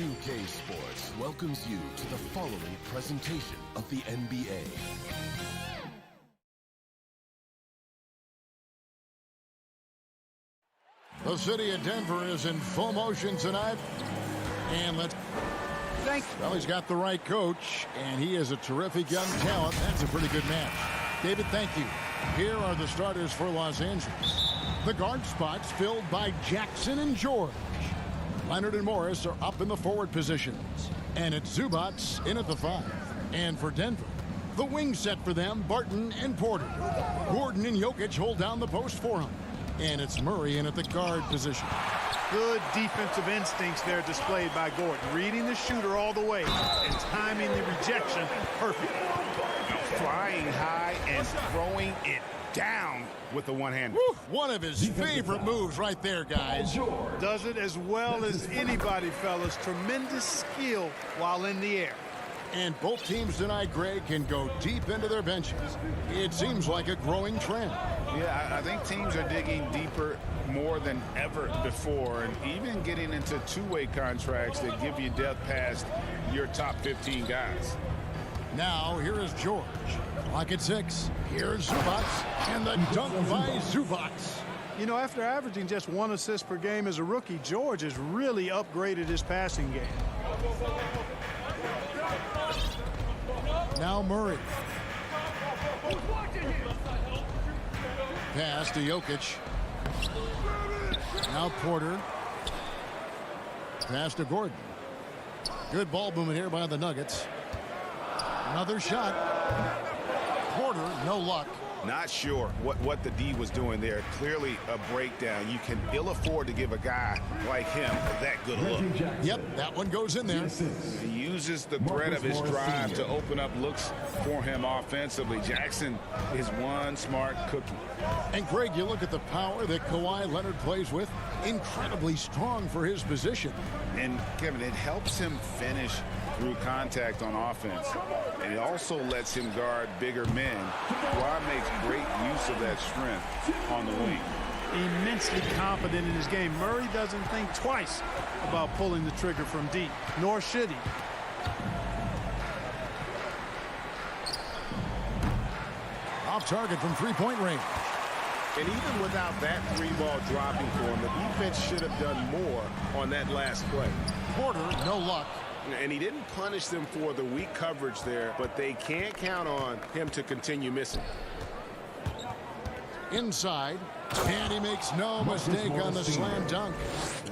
2K Sports welcomes you to the following presentation of the NBA. The city of Denver is in full motion tonight. And well, he's got the right coach, and he is a terrific young talent. That's a pretty good match. David, thank you. Here are the starters for Los Angeles. The guard spots filled by Jackson and George. Leonard and Morris are up in the forward positions. And it's Zubats in at the 5. And for Denver, the wing set for them, Barton and Porter. Gordon and Jokic hold down the post for him. And it's Murray in at the guard position. Good defensive instincts there displayed by Gordon. Reading the shooter all the way and timing the rejection perfect. Flying high and throwing it down with the one-hander. One of his favorite moves right there, guys. Does it as well as anybody, fellas. Tremendous skill while in the air. And both teams tonight, Greg, can go deep into their benches. It seems like a growing trend. Yeah, I think teams are digging deeper more than ever before, and even getting into two-way contracts that give you depth past your top 15 guys. Now, here is George. Clock at 6. Here's Zubats, and the dunk by Zubats. You know, after averaging just 1 assist per game as a rookie, George has really upgraded his passing game. Now Murray. Pass to Jokic. Now Porter. Pass to Gordon. Good ball movement here by the Nuggets. Another shot. Porter, no luck. Not sure what the D was doing there. Clearly a breakdown. You can ill afford to give a guy like him that good look. Yep, that one goes in there. He uses the threat of his drive to open up looks for him offensively. Jackson is one smart cookie. And Greg, you look at the power that Kawhi Leonard plays with. Incredibly strong for his position. And Kevin, it helps him finish through contact on offense. And it also lets him guard bigger men. Kawhi makes great use of that strength on the wing. Immensely confident in his game. Murray doesn't think twice about pulling the trigger from deep, nor should he. Off target from three-point range. And even without that three-ball dropping for him, the defense should have done more on that last play. Porter, no luck. And he didn't punish them for the weak coverage there, but they can't count on him to continue missing. Inside, and he makes no mistake on the slam dunk.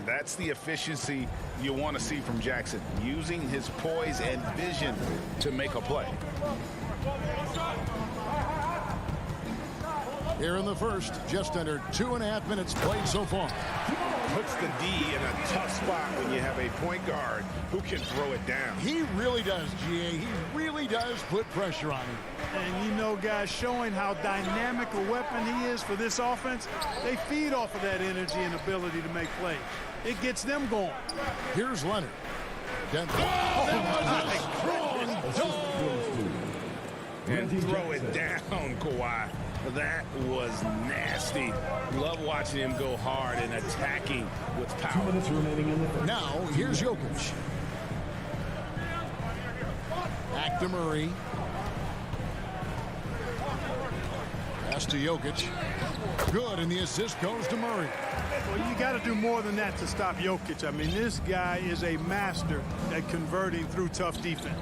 That's the efficiency you want to see from Jackson, using his poise and vision to make a play. Here in the first, just under 2.5 minutes played so far. Puts the D in a tough spot when you have a point guard who can throw it down. He really does, GA. He really does put pressure on him. And you know, guys, showing how dynamic a weapon he is for this offense, they feed off of that energy and ability to make plays. It gets them going. Here's Leonard. Denver. Oh, that was a strong dunk. And throw it down, Kawhi. That was nasty. Love watching him go hard and attacking with power. 2 minutes remaining in the first. Now, here's Jokic. Back to Murray. Pass to Jokic. Good, and the assist goes to Murray. Well, you got to do more than that to stop Jokic. I mean, this guy is a master at converting through tough defense.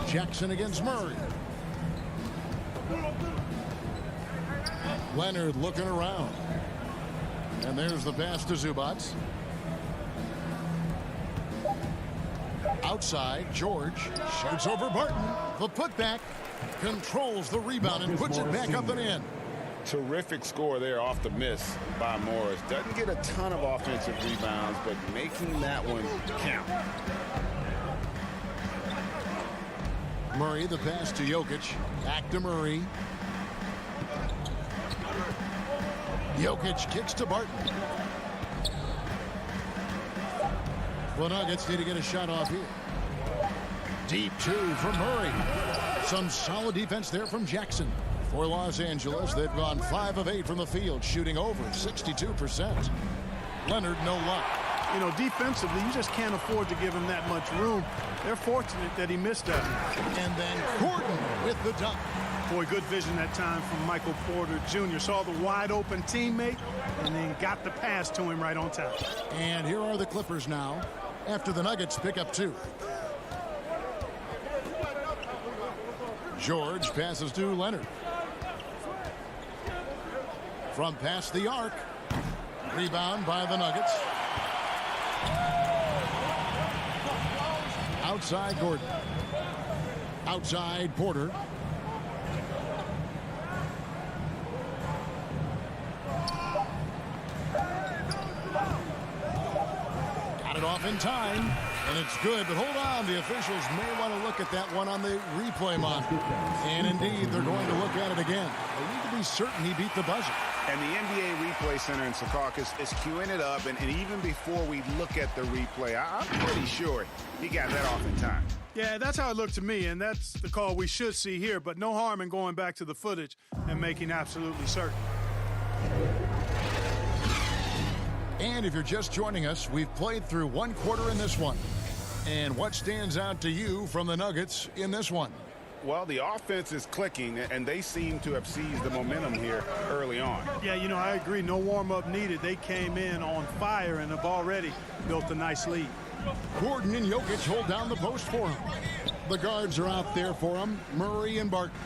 Jackson against Murray. Leonard looking around. And there's the pass to Zubats. Outside, George shoots over Barton. The putback controls the rebound and puts it back up and in. Terrific score there off the miss by Morris. Doesn't get a ton of offensive rebounds, but making that one count. Murray, the pass to Jokic. Back to Murray. Jokic kicks to Barton. The Nuggets need to get a shot off here. Deep two from Murray. Some solid defense there from Jackson. For Los Angeles, they've gone 5 of 8 from the field, shooting over 62%. Leonard, no luck. You know, defensively, you just can't afford to give him that much room. They're fortunate that he missed that. And then Gordon with the dunk. Boy, good vision that time from Michael Porter Jr. Saw the wide open teammate and then got the pass to him right on time. And here are the Clippers now after the Nuggets pick up 2. George passes to Leonard. From past the arc. Rebound by the Nuggets. Outside Gordon. Outside Porter. Got it off in time. And it's good, but hold on. The officials may want to look at that one on the replay monitor. And indeed, they're going to look at it again. They need to be certain he beat the buzzer. And the NBA Replay Center in Secaucus is queuing it up, and even before we look at the replay, I'm pretty sure he got that off in time. Yeah, that's how it looked to me, and that's the call we should see here, but no harm in going back to the footage and making absolutely certain. And if you're just joining us, we've played through 1 quarter in this one. And what stands out to you from the Nuggets in this one? Well, the offense is clicking, and they seem to have seized the momentum here early on. Yeah, you know, I agree. No warm-up needed. They came in on fire and have already built a nice lead. Gordon and Jokic hold down the post for him. The guards are out there for him, Murray and Barton.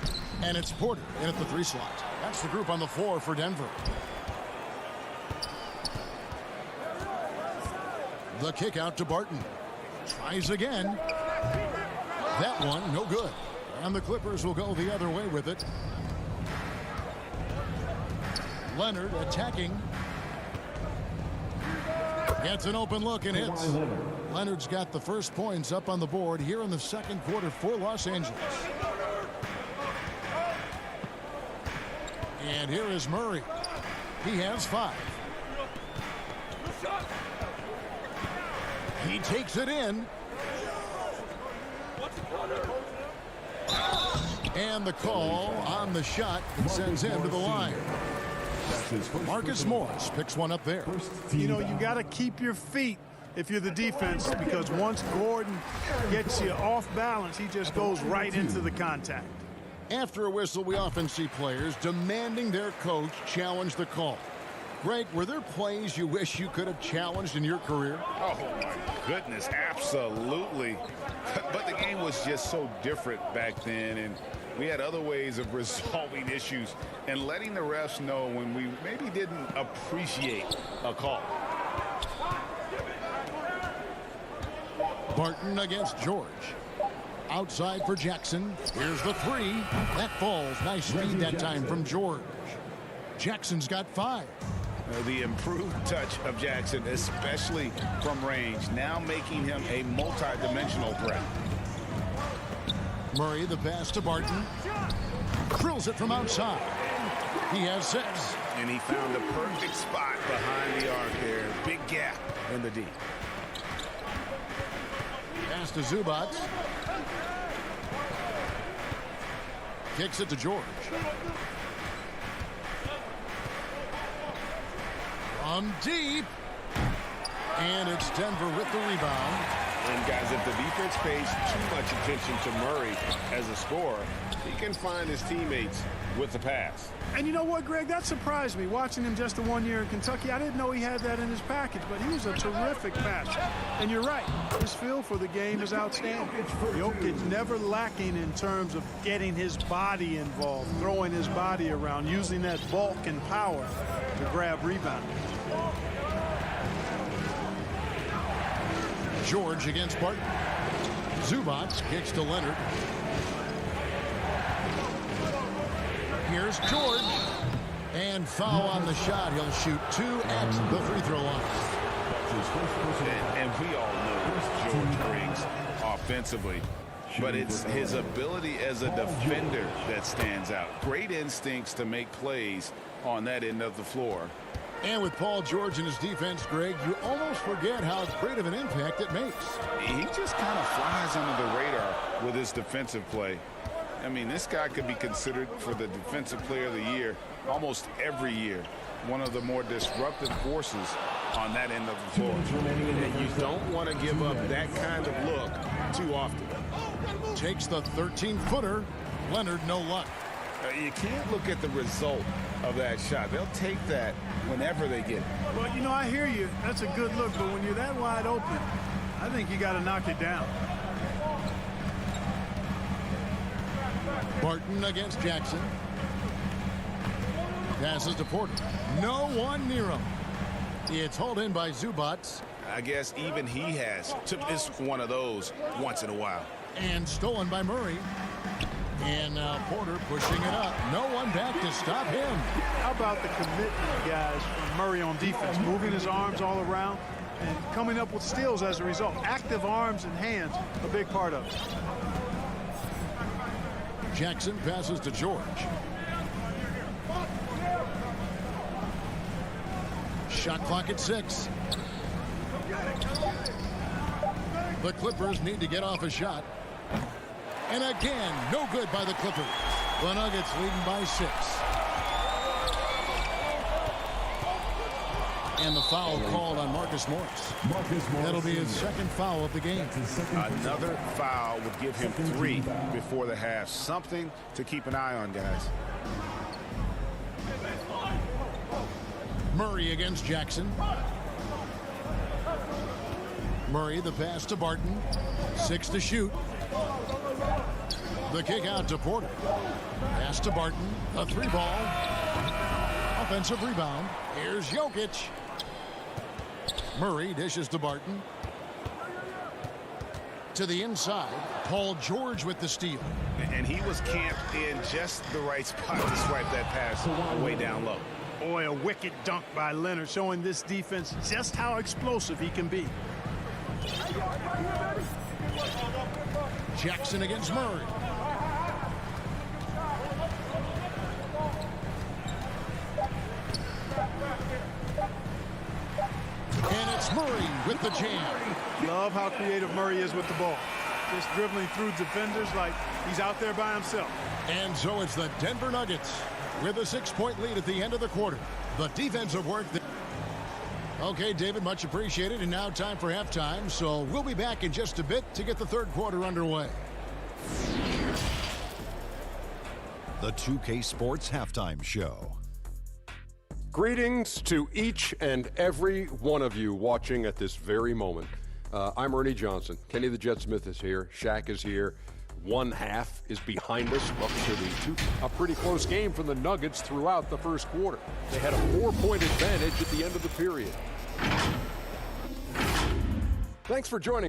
And it's Porter in at the 3 slot. That's the group on the floor for Denver. The kick out to Barton. Tries again. That one, no good. And the Clippers will go the other way with it. Leonard attacking. Gets an open look and hits. Leonard's got the first points up on the board here in the 2nd quarter for Los Angeles. And here is Murray. He has 5. He takes it in. And the call on the shot that sends him to the line. Marcus Morris picks one up there. You know, you got to keep your feet if you're the defense, because once Gordon gets you off balance, he just goes right into the contact. After a whistle, we often see players demanding their coach challenge the call. Greg, were there plays you wish you could have challenged in your career? Oh, my goodness, absolutely. But the game was just so different back then, and we had other ways of resolving issues and letting the refs know when we maybe didn't appreciate a call. Barton against George. Outside for Jackson. Here's the 3. That falls. Nice speed that time from George. Jackson's got 5. The improved touch of Jackson, especially from range, now making him a multi-dimensional threat. Murray, the pass to Barton. Drills it from outside. He has 6. And he found the perfect spot behind the arc there. Big gap in the D. Pass to Zubac. Kicks it to George. From deep. And it's Denver with the rebound. And guys, if the defense pays too much attention to Murray as a scorer, he can find his teammates with the pass. And you know what, Greg? That surprised me. Watching him just the 1 year in Kentucky, I didn't know he had that in his package, but he was a terrific passer. And you're right, his feel for the game is outstanding. Jokic never lacking in terms of getting his body involved, throwing his body around, using that bulk and power to grab rebounds. George against Barton. Zubac kicks to Leonard. Here's George. And foul on the shot. He'll shoot 2 at the free throw line. And we all know what George brings offensively. But it's his ability as a defender that stands out. Great instincts to make plays on that end of the floor. And with Paul George in his defense, Greg, you almost forget how great of an impact it makes. He just kind of flies under the radar with his defensive play. I mean, this guy could be considered for the Defensive Player of the Year almost every year. One of the more disruptive forces on that end of the floor. And you don't want to give up that kind of look too often. Takes the 13-footer. Leonard, no luck. You can't look at the result of that shot. They'll take that whenever they get it. Well, you know, I hear you. That's a good look, but when you're that wide open, I think you got to knock it down. Barton against Jackson. Passes to Porter. No one near him. It's hauled in by Zubats. I guess even he has to miss one of those once in a while. And stolen by Murray. And now Porter pushing it up. No one back to stop him. How about the commitment, guys, from Murray on defense, moving his arms all around and coming up with steals as a result. Active arms and hands, a big part of it. Jackson passes to George. Shot clock at 6. The Clippers need to get off a shot. And again, no good by the Clippers. The Nuggets leading by 6. And the foul called on Marcus Morris. That'll be his second foul of the game. Another foul would give him 3 before the half. Something to keep an eye on, guys. Murray against Jackson. Murray, the pass to Barton. 6 to shoot. The kick out to Porter. Pass to Barton. A 3-ball. Offensive rebound. Here's Jokic. Murray dishes to Barton. To the inside. Paul George with the steal. And he was camped in just the right spot to swipe that pass way down low. Boy, a wicked dunk by Leonard, showing this defense just how explosive he can be. Jackson against Murray. And it's Murray with the jam. Love how creative Murray is with the ball. Just dribbling through defenders like he's out there by himself. And so it's the Denver Nuggets with a 6-point lead at the end of the quarter. The defensive work. Okay, David, much appreciated. And now time for halftime. So we'll be back in just a bit to get the third quarter underway. The 2K Sports Halftime Show. Greetings to each and every one of you watching at this very moment. I'm Ernie Johnson. Kenny the Jet Smith is here. Shaq is here. One half is behind us. Welcome to a pretty close game for the Nuggets throughout the first quarter. They had a 4-point advantage at the end of the period. Thanks for joining.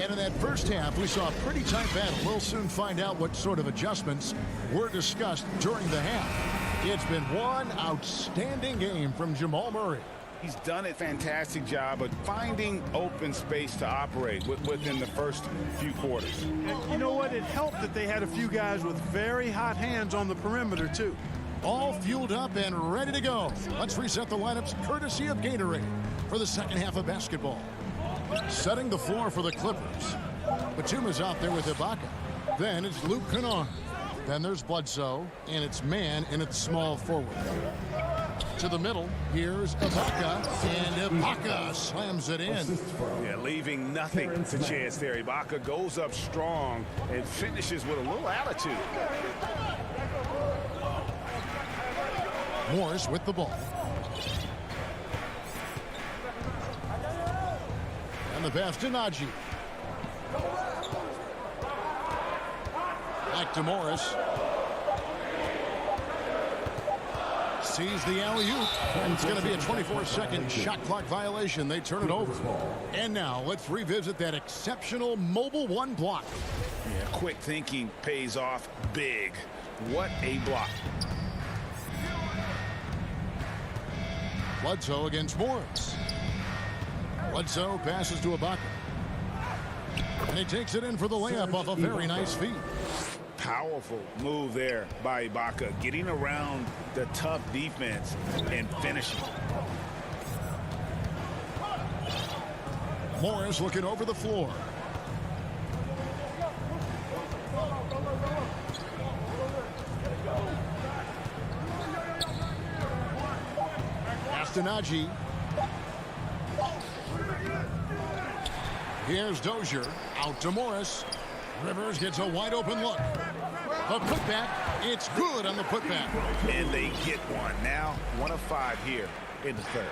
And in that first half, we saw a pretty tight battle. We'll soon find out what sort of adjustments were discussed during the half. It's been one outstanding game from Jamal Murray. He's done a fantastic job of finding open space to operate within the first few quarters. And you know what? It helped that they had a few guys with very hot hands on the perimeter, too. All fueled up and ready to go. Let's reset the lineups courtesy of Gatorade for the second half of basketball. Setting the floor for the Clippers. Batuma's out there with Ibaka. Then it's Luke Kennard. Then there's Bledsoe, and it's man in its small forward. To the middle, here's Ibaka, and Ibaka slams it in. Yeah, leaving nothing to chance there. Ibaka goes up strong and finishes with a little attitude. Morris with the ball. And the pass to Najee. Back to Morris. Sees the alley-oop. And it's going to be a 24-second shot clock violation. They turn it over. And now let's revisit that exceptional mobile one block. Yeah, quick thinking pays off big. What a block. Bledsoe against Morris. Bledsoe passes to Ibaka. And he takes it in for the layup off a very nice feed. Powerful move there by Ibaka, getting around the tough defense and finishing. Morris looking over the floor. Kicks to Najee. Here's Dozier. Out to Morris. Rivers gets a wide open look. The putback. It's good on the putback. And they get one. Now 1 of 5 here in the third.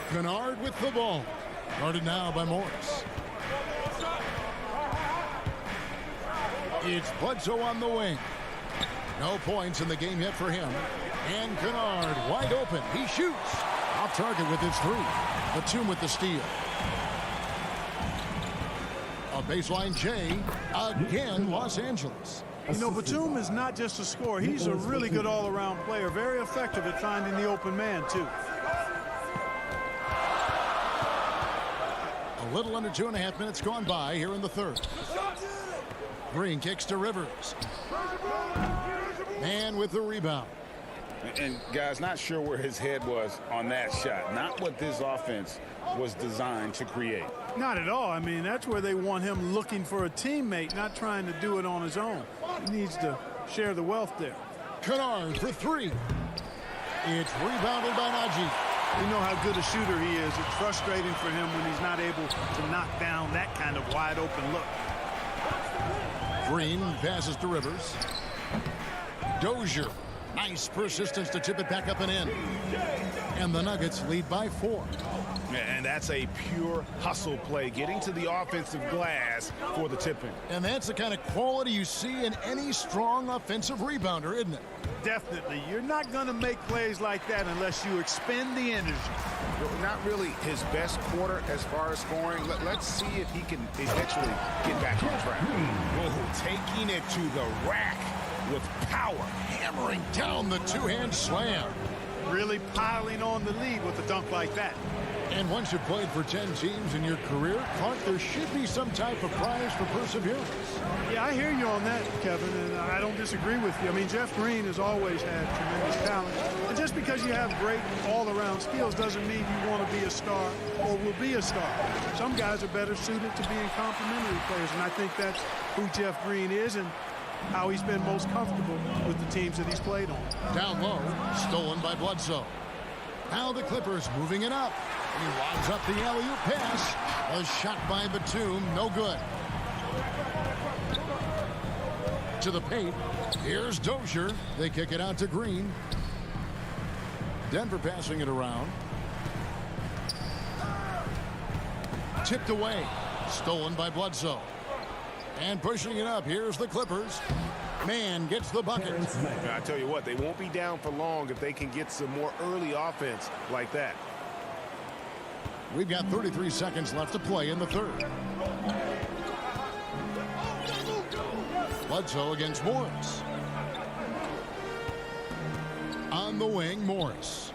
Kennard with the ball. Guarded now by Morris. It's Bledsoe on the wing. No points in the game yet for him. And Kennard wide open. He shoots. Off target with his 3. Batum with the steal. A baseline J. Again, Los Angeles. You know, Batum is not just a scorer. He's a really good all-around player. Very effective at finding the open man, too. A little under 2.5 minutes gone by here in the third. Green kicks to Rivers. Man with the rebound. And guys, not sure where his head was on that shot. Not what this offense was designed to create. Not at all. I mean, that's where they want him looking for a teammate, not trying to do it on his own. He needs to share the wealth there. Kennard for 3. It's rebounded by Najee. You know how good a shooter he is. It's frustrating for him when he's not able to knock down that kind of wide open look. Green passes to Rivers. Dozier. Nice persistence to tip it back up and in. And the Nuggets lead by 4. And that's a pure hustle play, getting to the offensive glass for the tipping. And that's the kind of quality you see in any strong offensive rebounder, isn't it? Definitely. You're not going to make plays like that unless you expend the energy. Not really his best quarter as far as scoring. Let's see if he can eventually get back on track. Whoa, taking it to the rack with power, hammering down the two-hand slam. Really piling on the lead with a dunk like that. And once you've played for 10 teams in your career, Clark, there should be some type of prize for perseverance. Yeah, I hear you on that, Kevin, and I don't disagree with you. I mean, Jeff Green has always had tremendous talent. And just because you have great all-around skills doesn't mean you want to be a star or will be a star. Some guys are better suited to being complementary players, and I think that's who Jeff Green is and how he's been most comfortable with the teams that he's played on. Down low, stolen by Bledsoe. Now the Clippers moving it up. He winds up the alley-oop pass. A shot by Batum, no good. To the paint. Here's Dozier. They kick it out to Green. Denver passing it around. Tipped away. Stolen by Bledsoe. And pushing it up. Here's the Clippers. Man gets the bucket. I tell you what, they won't be down for long if they can get some more early offense like that. We've got 33 seconds left to play in the third. Bledsoe against Morris. On the wing, Morris.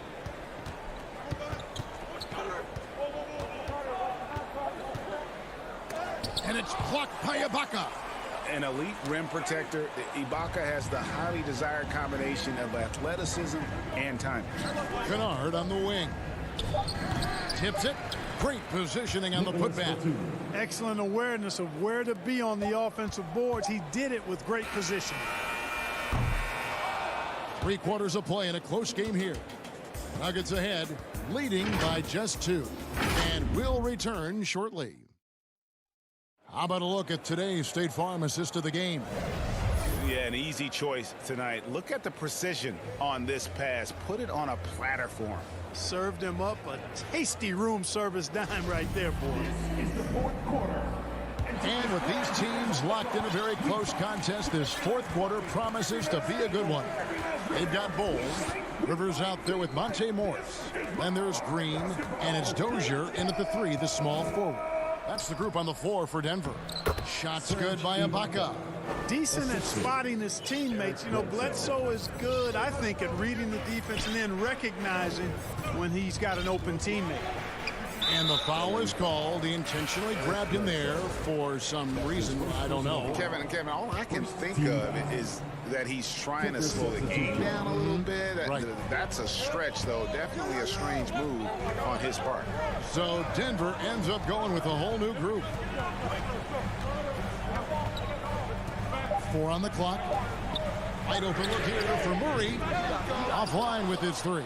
And it's blocked by Ibaka. An elite rim protector. Ibaka has the highly desired combination of athleticism and timing. Kennard on the wing. Tips it. Great positioning on the putback. Excellent awareness of where to be on the offensive boards. He did it with great positioning. 3 quarters of play in a close game here. Nuggets ahead, leading by just 2. And will return shortly. How about a look at today's State Farm assist of the game? Yeah, an easy choice tonight. Look at the precision on this pass. Put it on a platter for him. Served him up a tasty room service dime right there, boys. This is the fourth quarter. And with these teams locked in a very close contest, this fourth quarter promises to be a good one. They've got Bowles. Rivers out there with Monte Morris. Then there's Green, and it's Dozier in at the 3, the small forward. That's the group on the floor for Denver. Shots good by Ibaka. Decent at spotting his teammates. You know, Bledsoe is good, I think, at reading the defense and then recognizing when he's got an open teammate. And the foul is called. He intentionally grabbed him there for some reason. I don't know. Kevin, all I can think of is that he's trying to slow the game down a little bit. Right. That's a stretch, though. Definitely a strange move on his part. So Denver ends up going with a whole new group. 4 on the clock. Wide open look here for Murray. Offline with his 3.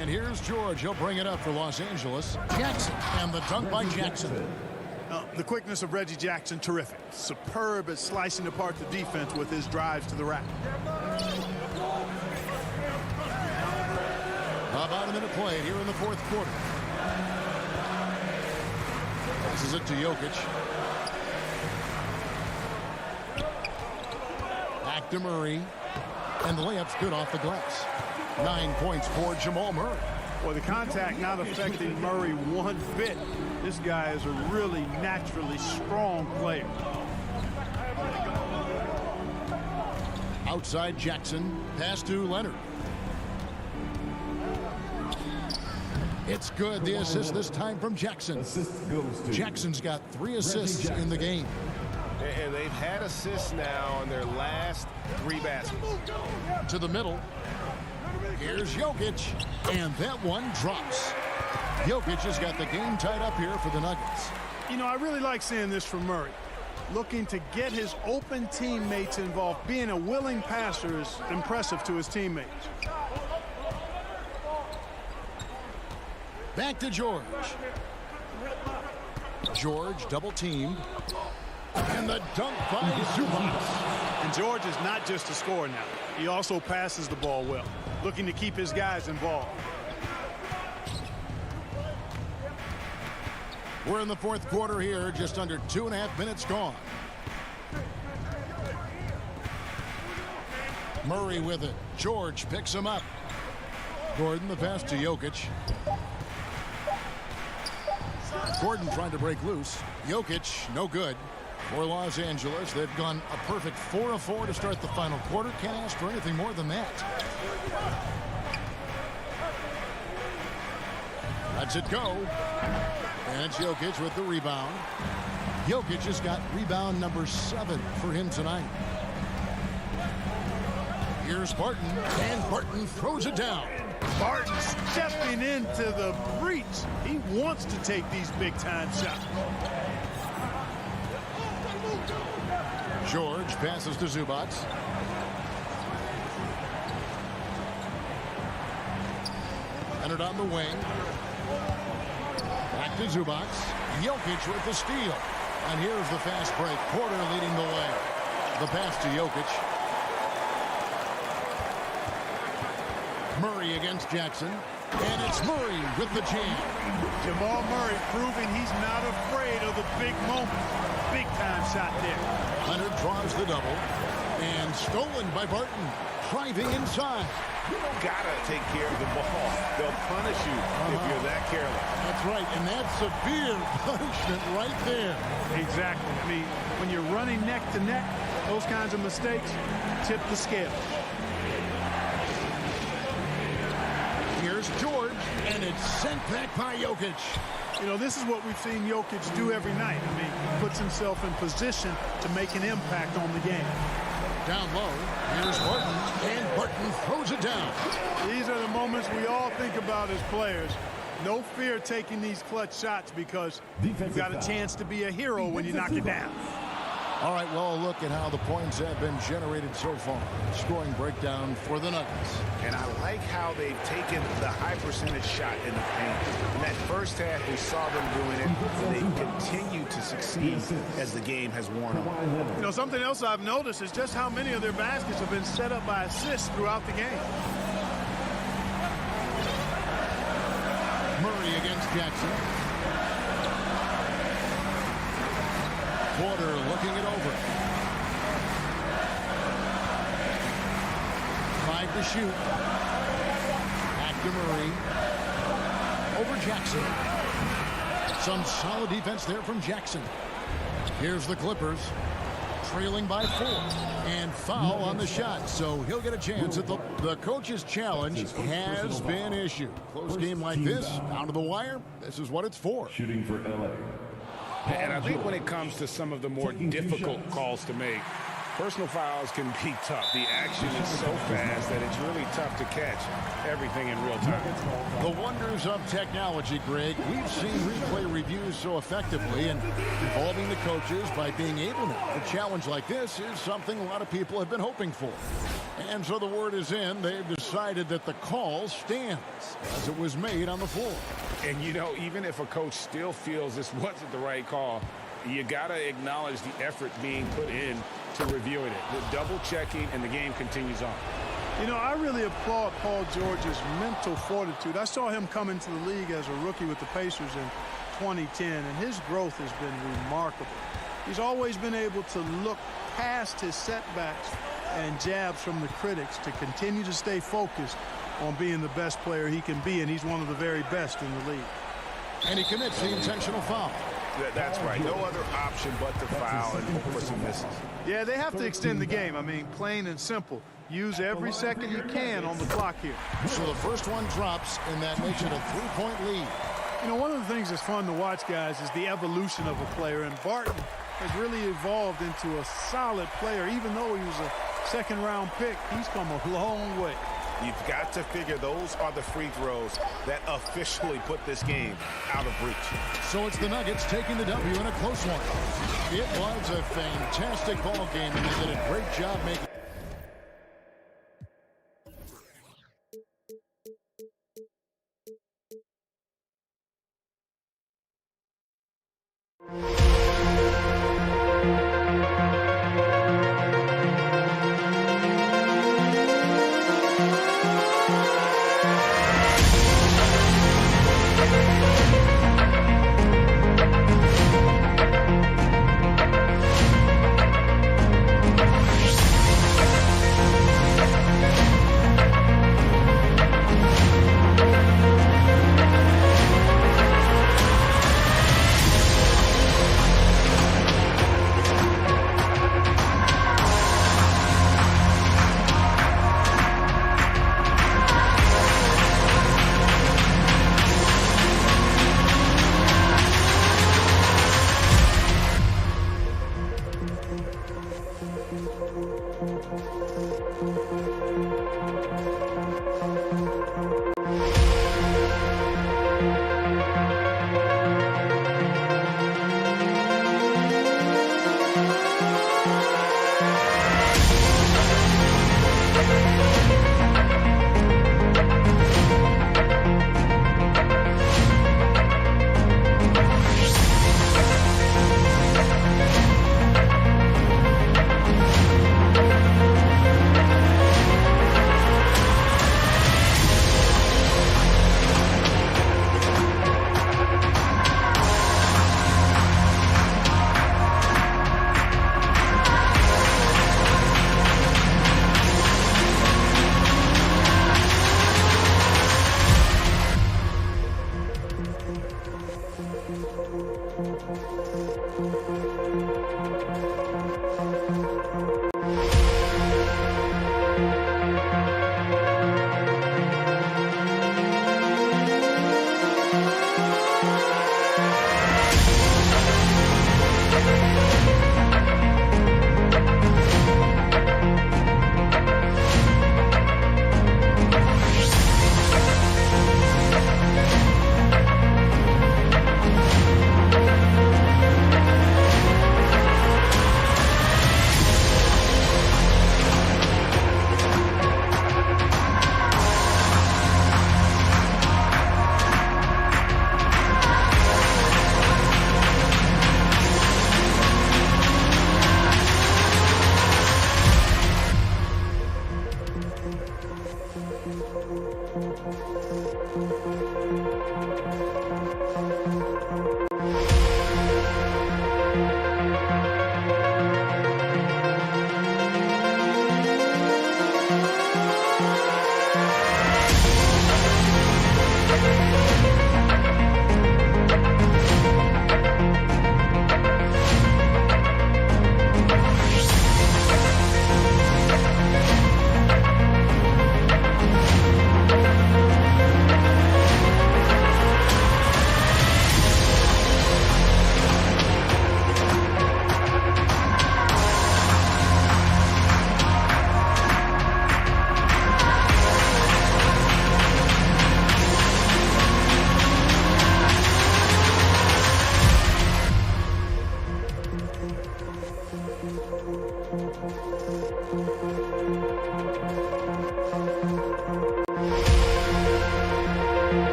And here's George. He'll bring it up for Los Angeles. Jackson, and the dunk by Jackson. The quickness of Reggie Jackson, terrific. Superb at slicing apart the defense with his drives to the rack. About a minute played here in the fourth quarter. Passes it to Jokic. Back to Murray. And the layup's good off the glass. 9 points for Jamal Murray. Well, the contact not affecting Murray one bit. This guy is a really naturally strong player. Outside Jackson. Pass to Leonard. It's good. The assist this time from Jackson. Jackson's got 3 assists in the game. And they've had assists now on their last 3 baskets. To the middle. Here's Jokic. And that one drops. Jokic has got the game tied up here for the Nuggets. You know, I really like seeing this from Murray. Looking to get his open teammates involved. Being a willing passer is impressive to his teammates. Back to George. George double teamed. And the dunk by Zubac. And George is not just a scorer now. He also passes the ball well. Looking to keep his guys involved. We're in the fourth quarter here. Just under 2.5 minutes gone. Murray with it. George picks him up. Gordon the pass to Jokic. Gordon trying to break loose. Jokic, no good. For Los Angeles, they've gone a perfect 4 of 4 to start the final quarter. Can't ask for anything more than that. Lets it go. And it's Jokic with the rebound. Jokic has got rebound number 7 for him tonight. Here's Barton, and Barton throws it down. Barton stepping into the breach. He wants to take these big-time shots. George passes to Zubac. Leonard on the wing. Back to Zubac. Jokic with the steal. And here's the fast break. Porter leading the way. The pass to Jokic. Murray against Jackson. And it's Murray with the jam. Jamal Murray proving he's not afraid of the big moment. Big time shot there. Leonard draws the double. And stolen by Barton. Driving inside. You gotta take care of the ball. They'll punish you if you're that careless. That's right, and that's severe punishment right there. Exactly. I mean, when you're running neck to neck, those kinds of mistakes tip the scale. Here's George, and it's sent back by Jokic. You know, this is what we've seen Jokic do every night. I mean, he puts himself in position to make an impact on the game. Down low, here's Barton, and Barton throws it down. These are the moments we all think about as players. No fear taking these clutch shots because you've got a chance to be a hero when you knock it down. All right, well, look at how the points have been generated so far. Scoring breakdown for the Nuggets. And I like how they've taken the high percentage shot in the paint. In that first half, we saw them doing it, and they continue to succeed as the game has worn on. You know, something else I've noticed is just how many of their baskets have been set up by assists throughout the game. Murray against Jackson. Porter looking it over. 5 to shoot. Back to Murray. Over Jackson. Some solid defense there from Jackson. Here's the Clippers. Trailing by 4. And foul on the shot. So he'll get a chance at the coach's challenge has been issued. Close game like this, down to the wire, this is what it's for. Shooting for LA. And I think when it comes to some of the more difficult calls to make, Personal fouls can be tough. The action is so fast that it's really tough to catch everything in real time. The wonders of technology, Greg. We've seen replay reviews so effectively, and involving the coaches by being able to. A challenge like this is something a lot of people have been hoping for. And so the word is in. They've decided that the call stands as it was made on the floor. And, you know, even if a coach still feels this wasn't the right call, you got to acknowledge the effort being put in to reviewing it. The double checking, and the game continues on. You know, I really applaud Paul George's mental fortitude. I saw him come into the league as a rookie with the Pacers in 2010, and his growth has been remarkable. He's always been able to look past his setbacks and jabs from the critics to continue to stay focused on being the best player he can be, and he's one of the very best in the league. And he commits the intentional foul. That's right. No other option but to foul and hope for some misses. Yeah, they have to extend the game. I mean, plain and simple. Use every second you can on the clock here. So the first one drops, and that makes it a 3-point lead. You know, one of the things that's fun to watch, guys, is the evolution of a player. And Barton has really evolved into a solid player. Even though he was a second-round pick, he's come a long way. You've got to figure those are the free throws that officially put this game out of reach. So it's the Nuggets taking the W in a close one. It was a fantastic ball game, and they did a great job making.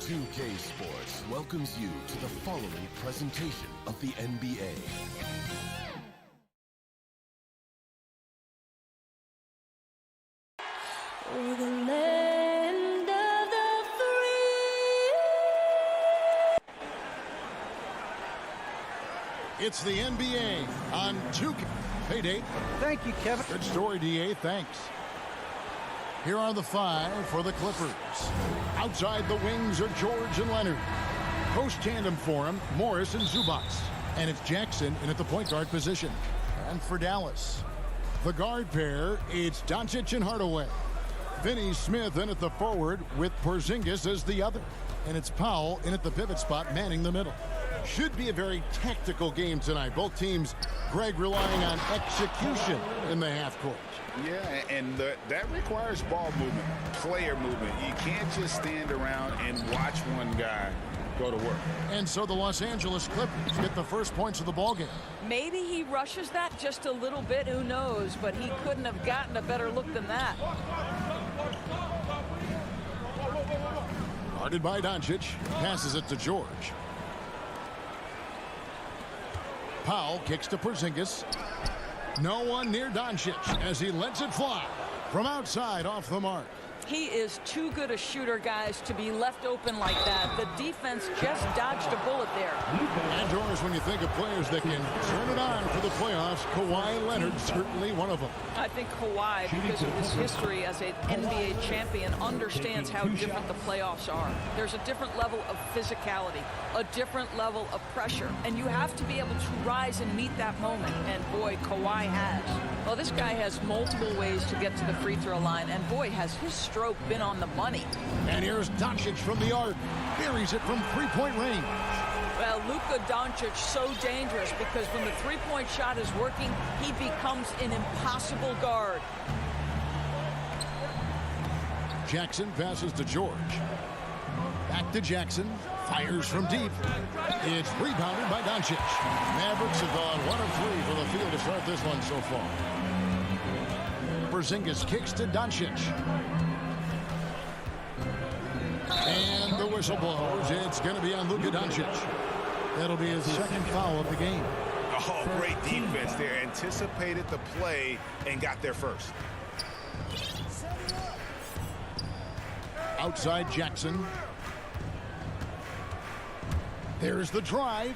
2K Sports welcomes you to the following presentation of the NBA. For the land of the free. It's the NBA on 2K. Hey, Dave. Thank you, Kevin. Good story, DA. Thanks. Here are the five for the Clippers. Outside the wings are George and Leonard. Post tandem for him, Morris and Zubac. And it's Jackson in at the point guard position. And for Dallas, the guard pair, it's Doncic and Hardaway. Finney Smith in at the forward with Porzingis as the other. And it's Powell in at the pivot spot, manning the middle. Should be a very tactical game tonight. Both teams, Greg, relying on execution in the half court. Yeah, and that requires ball movement, player movement. You can't just stand around and watch one guy go to work. And so the Los Angeles Clippers get the first points of the ballgame. Maybe he rushes that just a little bit, who knows, but he couldn't have gotten a better look than that. Guarded by Doncic, passes it to George. Powell kicks to Porzingis. No one near Doncic as he lets it fly from outside off the mark. He is too good a shooter, guys, to be left open like that. The defense just dodged a bullet there. And, Doris, when you think of players that can turn it on for the playoffs, Kawhi Leonard certainly one of them. I think Kawhi, because of his history as an NBA champion, understands how different the playoffs are. There's a different level of physicality, a different level of pressure, and you have to be able to rise and meet that moment, and boy, Kawhi has. Well, this guy has multiple ways to get to the free throw line, and boy, has his stroke been on the money. And here's Doncic from the arc. Buries it from three-point range. Well, Luka Doncic so dangerous because when the three-point shot is working, he becomes an impossible guard. Jackson passes to George. Back to Jackson. Fires from deep. It's rebounded by Doncic. Mavericks have gone 1 of 3 for the field to start this one so far. Porzingis kicks to Doncic. And the whistle blows. It's going to be on Luka Doncic. That'll be his second foul of the game. Oh, great defense there. Anticipated the play and got there first. Outside Jackson. There's the drive.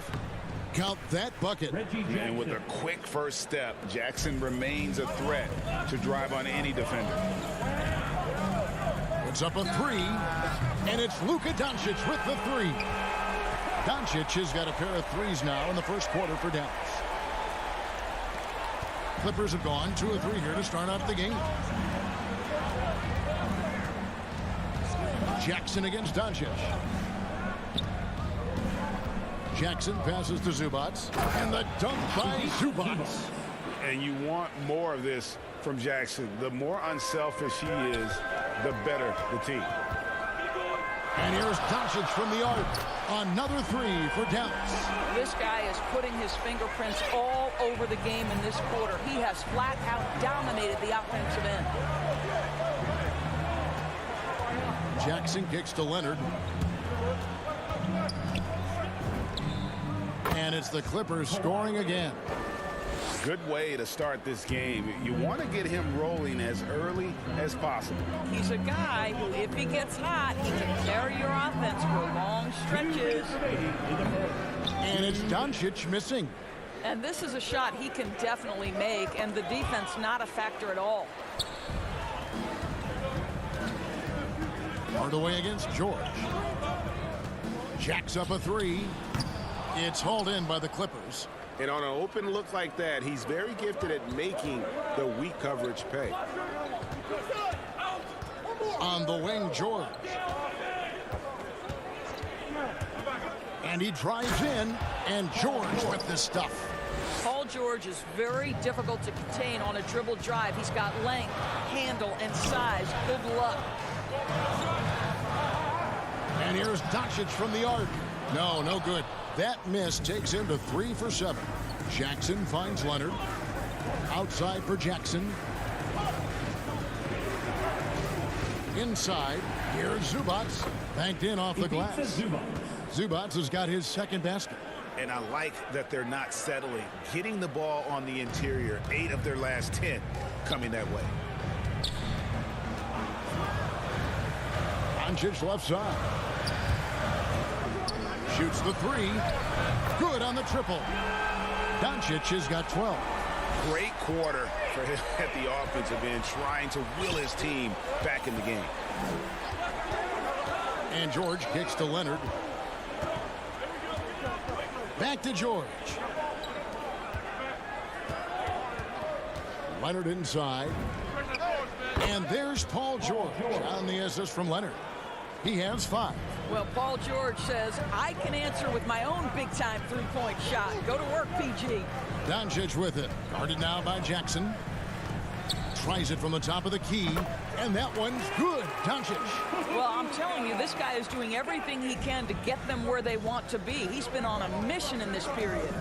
Count that bucket. And with a quick first step, Jackson remains a threat to drive on any defender. It's up a 3, and it's Luka Doncic with the 3. Doncic has got a pair of threes now in the first quarter for Dallas. Clippers have gone 2 of 3 here to start off the game. Jackson against Doncic. Jackson passes to Zubac, and the dunk by Zubac. And you want more of this from Jackson. The more unselfish he is, the better the team. And here's Doncic from the arc. Another 3 for Dallas. This guy is putting his fingerprints all over the game in this quarter. He has flat out dominated the offensive end. Jackson kicks to Leonard. And it's the Clippers scoring again. Good way to start this game. You want to get him rolling as early as possible. He's a guy who, if he gets hot, he can carry your offense for long stretches. And it's Doncic missing. And this is a shot he can definitely make, and the defense not a factor at all. Hardaway against George. Jacks up a 3. It's hauled in by the Clippers. And on an open look like that, he's very gifted at making the weak coverage pay. On the wing, George. And he drives in, and George with this stuff. Paul George is very difficult to contain on a dribble drive. He's got length, handle, and size. Good luck. And here's Doncic from the arc. No good. That miss takes him to 3 for 7. Jackson finds Leonard. Outside for Jackson. Inside, here's Zubats. Banked in off the glass. Zubats has got his second basket. And I like that they're not settling. Getting the ball on the interior, 8 of their last 10 coming that way. Doncic left side. Shoots the 3. Good on the triple. Doncic has got 12. Great quarter for him at the offensive end, trying to will his team back in the game. And George kicks to Leonard. Back to George. Leonard inside. And there's Paul George on the assist from Leonard. He has 5. Well, Paul George says, I can answer with my own big-time three-point shot. Go to work, PG. Doncic with it. Guarded now by Jackson. Tries it from the top of the key. And that one's good. Doncic. Well, I'm telling you, this guy is doing everything he can to get them where they want to be. He's been on a mission in this period.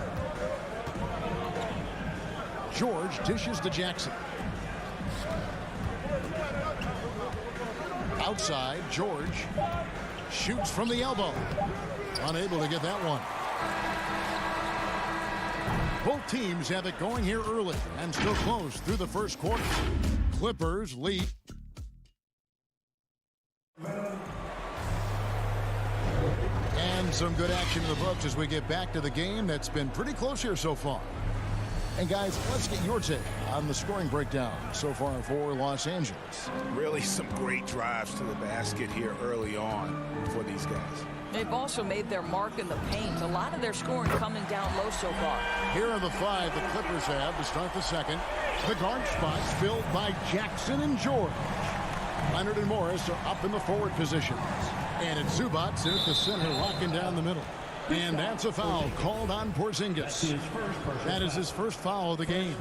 George dishes to Jackson. Outside, George shoots from the elbow. Unable to get that one. Both teams have it going here early and still close through the first quarter. Clippers lead. And some good action in the books as we get back to the game that's been pretty close here so far. And guys, let's get your take on the scoring breakdown so far for Los Angeles. Really some great drives to the basket here early on for these guys. They've also made their mark in the paint. A lot of their scoring coming down low so far. Here are the 5 the Clippers have to start the second. The guard spots filled by Jackson and George. Leonard and Morris are up in the forward positions. And it's Zubats in at the center, locking down the middle. And that's a foul called on Porzingis. That is his first foul of the game.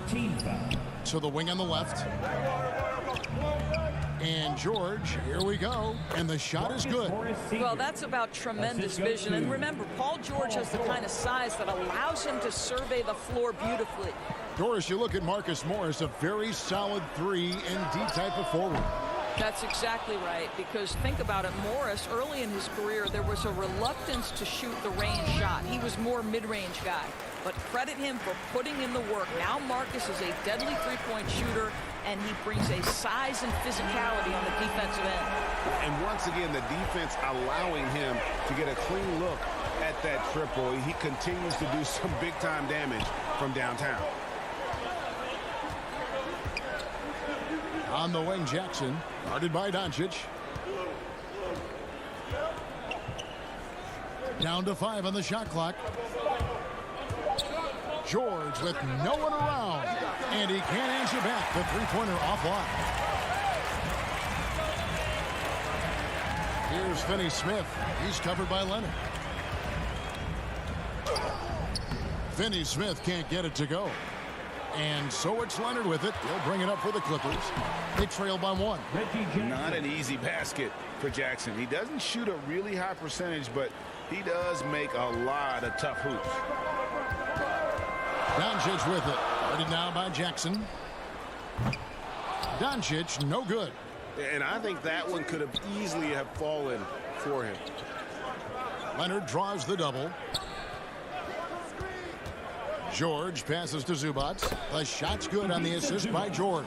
So the wing on the left. And George, here we go. And the shot is good. Well, that's about tremendous vision. And remember, Paul George has the kind of size that allows him to survey the floor beautifully. Doris, you look at Marcus Morris, a very solid 3 and D type of forward. That's exactly right, because think about it, Morris, early in his career, there was a reluctance to shoot the range shot. He was more mid-range guy, but credit him for putting in the work. Now Marcus is a deadly three-point shooter, and he brings a size and physicality on the defensive end. And once again, the defense allowing him to get a clean look at that triple. He continues to do some big-time damage from downtown. On the wing, Jackson, guarded by Doncic. Down to 5 on the shot clock. George with no one around, and he can't answer back. The three-pointer offline. Here's Finney-Smith. He's covered by Leonard. Finney-Smith can't get it to go. And so it's Leonard with it. He'll bring it up for the Clippers. They trail by 1. Not an easy basket for Jackson. He doesn't shoot a really high percentage, but he does make a lot of tough hoops. Doncic with it. Guarded now by Jackson. Doncic, no good. And I think that one could have easily have fallen for him. Leonard draws the double. George passes to Zubats. The shot's good on the assist by George.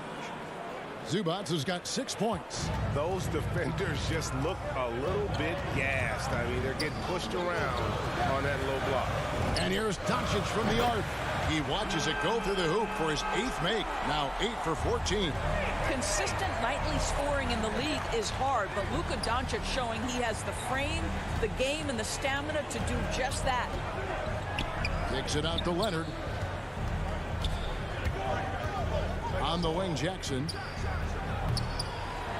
Zubats has got 6 points. Those defenders just look a little bit gassed. I mean, they're getting pushed around on that low block. And here's Doncic from the arc. He watches it go through the hoop for his 8th make. Now 8 for 14. Consistent nightly scoring in the league is hard, but Luka Doncic showing he has the frame, the game, and the stamina to do just that. Kicks it out to Leonard. On the wing, Jackson.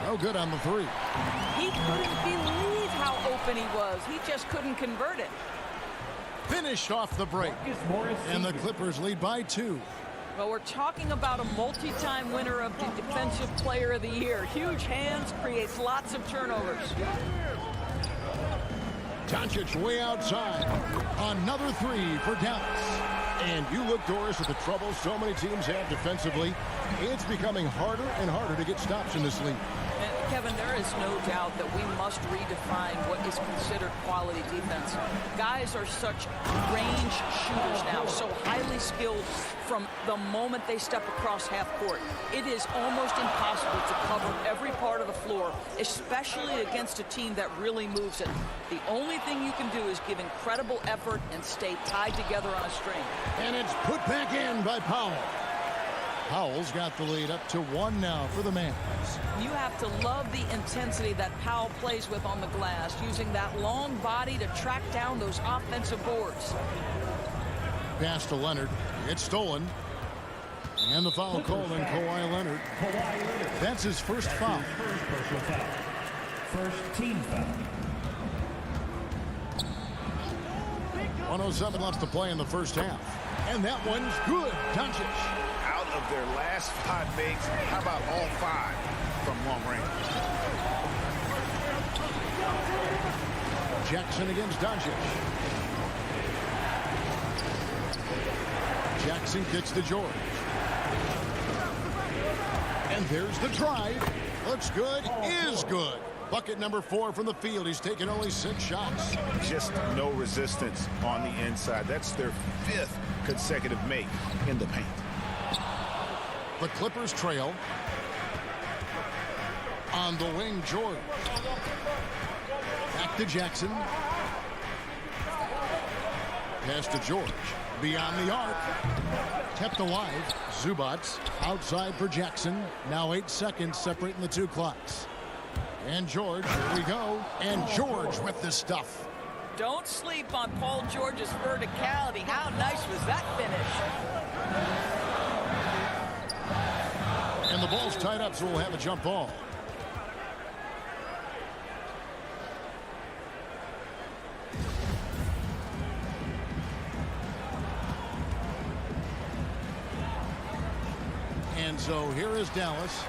No good on the 3. He couldn't believe how open he was. He just couldn't convert it. Finished off the break. And the Clippers lead by 2. Well, we're talking about a multi-time winner of the Defensive Player of the Year. Huge hands, creates lots of turnovers. Doncic way outside. Another 3 for Dallas. And you look, Doris, at the trouble so many teams have defensively. It's becoming harder and harder to get stops in this league. And Kevin, there is no doubt that we must redefine what is considered quality defense. Guys are such range shooters now, so highly skilled from the moment they step across half court. It is almost impossible to cover every part of the floor, especially against a team that really moves it. The only thing you can do is give incredible effort and stay tied together on a string. And it's put back in by Powell. Powell's got the lead up to 1 now for the Mavs. You have to love the intensity that Powell plays with on the glass, using that long body to track down those offensive boards. Pass to Leonard. It's stolen. And the foul called on Kawhi Leonard. That's his first foul. First team foul. 107 left to play in the first half. And that one's good. Doncic. Out of their last 5 makes, how about all 5 from long range? Jackson against Doncic. Jackson gets to George. And there's the drive. Looks good. Is good. Bucket number 4 from the field. He's taken only 6 shots. Just no resistance on the inside. That's their 5th consecutive make in the paint. The Clippers trail. On the wing, George. Back to Jackson. Pass to George. Beyond the arc. Kept alive. Zubats outside for Jackson. Now 8 seconds separating the 2 clocks. And George, here we go. And George with the stuff. Don't sleep on Paul George's verticality. How nice was that finish? And the ball's tied up, so we'll have a jump ball. And so here is Dallas.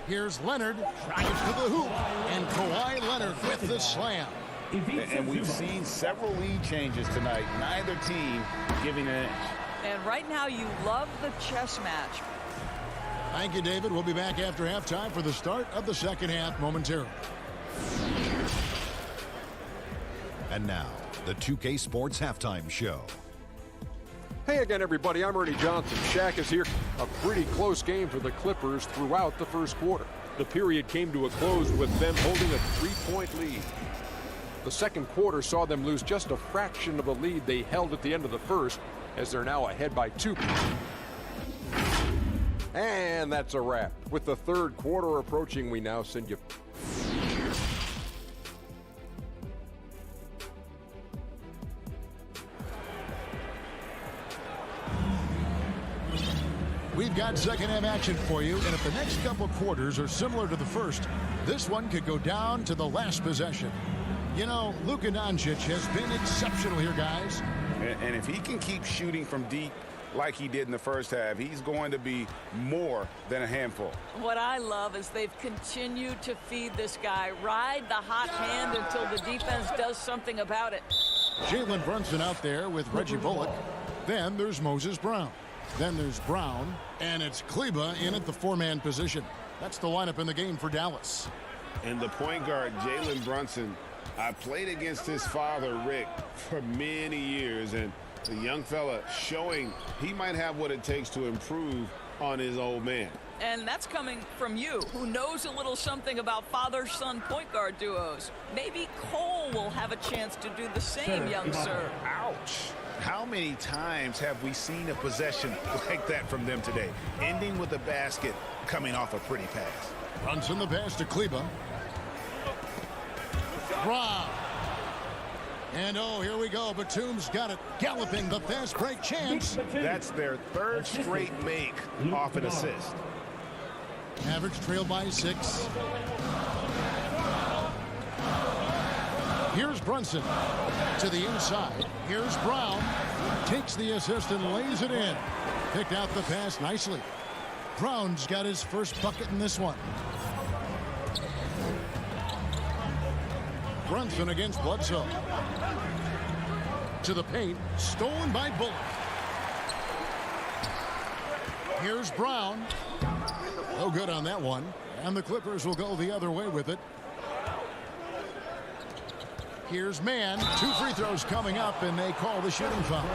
Here's Leonard. Drives to the hoop. And Kawhi Leonard with the slam. And we've seen several lead changes tonight. Neither team giving an inch. And right now you love the chess match. Thank you, David. We'll be back after halftime for the start of the second half momentarily. And now, the 2K Sports Halftime Show. Hey again, everybody. I'm Ernie Johnson. Shaq is here. A pretty close game for the Clippers throughout the first quarter. The period came to a close with them holding a 3-point lead. The second quarter saw them lose just a fraction of the lead they held at the end of the first, as they're now ahead by 2. And that's a wrap. With the third quarter approaching, we now send you... We've got second half action for you, and if the next couple quarters are similar to the first, this one could go down to the last possession. You know, Luka Doncic has been exceptional here, guys. And if he can keep shooting from deep like he did in the first half, he's going to be more than a handful. What I love is they've continued to feed this guy, ride the hot hand until the defense does something about it. Jalen Brunson out there with Reggie Bullock. Then there's Moses Brown. Then there's Brown, and it's Kleba in at the 4-man position. That's the lineup in the game for Dallas. And the point guard, Jalen Brunson, I played against his father, Rick, for many years, and the young fella showing he might have what it takes to improve on his old man. And that's coming from you, who knows a little something about father-son point guard duos. Maybe Cole will have a chance to do the same, young sir. Ouch. How many times have we seen a possession like that from them today, ending with a basket coming off a pretty pass? Brunson the pass to Kleba. Brown. And oh, here we go. Batum's got it. Galloping the fast break chance. That's their 3rd straight make off an assist. Mavericks trail by 6. Here's Brunson to the inside. Here's Brown. Takes the assist and lays it in. Picked out the pass nicely. Brown's got his first bucket in this one. Brunson against Bledsoe. To the paint. Stolen by Bullock. Here's Brown. No good on that one. And the Clippers will go the other way with it. Here's Mann. 2 free throws coming up, and they call the shooting foul.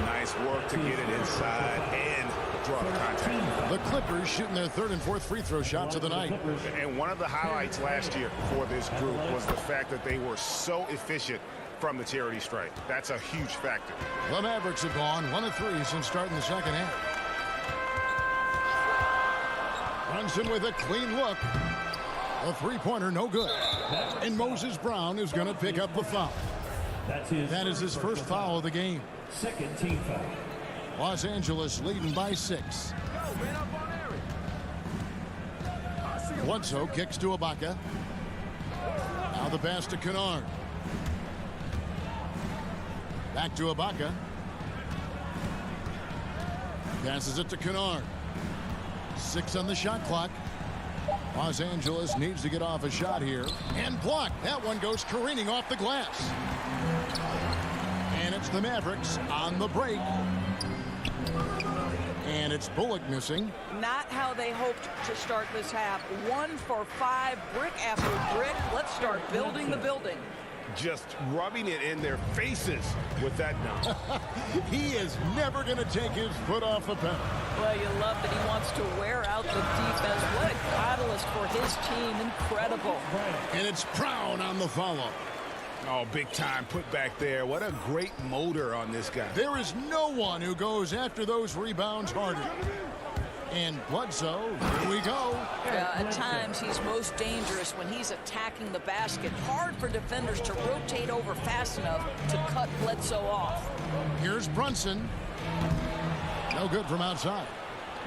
Nice work to get it inside and draw the contact. The Clippers shooting their 3rd and 4th free throw shots of the night. And one of the highlights last year for this group was the fact that they were so efficient from the charity stripe. That's a huge factor. The Mavericks have gone 1 of 3 since starting the second half. Brunson with a clean look. A three-pointer, no good. And Moses Brown is going to pick up the foul. That is his first foul of the game. Second team foul. Los Angeles leading by 6. Bledsoe kicks to Ibaka. Now the pass to Kennard. Back to Ibaka. Passes it to Kennard. 6 on the shot clock. Los Angeles needs to get off a shot here. And blocked. That one goes careening off the glass. And it's the Mavericks on the break. And it's Bullock missing. Not how they hoped to start this half. 1 for 5, brick after brick. Let's start building the building. Just rubbing it in their faces with that dunk. He is never going to take his foot off the pedal. Well, you love that he wants to wear out the defense. What a catalyst for his team. Incredible. And it's Brown on the follow. Oh, big time put back there. What a great motor on this guy. There is no one who goes after those rebounds harder. And Bledsoe, here we go. At times, he's most dangerous when he's attacking the basket. Hard for defenders to rotate over fast enough to cut Bledsoe off. Here's Brunson. No good from outside.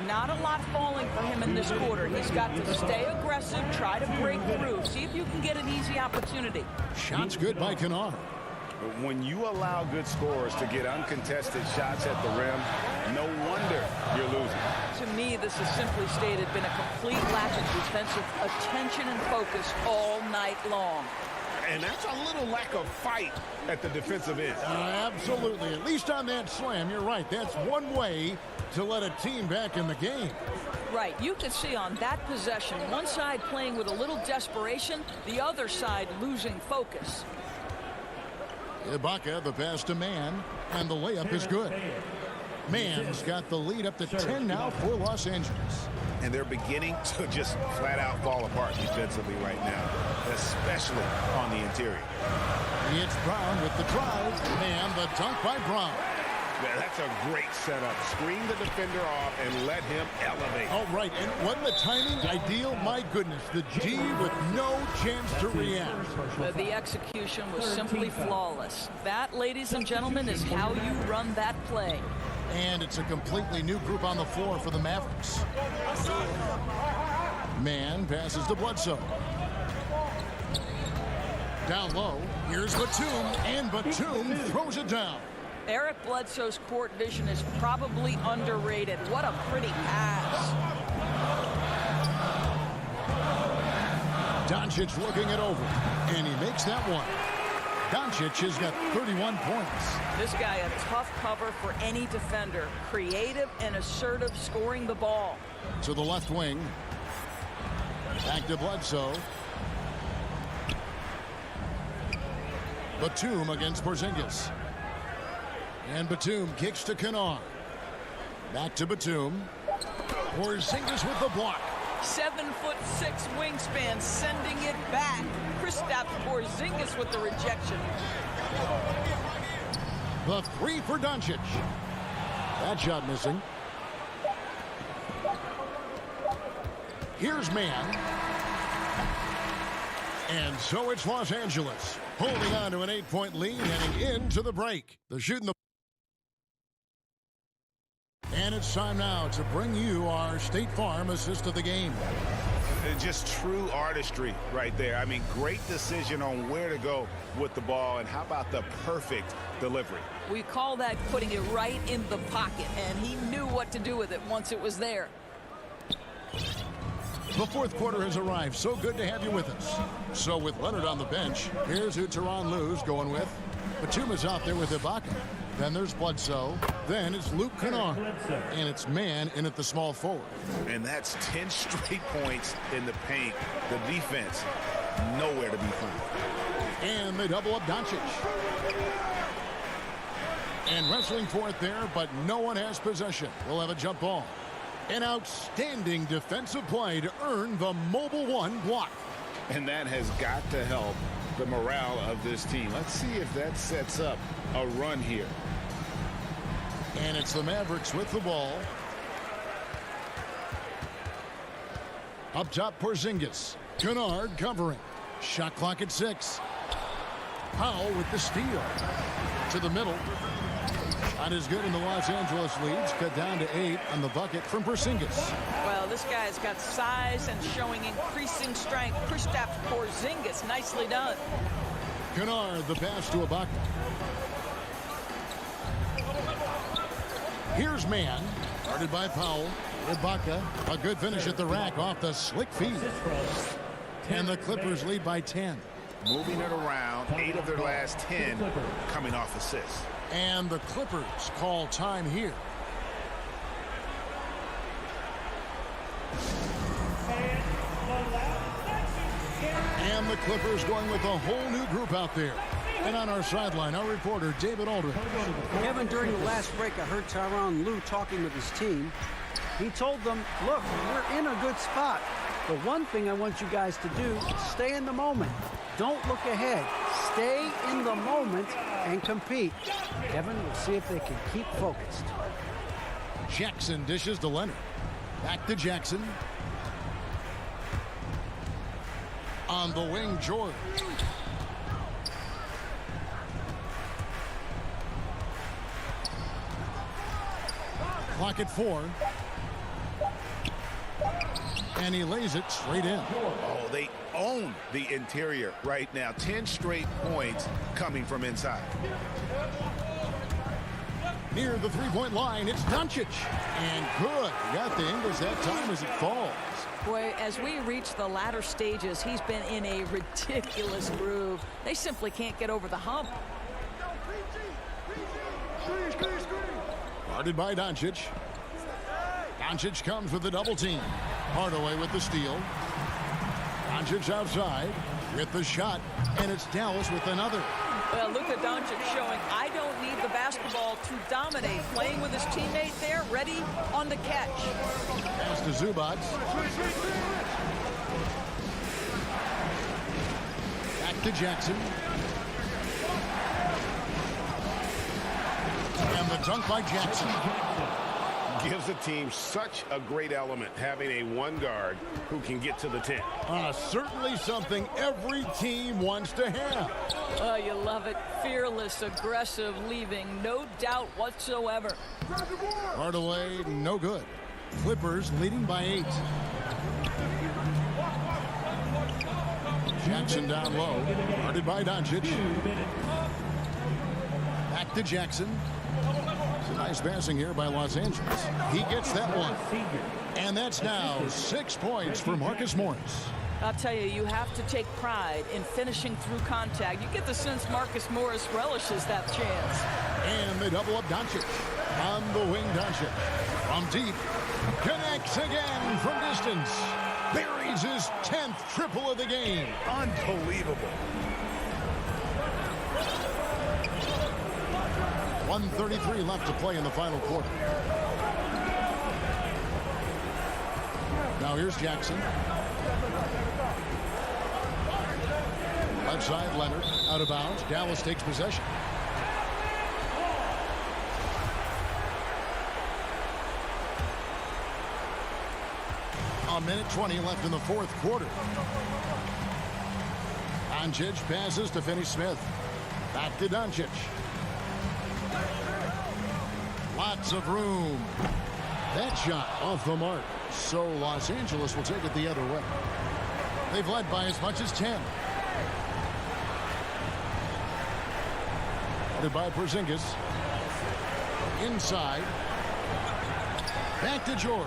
Not a lot falling for him in this quarter. He's got to stay aggressive, try to break through, see if you can get an easy opportunity. Shots good by Kennard. When you allow good scorers to get uncontested shots at the rim, no wonder you're losing. To me, this has simply stated been a complete lack of defensive attention and focus all night long. And that's a little lack of fight at the defensive end. Absolutely. At least on that slam, you're right. That's one way to let a team back in the game. Right. You can see on that possession, one side playing with a little desperation, the other side losing focus. Ibaka, the pass to Mann, and the layup is good. Mann's got the lead up to 10 now for Los Angeles. And they're beginning to just flat out fall apart defensively right now, especially on the interior. It's Brown with the drive, and the dunk by Brown. Yeah, that's a great setup. Screen the defender off and let him elevate. All right, and wasn't the timing ideal? My goodness, the G with no chance to react. The execution was simply flawless. That, ladies and gentlemen, is how you run that play. And it's a completely new group on the floor for the Mavericks. Mann passes to Bledsoe. Down low, here's Batum, and Batum throws it down. Eric Bledsoe's court vision is probably underrated. What a pretty pass. Doncic looking it over, and he makes that one. Doncic has got 31 points. This guy a tough cover for any defender. Creative and assertive scoring the ball. To the left wing. Back to Bledsoe. Batum against Porzingis. And Batum kicks to Kennard. Back to Batum. Porzingis with the block. 7'6" wingspan, sending it back. Kristaps Porzingis with the rejection. The three for Doncic. That shot missing. Here's Mann. And so it's Los Angeles holding on to an 8-point lead heading into the break. They're shooting the... And it's time now to bring you our State Farm assist of the game. Just true artistry right there. I mean, great decision on where to go with the ball, and how about the perfect delivery? We call that putting it right in the pocket, and he knew what to do with it once it was there. The fourth quarter has arrived. So good to have you with us. So with Leonard on the bench, here's who Tyronn Lue's going with. Batum is out there with Ibaka. Then there's Bledsoe. Then it's Luke Kennard. And it's man in at the small forward. And that's 10 straight points in the paint. The defense, nowhere to be found. And they double up Doncic. And wrestling for it there, but no one has possession. We'll have a jump ball. An outstanding defensive play to earn the mobile one block. And that has got to help the morale of this team. Let's see if that sets up a run here. And it's the Mavericks with the ball. Up top, Porzingis. Kennard covering. Shot clock at 6. Powell with the steal. To the middle. Not as good in the Los Angeles leads. Cut down to 8 on the bucket from Porzingis. Well, this guy's got size and showing increasing strength. Kristaps Porzingis, nicely done. Kennard, the pass to Ibaka. Here's man. Guarded by Powell. Ibaka, a good finish at the rack off the slick feed. And the Clippers lead by 10. Moving it around, 8 of their last 10 coming off assists. And the Clippers call time here. And the Clippers going with a whole new group out there. And on our sideline, our reporter, David Aldridge. Kevin, during the last break, I heard Tyronn Lue talking with his team. He told them, look, we're in a good spot. The one thing I want you guys to do is stay in the moment. Don't look ahead. Stay in the moment and compete. Kevin, we'll see if they can keep focused. Jackson dishes to Leonard. Back to Jackson. On the wing, George. Clock at 4. And he lays it straight in. Oh, they own the interior right now. 10 straight points coming from inside. Near the three-point line, it's Doncic. And good. He got the Ingles that time as it falls. Boy, as we reach the latter stages, he's been in a ridiculous groove. They simply can't get over the hump. Guarded by Doncic. Doncic comes with the double team. Hardaway with the steal. Doncic outside with the shot, and it's Dallas with another. Well, Luka Doncic showing I don't need the basketball to dominate. Playing with his teammate there, ready on the catch. Pass to Zubac. Back to Jackson. And the dunk by Jackson. Gives a team such a great element having a one guard who can get to the 10. Certainly something every team wants to have. Oh, you love it. Fearless, aggressive, leaving. No doubt whatsoever. Hardaway, no good. Clippers leading by 8. Jackson down low. Guarded by Doncic. Back to Jackson. Nice passing here by Los Angeles. He gets that one. And that's now 6 points for Marcus Morris. I'll tell you, you have to take pride in finishing through contact. You get the sense Marcus Morris relishes that chance. And they double up Doncic. On the wing, Doncic. From deep. Connects again from distance. Buries his 10th triple of the game. Unbelievable. 1:33 left to play in the final quarter. Now here's Jackson. Left side, Leonard. Out of bounds. Dallas takes possession. A minute 20 left in the fourth quarter. Doncic passes to Finney-Smith. Back to Doncic. Lots of room. That shot off the mark. So Los Angeles will take it the other way. They've led by as much as 10. Headed by Porzingis. Inside. Back to George.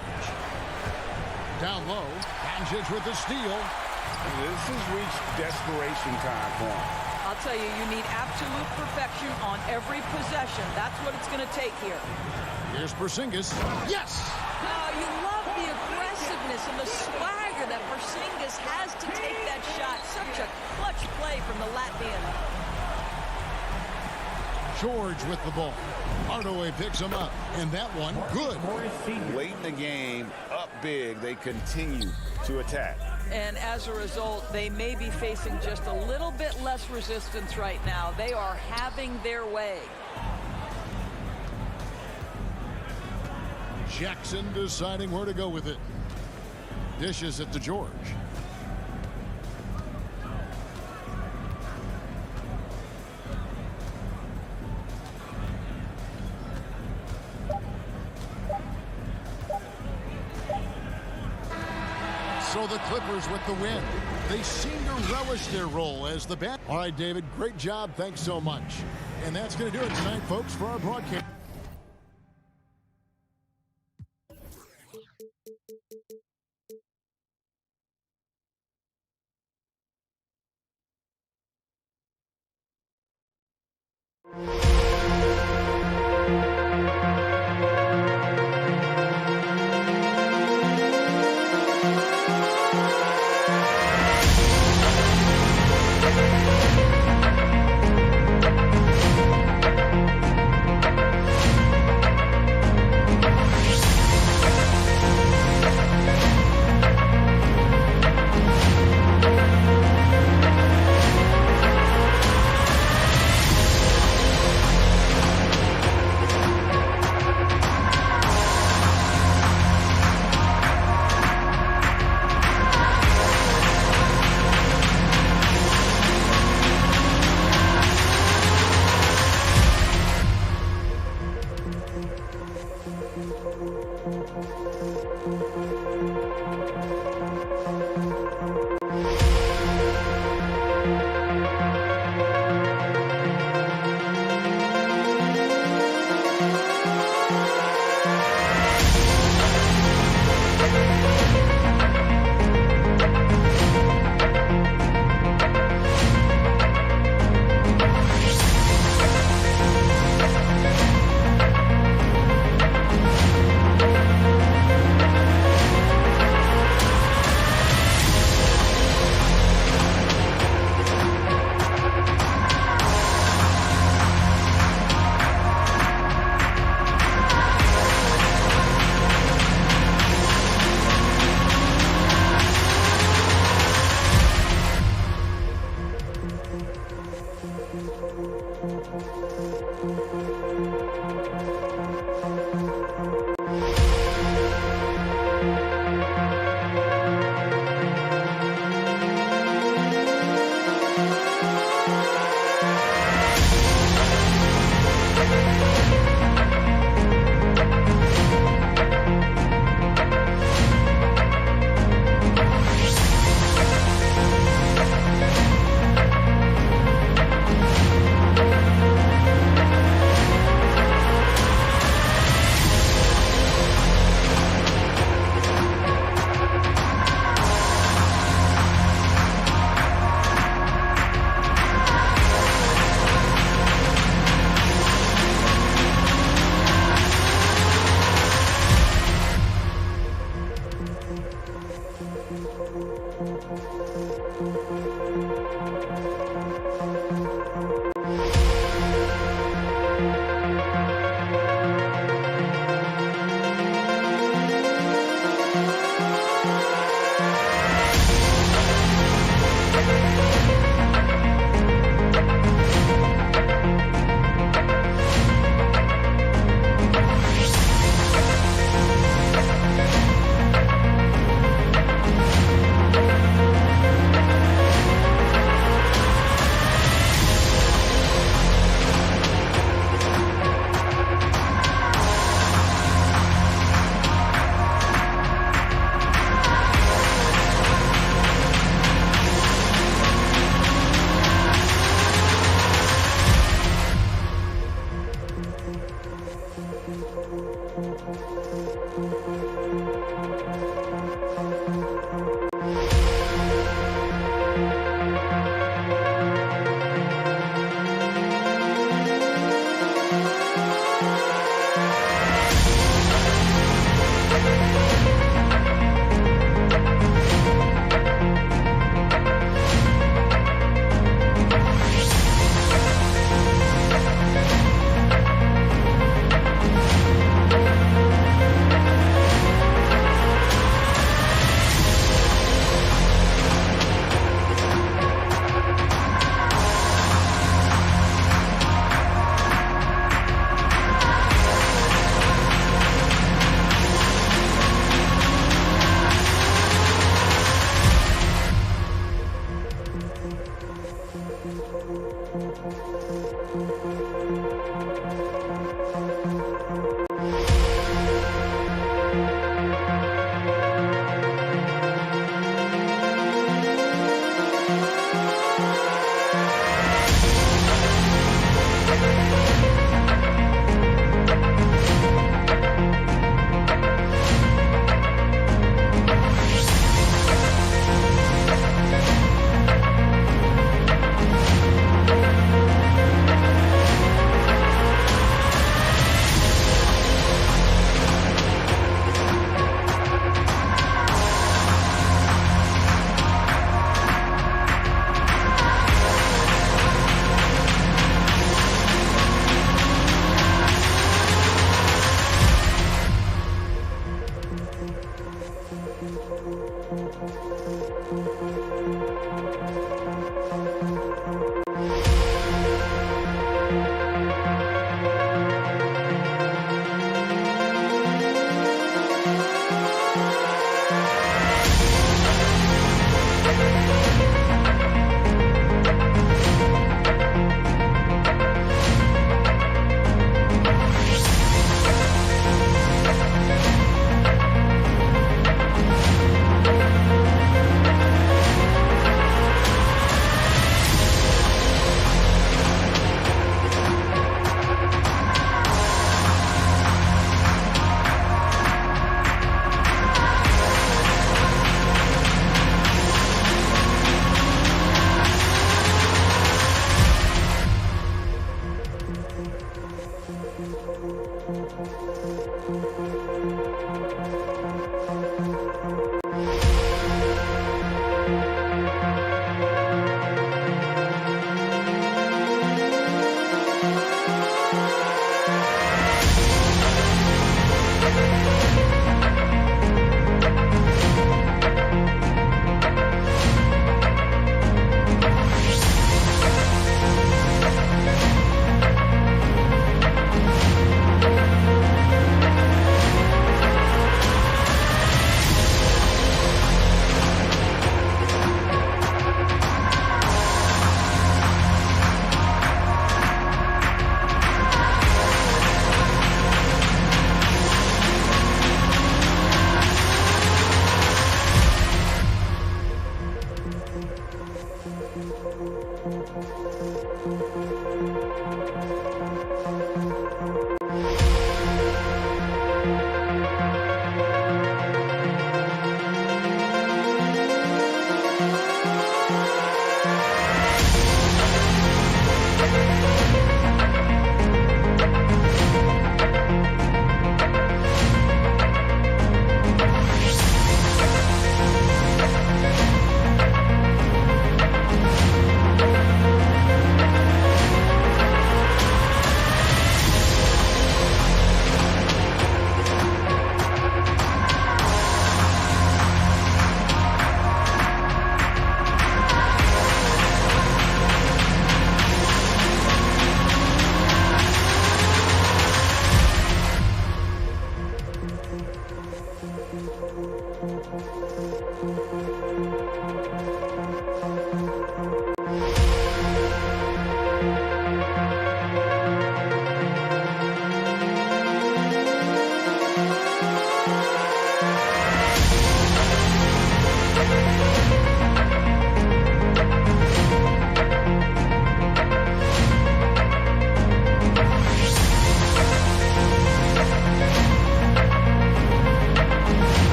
Down low. Doncic with the steal. This has reached desperation time for him. I'll tell you, you need absolute perfection on every possession. That's what it's going to take here. Here's Porzingis. Yes! Oh, you love the aggressiveness and the swagger that Porzingis has to take that shot. Such a clutch play from the Latvian. George with the ball. Hardaway picks him up. And that one, good. Late in the game, up big, they continue to attack. And as a result, they may be facing just a little bit less resistance right now. They are having their way. Jackson deciding where to go with it. Dishes it to George. So the Clippers with the win. They seem to relish their role as the best. All right, David, great job. Thanks so much. And that's going to do it tonight, folks, for our broadcast.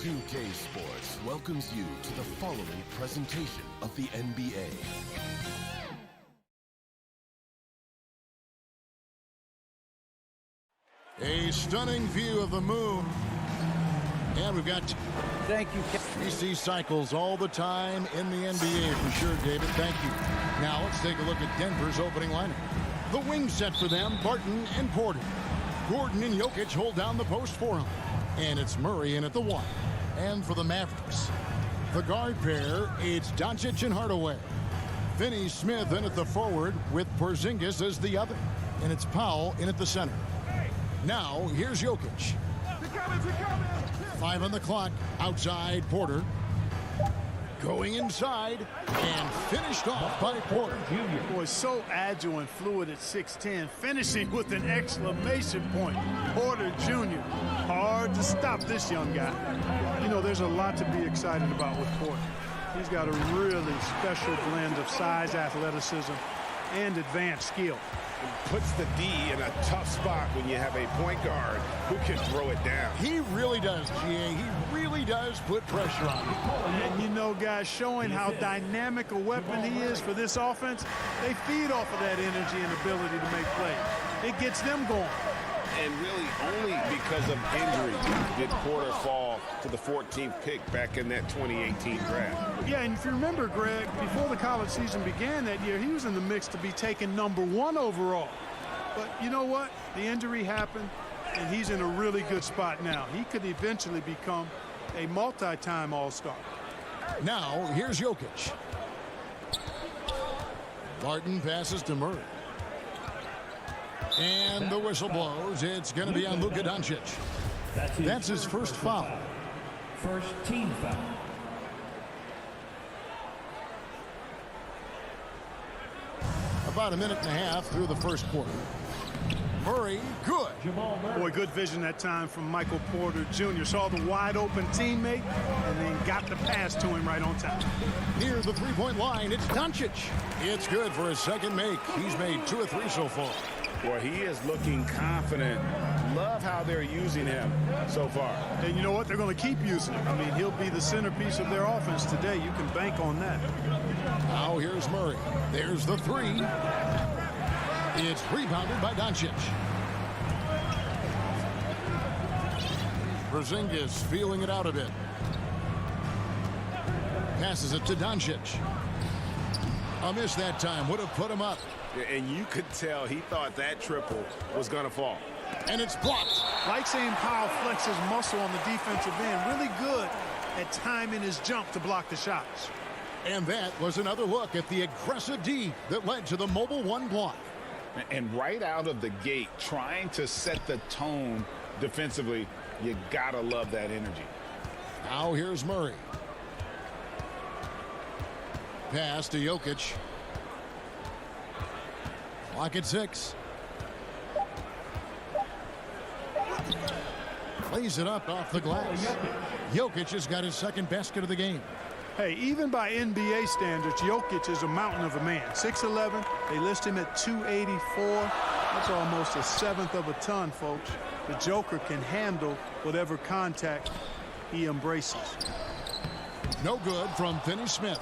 2K Sports welcomes you to the following presentation of the NBA. A stunning view of the moon And we've got... Thank you. We see cycles all the time in the NBA for sure, David. Thank you. Now let's take a look at Denver's opening lineup. The wing set for them, Barton and Porter. Gordon and Jokic hold down the post for him. And it's Murray in at the 1. And for the Mavericks, the guard pair, it's Doncic and Hardaway. Finney-Smith in at the forward with Porzingis as the other. And it's Powell in at the center. Now, here's Jokic. 5 on the clock. Outside, Porter. Going inside and finished off by Porter. Boy, so agile and fluid at 6'10", finishing with an exclamation point. Porter Jr. Hard to stop this young guy. You know, there's a lot to be excited about with Porter. He's got a really special blend of size, athleticism, and advanced skill. It puts the D in a tough spot when you have a point guard who can throw it down. He really does, GA. He really does put pressure on him. And you know, guys, showing how dynamic a weapon he is for this offense, they feed off of that energy and ability to make plays. It gets them going. And really only because of injury did Porter fall to the 14th pick back in that 2018 draft. Yeah, and if you remember, Greg, before the college season began that year, he was in the mix to be taken #1 overall. But you know what? The injury happened, and he's in a really good spot now. He could eventually become a multi-time All-Star. Now, here's Jokic. Barton passes to Murray. And the whistle blows. It's going to be on Luka Doncic. That's his first foul. First team foul. About a minute and a half through the first quarter. Murray, good. Boy, good vision that time from Michael Porter Jr. Saw the wide-open teammate and then got the pass to him right on time. Near the three-point line, it's Doncic. It's good for his second make. He's made 2 of 3 so far. Boy, he is looking confident. Love how they're using him so far. And you know what? They're going to keep using him. I mean, he'll be the centerpiece of their offense today. You can bank on that. Now here's Murray. There's the 3. It's rebounded by Doncic. Porzingis feeling it out a bit. Passes it to Doncic. A miss that time. Would have put him up. And you could tell he thought that triple was going to fall. And it's blocked. Like seeing Powell flex his muscle on the defensive end. Really good at timing his jump to block the shots. And that was another look at the aggressive D that led to the mobile 1 block. And right out of the gate, trying to set the tone defensively, you got to love that energy. Now here's Murray. Pass to Jokic. Clock at 6. Lays it up off the glass. Jokic has got his second basket of the game. Hey, even by NBA standards, Jokic is a mountain of a man. 6'11", they list him at 284. That's almost a 1/7 of a ton, folks. The Joker can handle whatever contact he embraces. No good from Finney-Smith.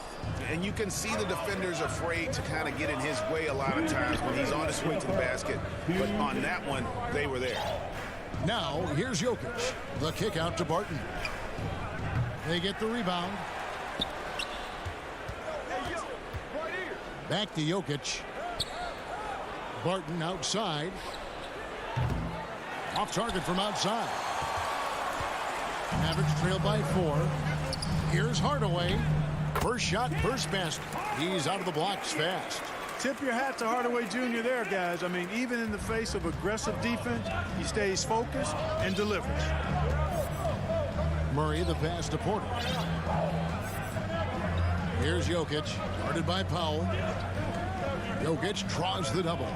And you can see the defenders afraid to kind of get in his way a lot of times when he's on his way to the basket. But on that one, they were there. Now, here's Jokic. The kick out to Barton. They get the rebound. Back to Jokic. Barton outside. Off target from outside. Mavericks trail by 4. Here's Hardaway. First shot, first basket. He's out of the blocks fast. Tip your hat to Hardaway Jr. there, guys. I mean, even in the face of aggressive defense, he stays focused and delivers. Murray, the pass to Porter. Here's Jokic, guarded by Powell. Jokic draws the double.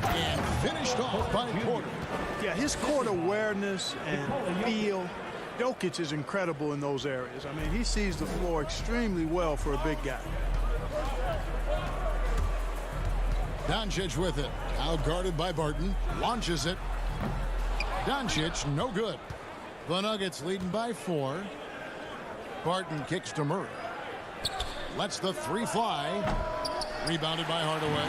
And finished off by Porter. Yeah, his court awareness and feel. Jokic is incredible in those areas. I mean, he sees the floor extremely well for a big guy. Doncic with it. Out guarded by Barton. Launches it. Doncic, no good. The Nuggets leading by 4. Barton kicks to Murray. Lets the 3 fly. Rebounded by Hardaway.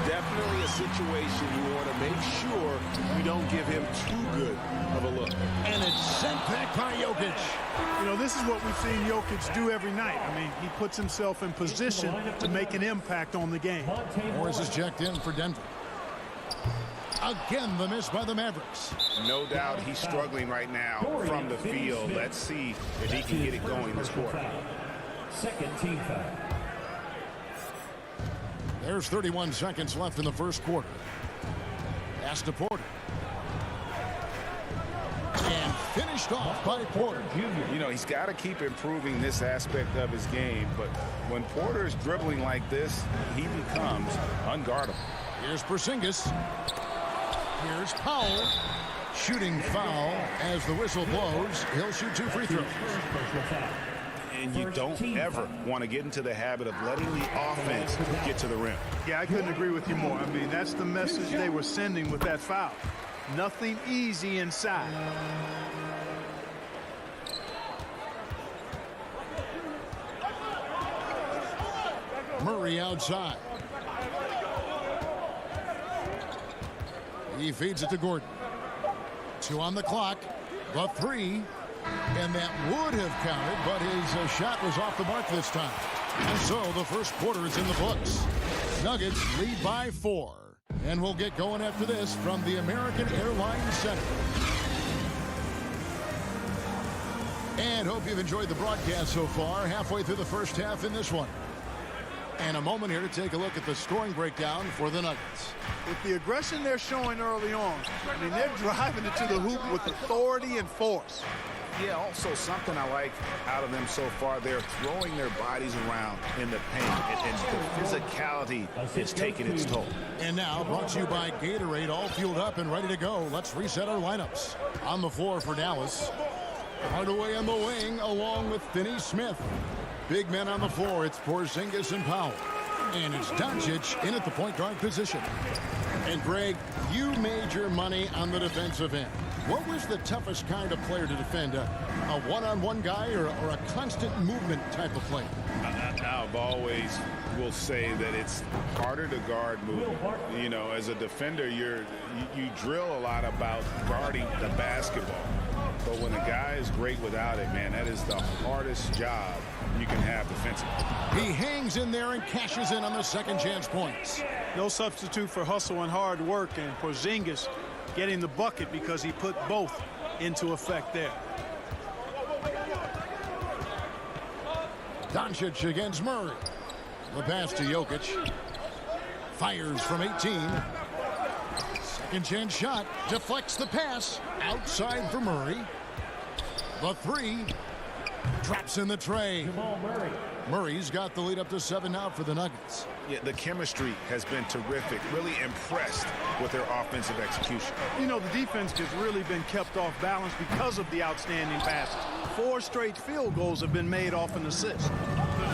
Definitely a situation you want to make sure you don't give him too good of a look. And it's sent back by Jokic. You know, this is what we've seen Jokic do every night. I mean, he puts himself in position to make an impact on the game. Morris is checked in for Denver. Again, the miss by the Mavericks. No doubt he's struggling right now from the field. Let's see if he can get it going this quarter. Second team foul. There's 31 seconds left in the first quarter. Pass to Porter. And finished off by Porter. You know, he's got to keep improving this aspect of his game, but when Porter's dribbling like this, he becomes unguardable. Here's Porzingis. Here's Powell. Shooting foul as the whistle blows. He'll shoot 2 free throws. And you don't ever want to get into the habit of letting the offense get to the rim. Yeah, I couldn't agree with you more. I mean, that's the message they were sending with that foul. Nothing easy inside. Murray outside. He feeds it to Gordon. 2 on the clock. The 3. And that would have counted, but his shot was off the mark this time. And so the first quarter is in the books. Nuggets lead by 4. And we'll get going after this from the American Airlines Center. And hope you've enjoyed the broadcast so far. Halfway through the first half in this one. And a moment here to take a look at the scoring breakdown for the Nuggets. With the aggression they're showing early on, I mean, they're driving it to the hoop with authority and force. Yeah, also something I like out of them so far, they're throwing their bodies around in the paint, and the physicality is taking its toll. And now, brought to you by Gatorade, all fueled up and ready to go. Let's reset our lineups. On the floor for Dallas, Hardaway on the wing, along with Finney-Smith. Big men on the floor, it's Porzingis and Powell. And it's Doncic in at the point guard position. And Greg, you made your money on the defensive end. What was the toughest kind of player to defend? A one-on-one guy or a constant movement type of player? I've always will say that it's harder to guard movement. You know, as a defender, you drill a lot about guarding the basketball. But when a guy is great without it, man, that is the hardest job you can have defensively. He hangs in there and cashes in on the second chance points. No substitute for hustle and hard work, and Porzingis getting the bucket because he put both into effect there. Doncic against Murray. The pass to Jokic. Fires from 18. Second chance shot. Deflects the pass. Outside for Murray. The 3. Traps in the tray. Murray's got the lead up to 7 now for the Nuggets. Yeah, the chemistry has been terrific. Really impressed with their offensive execution. You know, the defense has really been kept off balance because of the outstanding passes. 4 straight field goals have been made off an assist.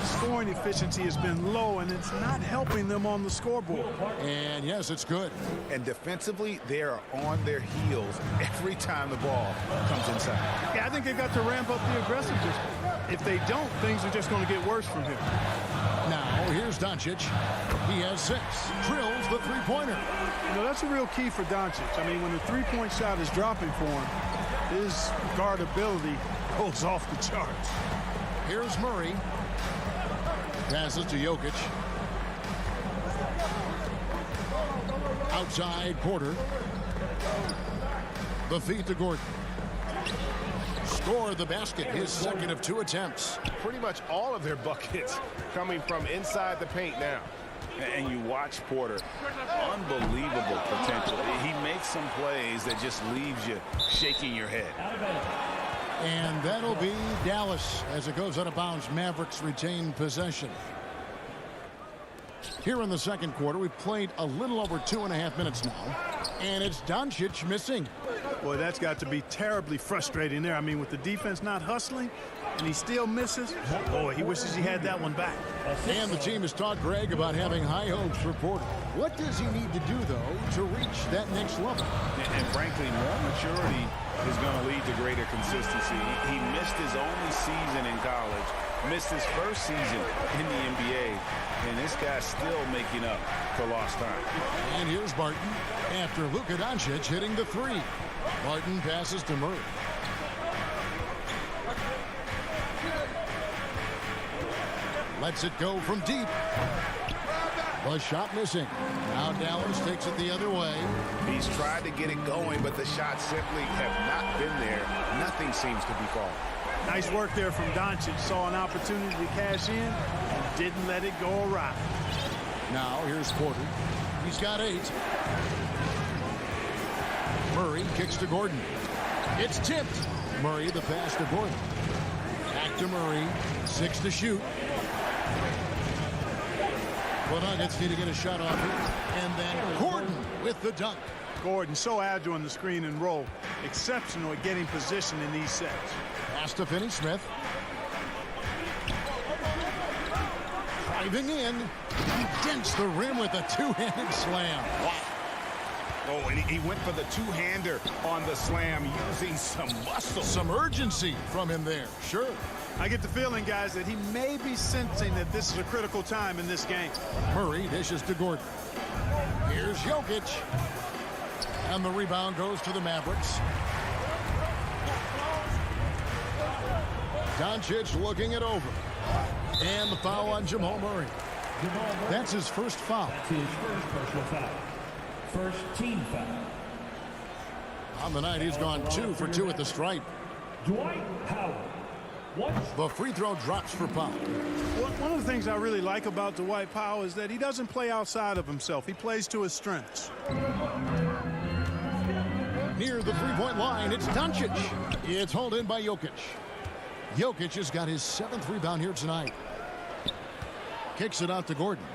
Scoring efficiency has been low, and it's not helping them on the scoreboard. And yes, it's good. And defensively, they are on their heels every time the ball comes inside. Yeah, I think they've got to ramp up the aggressiveness. If they don't, things are just going to get worse from here. Now, here's Doncic. He has 6. Drills the three-pointer. You know, that's a real key for Doncic. I mean, when the three-point shot is dropping for him, his guardability goes off the charts. Here's Murray. Passes to Jokic. Outside Porter. The feed to Gordon. Score the basket, his second of 2 attempts. Pretty much all of their buckets coming from inside the paint now. And you watch Porter, unbelievable potential. He makes some plays that just leaves you shaking your head. And that'll be Dallas as it goes out of bounds. Mavericks retain possession. Here in the second quarter, we've played a little over 2.5 minutes now. And it's Doncic missing. Boy, that's got to be terribly frustrating there. I mean, with the defense not hustling, and he still misses, boy, he wishes he had that one back. And the team has talked, Greg, about having high hopes for Porter. What does he need to do, though, to reach that next level? And frankly, more maturity is going to lead to greater consistency. He missed his only season in college, missed his first season in the NBA, and this guy's still making up for lost time. And here's Barton after Luka Doncic hitting the three. Barton passes to Murray. Lets it go from deep. The shot missing. Now Dallas takes it the other way. He's tried to get it going, but the shots simply have not been there. Nothing seems to be falling. Nice work there from Doncic. Saw an opportunity to cash in and didn't let it go awry. Now here's Porter. He's got 8. Murray kicks to Gordon. It's tipped. Murray the pass to Gordon. Back to Murray. 6 to shoot. The Nuggets need to get a shot off it. And then Gordon with the dunk. Gordon so agile on the screen and roll. Exceptional at getting position in these sets. Pass to Finney-Smith. Driving in. He dents the rim with a two-handed slam. Wow. Oh, and he went for the two-hander on the slam using some muscle. Some urgency from him there. Sure. I get the feeling, guys, that he may be sensing that this is a critical time in this game. Murray dishes to Gordon. Here's Jokic. And the rebound goes to the Mavericks. Doncic looking it over. And the foul on Jamal Murray. That's his first foul. That's his first personal foul. First team foul. On the night, he's gone 2 for 2 at the stripe. Dwight Howard. The free throw drops for Powell. One of the things I really like about Dwight Powell is that he doesn't play outside of himself. He plays to his strengths. Near the three-point line, it's Doncic. It's hauled in by Jokic. Jokic has got his 7th rebound here tonight. Kicks it out to Gordon.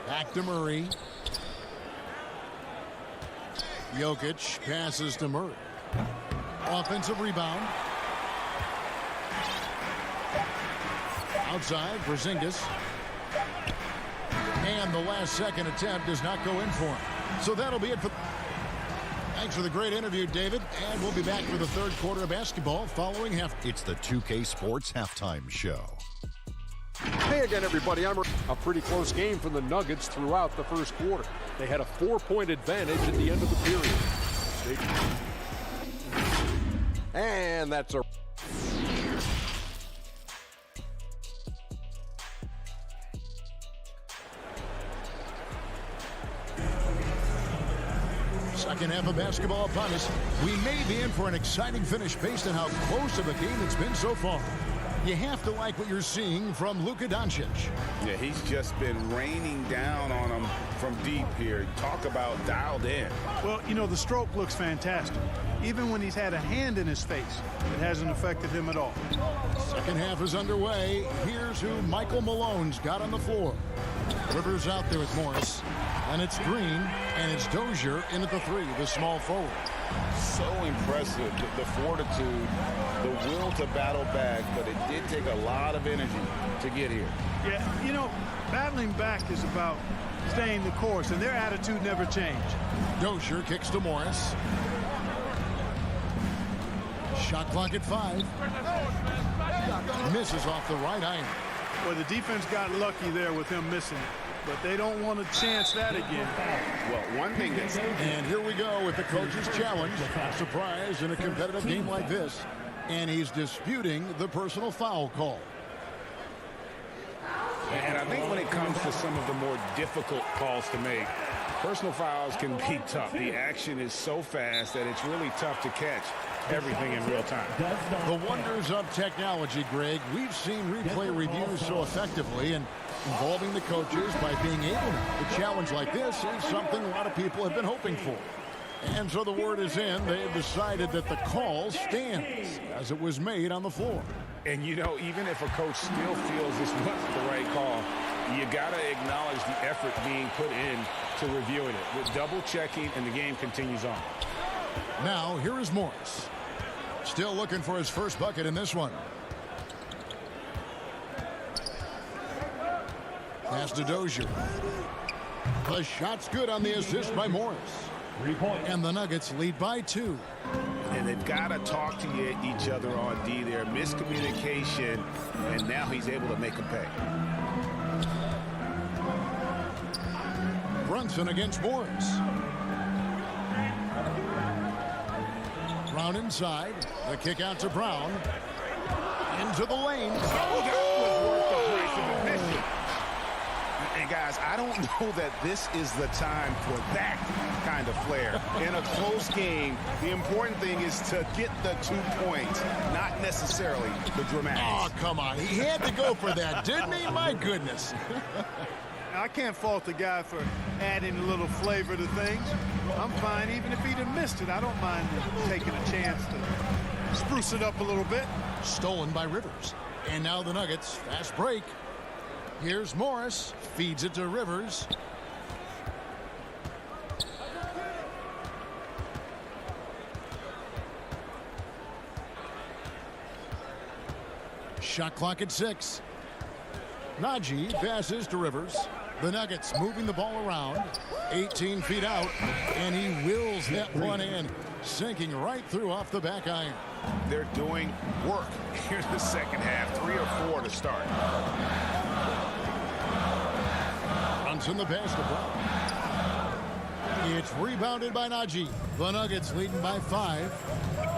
Back to Murray. Jokic passes to Murray. Offensive rebound. Outside, Porzingis. And the last second attempt does not go in for him. So that'll be it for... Thanks for the great interview, David. And we'll be back for the third quarter of basketball following half. It's the 2K Sports Halftime Show. Hey again, everybody. A pretty close game for the Nuggets throughout the first quarter. They had a 4-point advantage at the end of the period. And that's a... Second half of basketball upon us. We may be in for an exciting finish based on how close of a game it's been so far. You have to like what you're seeing from Luka Doncic. Yeah, he's just been raining down on him from deep here. Talk about dialed in. Well, you know, the stroke looks fantastic. Even when he's had a hand in his face, it hasn't affected him at all. Second half is underway. Here's who Michael Malone's got on the floor. Rivers out there with Morris. And it's Green, and it's Dozier in at the 3, the small forward. So impressive, the fortitude, the will to battle back, but it did take a lot of energy to get here. Yeah, you know, battling back is about staying the course, and their attitude never changed. Dozier kicks to Morris. Shot clock at 5. Misses off the right iron. Well, the defense got lucky there with him missing it, but they don't want to chance that again. Well, one thing that's... And here we go with the coach's challenge. A surprise in a competitive game like this. And he's disputing the personal foul call. And I think when it comes to some of the more difficult calls to make, personal fouls can be tough. The action is so fast that it's really tough to catch everything in real time. The wonders of technology, Greg. We've seen replay reviews so effectively, and involving the coaches by being able to challenge like this is something a lot of people have been hoping for. And so the word is in. They've decided that the call stands as it was made on the floor. And, you know, even if a coach still feels this wasn't the right call, you got to acknowledge the effort being put in to reviewing it with double checking, and the game continues on. Now, here is Morris. Still looking for his first bucket in this one. Pass to Dozier. The shot's good on the assist by Morris. 3 points. And the Nuggets lead by 2. And they've got to talk to each other on D there. Miscommunication, and now he's able to make them pay. Brunson against Morris. Brown inside. The kick out to Brown. Into the lane. Oh, that was worth the price of admission. And guys, I don't know that this is the time for that kind of flair. In a close game, the important thing is to get the 2 points, not necessarily the dramatics. Oh, come on. He had to go for that, didn't he? My goodness. I can't fault the guy for adding a little flavor to things. I'm fine even if he'd have missed it. I don't mind taking a chance to spruce it up a little bit. Stolen by Rivers. And now the Nuggets. Fast break. Here's Morris. Feeds it to Rivers. Shot clock at 6. Najee passes to Rivers. The Nuggets moving the ball around. 18 feet out. And he wills that one in. Sinking right through off the back iron. They're doing work. Here's the second half. 3 or 4 to start. Brunson the pass to Brown. It's rebounded by Najee. The Nuggets leading by 5.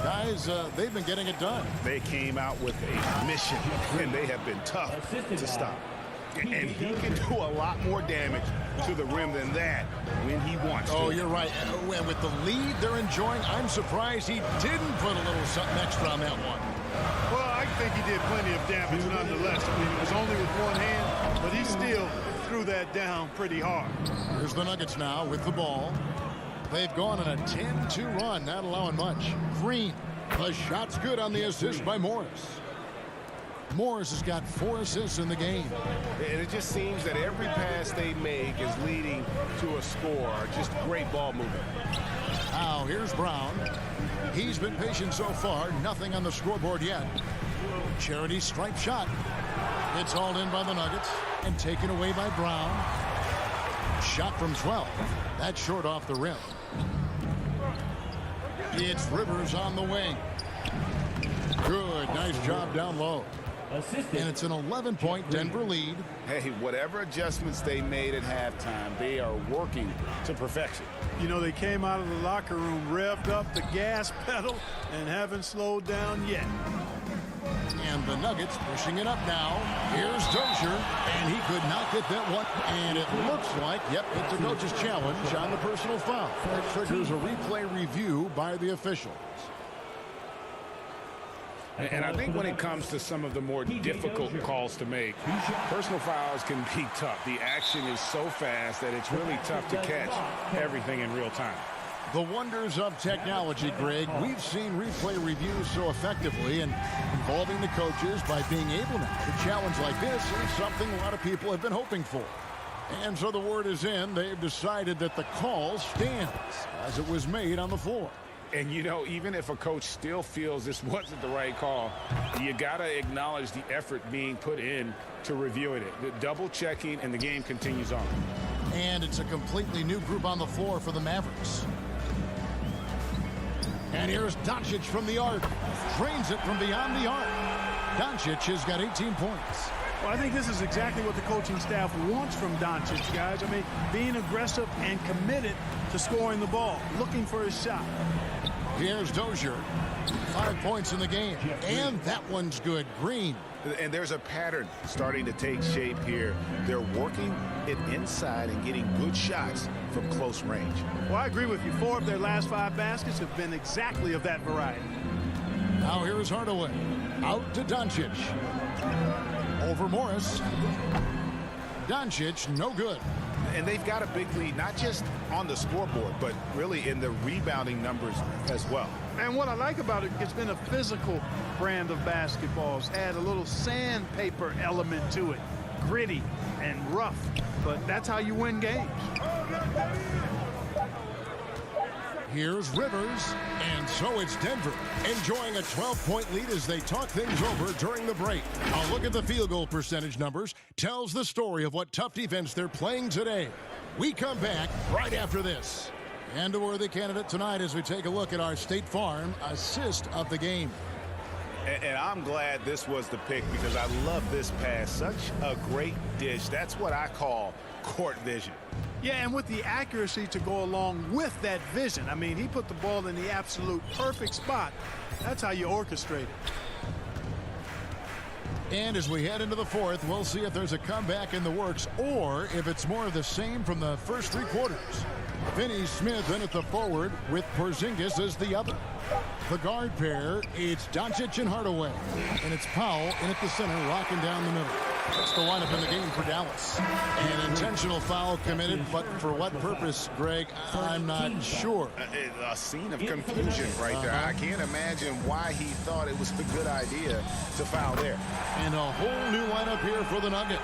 Guys, they've been getting it done. They came out with a mission, and they have been tough to stop. And he can do a lot more damage to the rim than that when he wants to. Oh, you're right. And with the lead they're enjoying, I'm surprised he didn't put a little something extra on that one. Well, I think he did plenty of damage nonetheless. I mean, it was only with one hand, but he still threw that down pretty hard. Here's the Nuggets now with the ball. They've gone on a 10-2 run, not allowing much. Green, the shot's good on the assist by Morris. Morris has got 4 assists in the game. And it just seems that every pass they make is leading to a score. Just great ball movement. Now here's Brown. He's been patient so far. Nothing on the scoreboard yet. Charity stripe shot. It's hauled in by the Nuggets and taken away by Brown. Shot from 12. That's short off the rim. It's Rivers on the wing. Good. Nice job down low. Assistant. And it's an 11-point Denver lead. Hey, whatever adjustments they made at halftime, they are working to perfection. You know, they came out of the locker room, revved up the gas pedal, and haven't slowed down yet. And the Nuggets pushing it up now. Here's Dozier, and he could not get that one. And it looks like, yep, it's a coach's challenge on the personal foul. That triggers a replay review by the officials. And I think when it comes to some of the more difficult calls to make, personal fouls can be tough. The action is so fast that it's really tough to catch everything in real time. The wonders of technology, Greg. We've seen replay reviews so effectively, and involving the coaches by being able now to challenge like this is something a lot of people have been hoping for. And so the word is in. They've decided that the call stands as it was made on the floor. And, you know, even if a coach still feels this wasn't the right call, you got to acknowledge the effort being put in to reviewing it. The double checking, and the game continues on. And it's a completely new group on the floor for the Mavericks. And here's Doncic from the arc. Drains it from beyond the arc. Doncic has got 18 points. Well, I think this is exactly what the coaching staff wants from Doncic, guys. I mean, being aggressive and committed to scoring the ball, looking for his shot. Here's Dozier. 5 points in the game. And that one's good. Green. And there's a pattern starting to take shape here. They're working it inside and getting good shots from close range. Well, I agree with you. 4 of their last 5 baskets have been exactly of that variety. Now here's Hardaway. Out to Doncic. Over Morris. Doncic, no good. And they've got a big lead, not just on the scoreboard, but really in the rebounding numbers as well. And what I like about it, it's been a physical brand of basketballs. Add a little sandpaper element to it. Gritty and rough. But that's how you win games. Here's Rivers, and so it's Denver, enjoying a 12-point lead as they talk things over during the break. A look at the field goal percentage numbers tells the story of what tough defense they're playing today. We come back right after this. And a worthy candidate tonight as we take a look at our State Farm assist of the game. And I'm glad this was the pick because I love this pass. Such a great dish. That's what I call court vision. Yeah, and with the accuracy to go along with that vision. I mean, he put the ball in the absolute perfect spot. That's how you orchestrate it. And as we head into the fourth, we'll see if there's a comeback in the works or if it's more of the same from the first three quarters. Finney-Smith in at the forward with Porzingis as the other. The guard pair, it's Doncic and Hardaway. And it's Powell in at the center, rocking down the middle. That's the lineup in the game for Dallas. An intentional foul committed, but for what purpose, Greg, I'm not sure. A scene of confusion right there. I can't imagine why he thought it was a good idea to foul there. And a whole new lineup here for the Nuggets.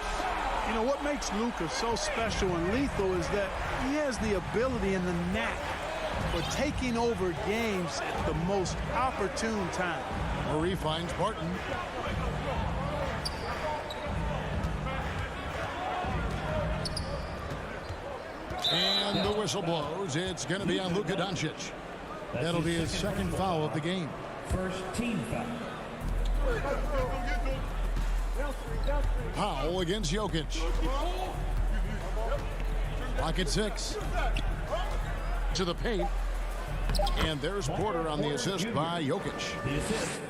You know, what makes Luka so special and lethal is that he has the ability and the knack for taking over games at the most opportune time. Murray finds Barton. And the whistle blows. It's going to be on Luka Doncic. That'll be his second foul of the game. First team foul. Powell against Jokic. Clock at 6. To the paint. And there's Porter on the assist by Jokic.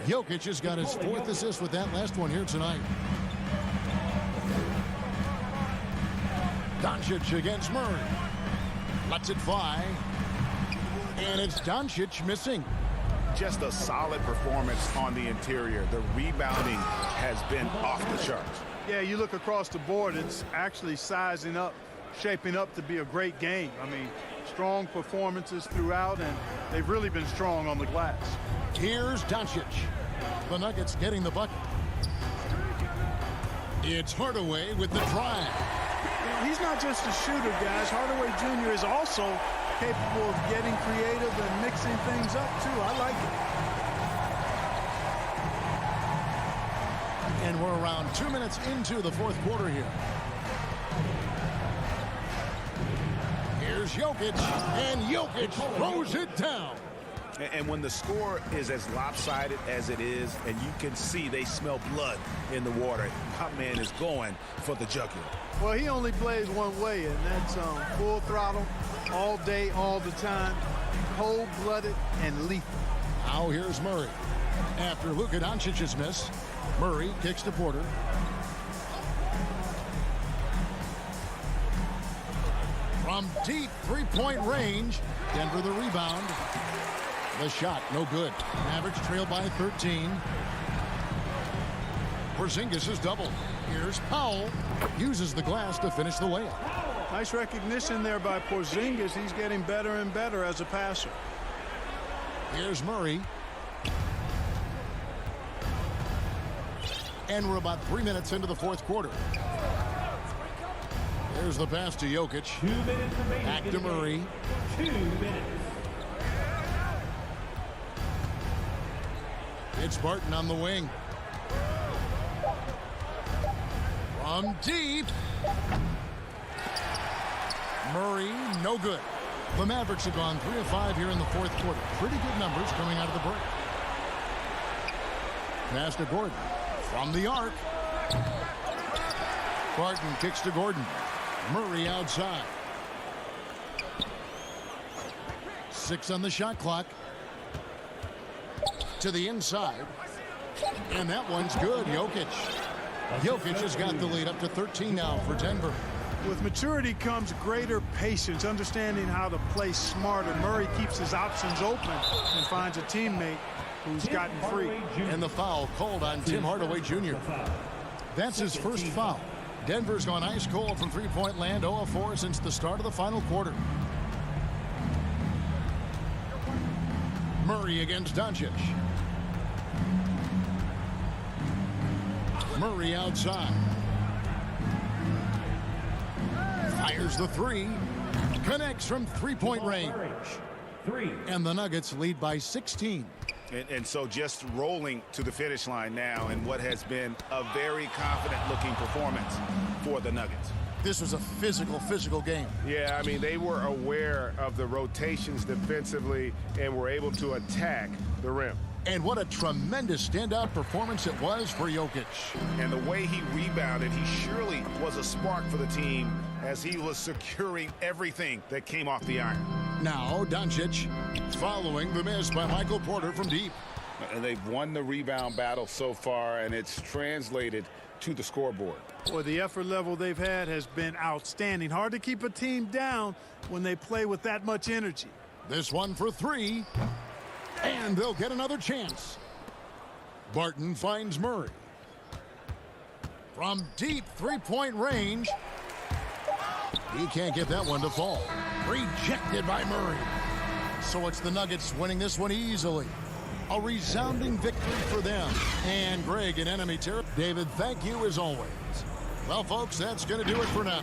Jokic has got his fourth assist with that last one here tonight. Doncic against Murray. Lets it fly. And it's Doncic missing. Just a solid performance on the interior. The rebounding has been off the charts. Yeah, you look across the board, it's actually sizing up, shaping up to be a great game. I mean, strong performances throughout, and they've really been strong on the glass. Here's Doncic. The Nuggets getting the bucket. It's Hardaway with the drive. He's not just a shooter, guys. Hardaway Jr. is also capable of getting creative and mixing things up, too. I like it. And we're around 2 minutes into the fourth quarter here. Here's Jokic, and Jokic throws it down. And when the score is as lopsided as it is, and you can see they smell blood in the water, my man is going for the jugular. Well, he only plays one way, and that's full throttle, all day, all the time, cold-blooded and lethal. Now here's Murray. After Luka Doncic's miss, Murray kicks to Porter. From deep three-point range, Denver the rebound. The shot, no good. Mavericks trail by 13. Porzingis is doubled. Here's Powell. Uses the glass to finish the layup. Nice recognition there by Porzingis. He's getting better and better as a passer. Here's Murray. And we're about 3 minutes into the fourth quarter. There's the pass to Jokic. 2 minutes remaining. Back to Murray. 2 minutes. It's Barton on the wing. From deep. Murray, no good. The Mavericks have gone 3 of 5 here in the fourth quarter. Pretty good numbers coming out of the break. Pass to Gordon. From the arc. Barton kicks to Gordon. Murray outside. 6 on the shot clock. To the inside. And that one's good. Jokic. Jokic has got the lead up to 13 now for Denver. With maturity comes greater patience, understanding how to play smarter. Murray keeps his options open and finds a teammate who's gotten free. And the foul called on Tim Hardaway Jr. That's his first foul. Denver's gone ice cold from three-point land, 0 of 4 since the start of the final quarter. Murray against Doncic. Murray outside. Fires the three. Connects from three-point range. 3. And the Nuggets lead by 16. And so just rolling to the finish line now in what has been a very confident-looking performance for the Nuggets. This was a physical game. Yeah, I mean, they were aware of the rotations defensively and were able to attack the rim. And what a tremendous standout performance it was for Jokic. And the way he rebounded, he surely was a spark for the team as he was securing everything that came off the iron. Now, Doncic following the miss by Michael Porter from deep. And they've won the rebound battle so far, and it's translated to the scoreboard. Boy, the effort level they've had has been outstanding. Hard to keep a team down when they play with that much energy. This one for 3. And they'll get another chance. Barton finds Murray. From deep three-point range. He can't get that one to fall. Rejected by Murray. So it's the Nuggets winning this one easily. A resounding victory for them. And Greg in enemy territory. David, thank you as always. Well, folks, that's going to do it for now.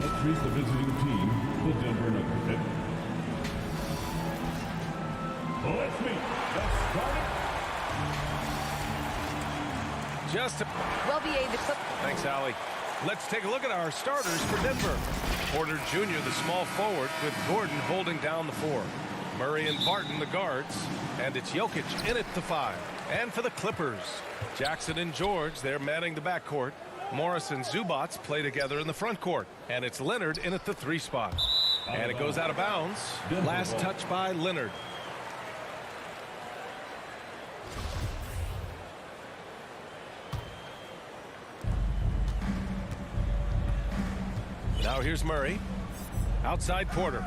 Let's meet the visiting team, the Denver Nuggets. Let's meet the starting. Well behaved. Thanks, Allie. Let's take a look at our starters for Denver. Porter Jr., the small forward, with Gordon holding down the 4. Murray and Barton, the guards. And it's Jokic in at the 5. And for the Clippers, Jackson and George, they're manning the backcourt. Morris and Zubats play together in the front court. And it's Leonard in at the 3 spot. And it goes out of bounds. Last touch by Leonard. Now here's Murray. Outside Porter.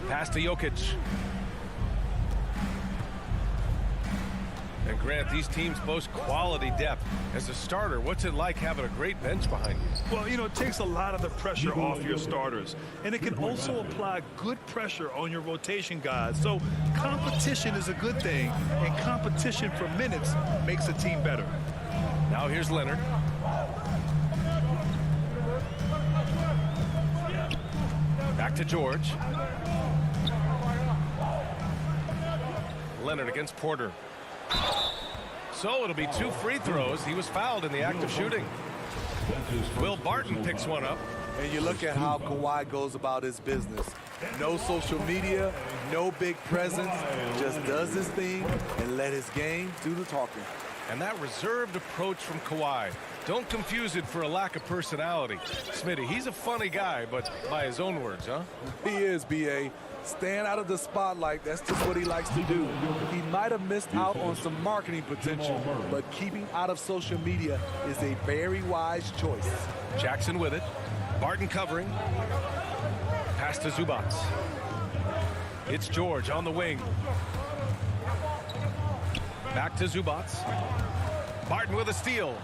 Pass to Jokic. And Grant, these teams boast quality depth. As a starter, what's it like having a great bench behind you? Well, you know, it takes a lot of the pressure off your starters. And it can also apply good pressure on your rotation guys. So competition is a good thing. And competition for minutes makes a team better. Now here's Leonard. Back to George. Leonard against Porter. So it'll be 2 free throws. He was fouled in the act of shooting. Will Barton picks one up. And you look at how Kawhi goes about his business. No social media, no big presence, just does his thing and let his game do the talking. And that reserved approach from Kawhi. Don't confuse it for a lack of personality. Smitty, he's a funny guy, but by his own words, huh? He is, B.A. Staying out of the spotlight, that's just what he likes to do. He might have missed out on some marketing potential, but keeping out of social media is a very wise choice. Jackson with it. Barton covering. Pass to Zubats. It's George on the wing. Back to Zubats. Barton with a steal.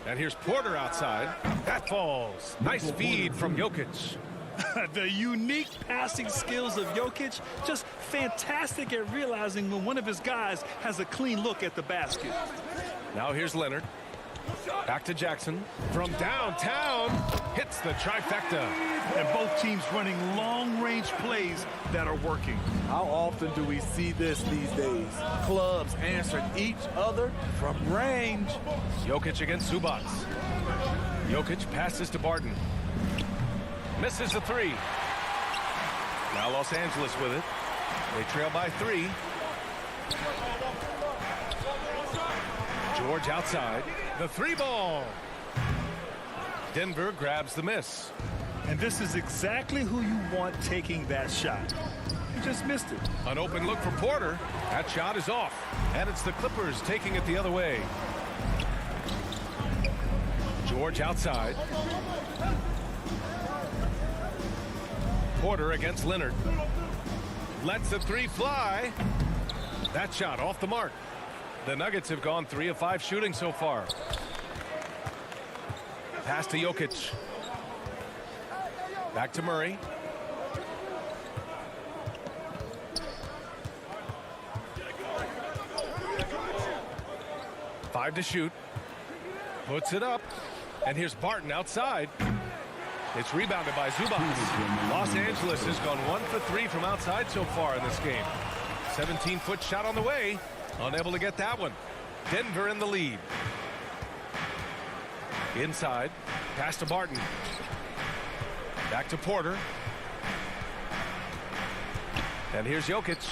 And here's Porter outside. That falls. Nice feed from Jokic. The unique passing skills of Jokic, just fantastic at realizing when one of his guys has a clean look at the basket. Now here's Leonard. Back to Jackson. From downtown, hits the trifecta. And both teams running long-range plays that are working. How often do we see this these days? Clubs answering each other from range. Jokic against Zubats. Jokic passes to Barton. Misses the 3. Now Los Angeles with it. They trail by 3. George outside. The 3 ball. Denver grabs the miss. And this is exactly who you want taking that shot. You just missed it. An open look for Porter. That shot is off. And it's the Clippers taking it the other way. George outside. Porter against Leonard. Lets the 3 fly. That shot off the mark. The Nuggets have gone 3 of 5 shooting so far. Pass to Jokic. Back to Murray. Five to shoot. Puts it up. And here's Barton outside. It's rebounded by Zubats. Los Angeles has gone 1 for 3 from outside so far in this game. 17-foot shot on the way. Unable to get that one. Denver in the lead. Inside. Pass to Barton. Back to Porter. And here's Jokic.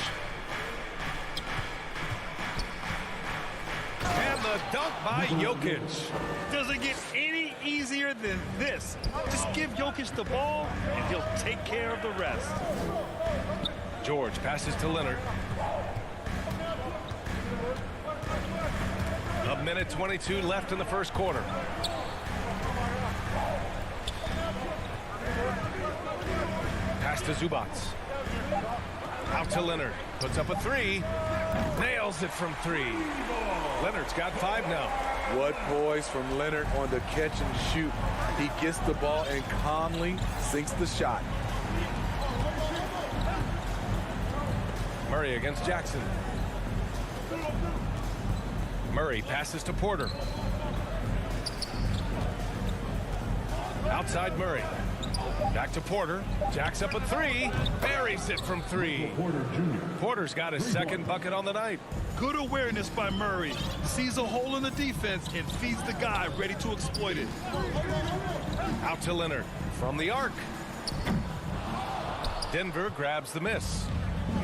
And the dunk by Jokic. Doesn't get any easier than this. Just give Jokic the ball, and he'll take care of the rest. George passes to Leonard. A minute 22 left in the first quarter. Pass to Zubats. Out to Leonard. Puts up a 3. Nails it from 3. Leonard's got 5 now. What poise from Leonard on the catch and shoot. He gets the ball and calmly sinks the shot. Murray against Jackson. Murray passes to Porter. Outside Murray. Back to Porter. Jacks up a three. Buries it from three. Porter's got his second bucket on the night. Good awareness by Murray. Sees a hole in the defense and feeds the guy ready to exploit it. Out to Leonard from the arc. Denver grabs the miss.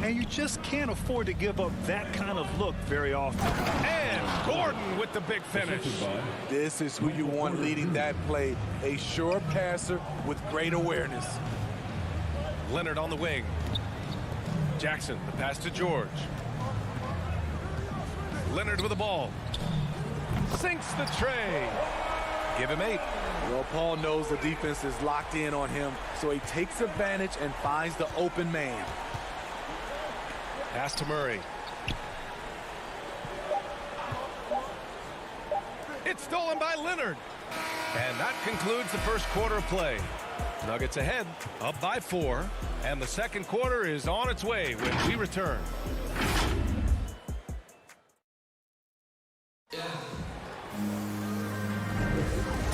And you just can't afford to give up that kind of look very often. And Gordon with the big finish. This is who you want leading that play. A sure passer with great awareness. Leonard on the wing. Jackson, the pass to George. Leonard with the ball. Sinks the tray. Give him 8. Well, Paul knows the defense is locked in on him, so he takes advantage and finds the open man. Pass to Murray. It's stolen by Leonard. And that concludes the first quarter of play. Nuggets ahead, up by 4. And the second quarter is on its way when we return.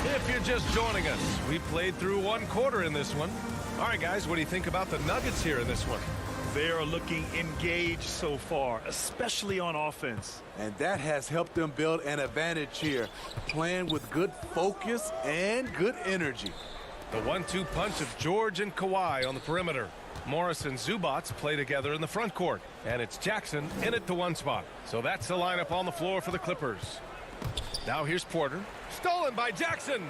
If you're just joining us, we played through one quarter in this one. All right, guys, what do you think about the Nuggets here in this one? They are looking engaged so far, especially on offense. And that has helped them build an advantage here, playing with good focus and good energy. The 1-2 punch of George and Kawhi on the perimeter. Morris and Zubats play together in the front court. And it's Jackson in at the 1 spot. So that's the lineup on the floor for the Clippers. Now here's Porter. Stolen by Jackson.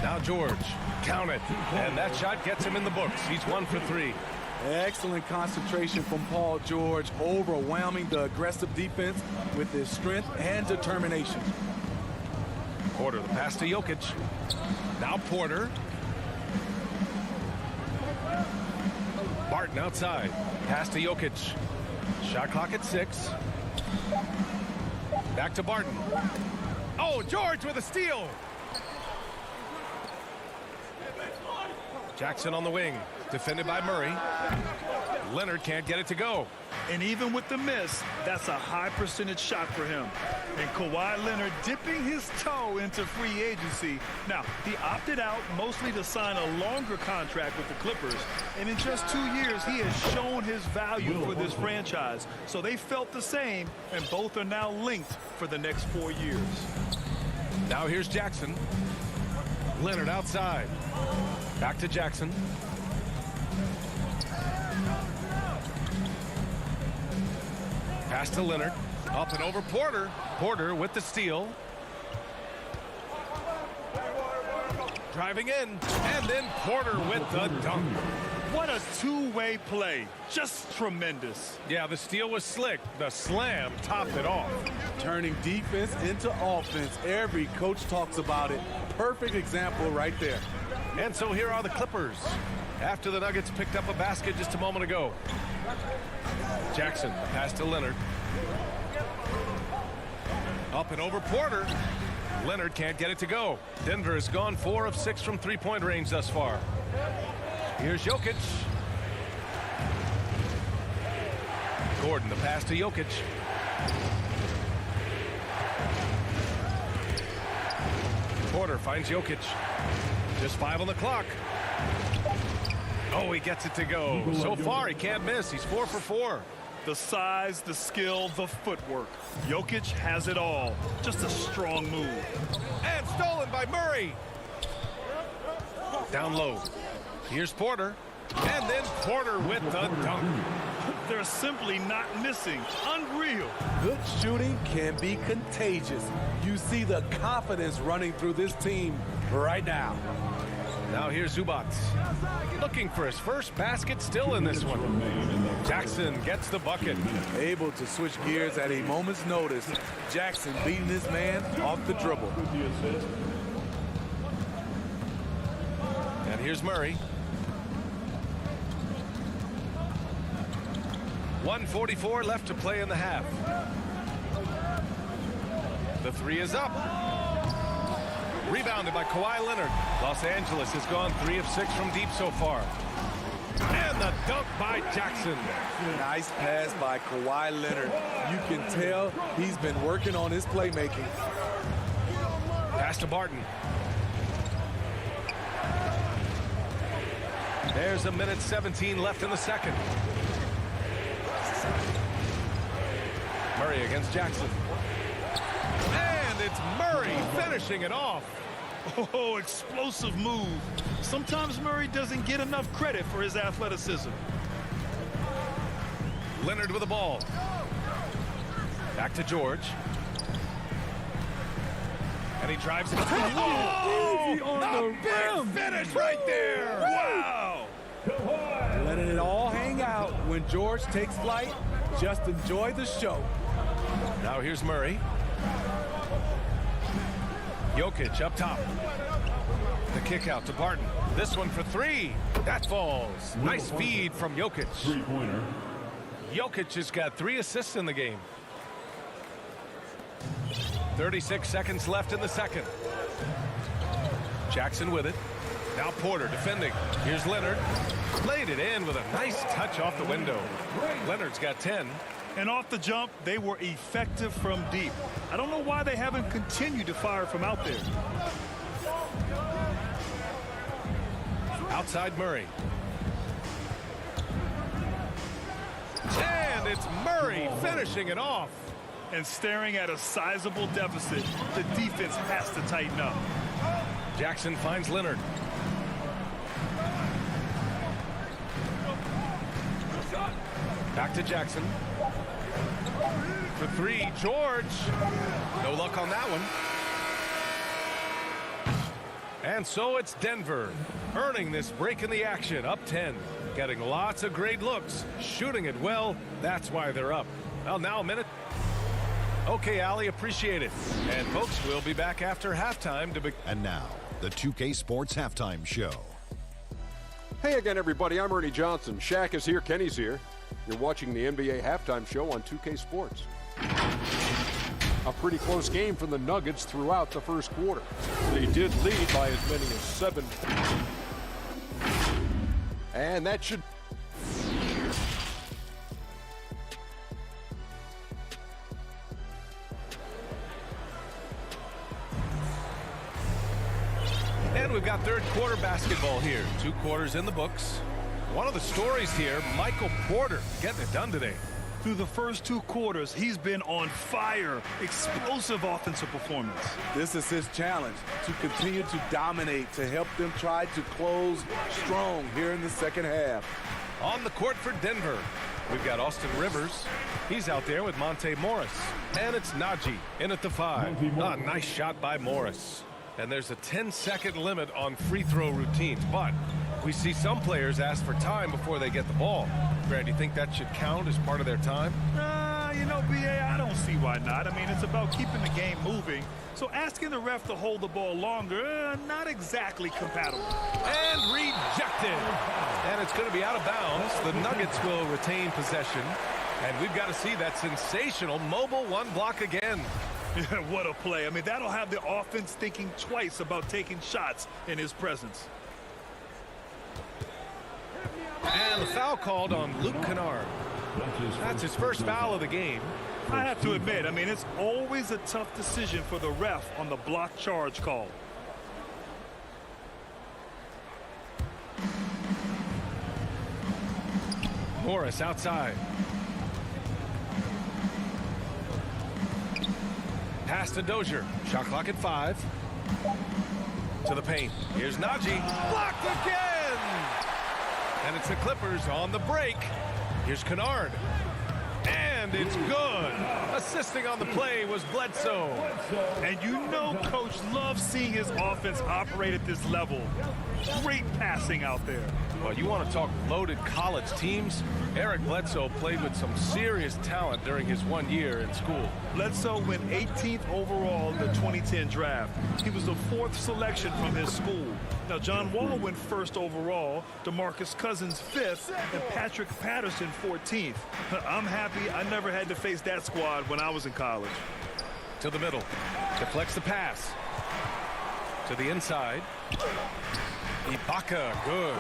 Now George. Count it. And that shot gets him in the books. He's 1 for 3. Excellent concentration from Paul George, overwhelming the aggressive defense with his strength and determination. Porter, the pass to Jokic. Now Porter. Barton outside. Pass to Jokic. Shot clock at 6. Back to Barton. Oh, George with a steal. Jackson on the wing. Defended by Murray. Leonard can't get it to go. And even with the miss, that's a high percentage shot for him. And Kawhi Leonard dipping his toe into free agency. Now, he opted out mostly to sign a longer contract with the Clippers. And in just 2 years, he has shown his value for this franchise. So they felt the same, and both are now linked for the next 4 years. Now here's Jackson. Leonard outside. Back to Jackson. Pass to Leonard. Up and over Porter. Porter with the steal. Driving in. And then Porter with the dunk. What a two-way play. Just tremendous. Yeah, the steal was slick. The slam topped it off. Turning defense into offense. Every coach talks about it. Perfect example right there. And so here are the Clippers. After the Nuggets picked up a basket just a moment ago. Jackson, pass to Leonard. Up and over Porter. Leonard can't get it to go. Denver has gone 4 of 6 from three-point range thus far. Here's Jokic. Gordon, the pass to Jokic. Porter finds Jokic. Just 5 on the clock. Oh, he gets it to go. So far, he can't miss. He's 4 for 4. The size, the skill, the footwork. Jokic has it all. Just a strong move. And stolen by Murray. Down low. Here's Porter. And then Porter with the dunk. They're simply not missing. Unreal. Good shooting can be contagious. You see the confidence running through this team right now. Now here's Zubats. Looking for his first basket still in this one. Jackson gets the bucket. Able to switch gears at a moment's notice. Jackson beating his man off the dribble. And here's Murray. 1:44 left to play in the half. The 3 is up. Rebounded by Kawhi Leonard. Los Angeles has gone 3 of 6 from deep so far. And the dunk by Jackson. Nice pass by Kawhi Leonard. You can tell he's been working on his playmaking. Pass to Barton. There's a minute 17 left in the second. Murray against Jackson. And it's Murray finishing it off. Oh, explosive move. Sometimes Murray doesn't get enough credit for his athleticism. Leonard with the ball. Back to George. And he drives it. Oh, the big finish right there. Wow. Letting it all hang out when George takes flight. Just enjoy the show. Now here's Murray. Jokic up top. The kick out to Barton. This one for three. That falls. Nice feed from Jokic. Three-pointer. Jokic has got 3 assists in the game. 36 seconds left in the second. Jackson with it. Now Porter defending. Here's Leonard. Laid it in with a nice touch off the window. Leonard's got 10. And off the jump, they were effective from deep. I don't know why they haven't continued to fire from out there. Outside Murray. And it's Murray finishing it off. And staring at a sizable deficit, the defense has to tighten up. Jackson finds Leonard. Back to Jackson. For three, George. No luck on that one. And so it's Denver earning this break in the action, up 10. Getting lots of great looks, shooting it well. That's why they're up. Well, now a minute. Okay, Allie, appreciate it. And folks, we'll be back after halftime to begin. And now, the 2K Sports Halftime Show. Hey again, everybody. I'm Ernie Johnson. Shaq is here. Kenny's here. You're watching the NBA Halftime Show on 2K Sports. A pretty close game for the Nuggets throughout the first quarter. They did lead by as many as 7. And that should... And we've got third quarter basketball here. 2 quarters in the books. One of the stories here, Michael Porter getting it done today. Through the first 2 quarters, he's been on fire. Explosive offensive performance. This is his challenge, to continue to dominate, to help them try to close strong here in the second half. On the court for Denver, we've got Austin Rivers. He's out there with Monte Morris. And it's Najee in at the 5. Nice shot by Morris. And there's a 10-second limit on free throw routines. But we see some players ask for time before they get the ball. Brad, do you think that should count as part of their time? You know, B.A., I don't see why not. I mean, it's about keeping the game moving. So asking the ref to hold the ball longer, not exactly compatible. And rejected. And it's going to be out of bounds. The Nuggets will retain possession. And we've got to see that sensational mobile 1 block again. What a play. I mean, that'll have the offense thinking twice about taking shots in his presence. And the foul called on Luke Kennard. That's his first foul of the game. I have to admit, I mean, it's always a tough decision for the ref on the block charge call. Morris outside. Pass to Dozier. Shot clock at 5. To the paint. Here's Najee. Blocked again! And it's the Clippers on the break. Here's Kennard. And it's good. Assisting on the play was Bledsoe. And you know Coach loves seeing his offense operate at this level. Great passing out there. Well, you want to talk loaded college teams? Eric Bledsoe played with some serious talent during his 1 year in school. Bledsoe went 18th overall in the 2010 draft. He was the 4th selection from his school. Now, John Wall went 1st overall, DeMarcus Cousins 5th, and Patrick Patterson 14th. I'm happy I never had to face that squad when I was in college. To the middle. Deflects the pass. To the inside. Ibaka, good.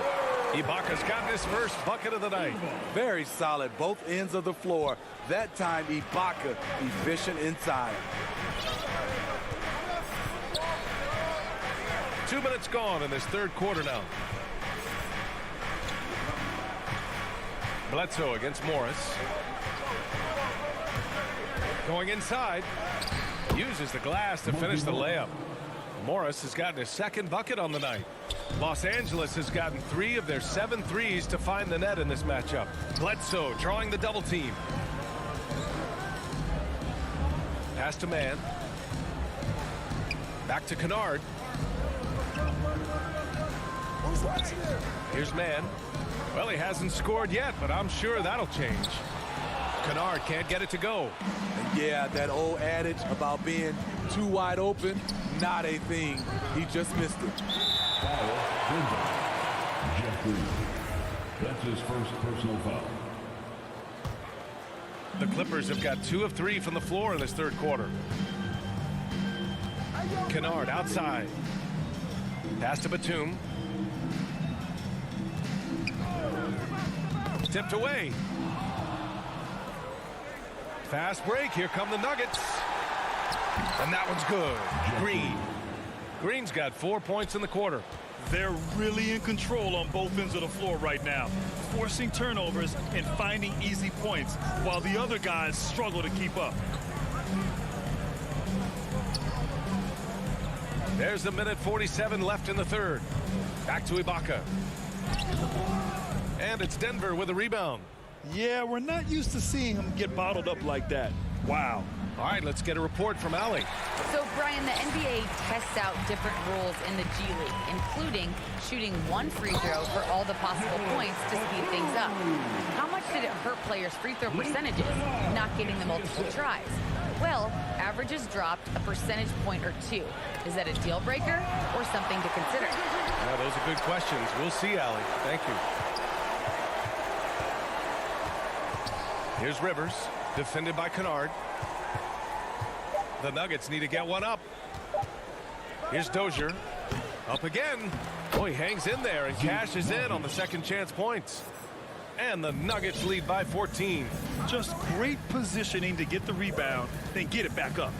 Ibaka's gotten his first bucket of the night. Very solid, both ends of the floor. That time, Ibaka efficient inside. 2 minutes gone in this third quarter now. Bledsoe against Morris. Going inside. Uses the glass to finish the layup. Morris has gotten his second bucket on the night. Los Angeles has gotten 3 of their 7 threes to find the net in this matchup. Bledsoe drawing the double team. Pass to Mann. Back to Kennard. Here's Mann. Well, he hasn't scored yet, but I'm sure that'll change. Kennard can't get it to go. And yeah, that old adage about being too wide open, not a thing. He just missed it. That's his first personal foul. The Clippers have got 2 of 3 from the floor in this third quarter. Kennard outside. Pass to Batum. Tipped away. Fast break. Here come the Nuggets. And that one's good. Green. Green's got 4 points in the quarter. They're really in control on both ends of the floor right now, forcing turnovers and finding easy points while the other guys struggle to keep up. There's a minute 47 left in the third. Back to Ibaka. And it's Denver with a rebound. Yeah, we're not used to seeing him get bottled up like that. Wow. All right, let's get a report from Allie. So, Brian, the NBA tests out different rules in the G League, including shooting 1 free throw for all the possible points to speed things up. How much did it hurt players' free throw percentages, not getting the multiple tries? Well, averages dropped a percentage point or 2. Is that a deal breaker or something to consider? Yeah, those are good questions. We'll see, Allie. Thank you. Here's Rivers, defended by Kennard. The Nuggets need to get one up. Here's Dozier. Up again. Oh, he hangs in there and cashes in on the second chance points. And the Nuggets lead by 14. Just great positioning to get the rebound, then get it back up.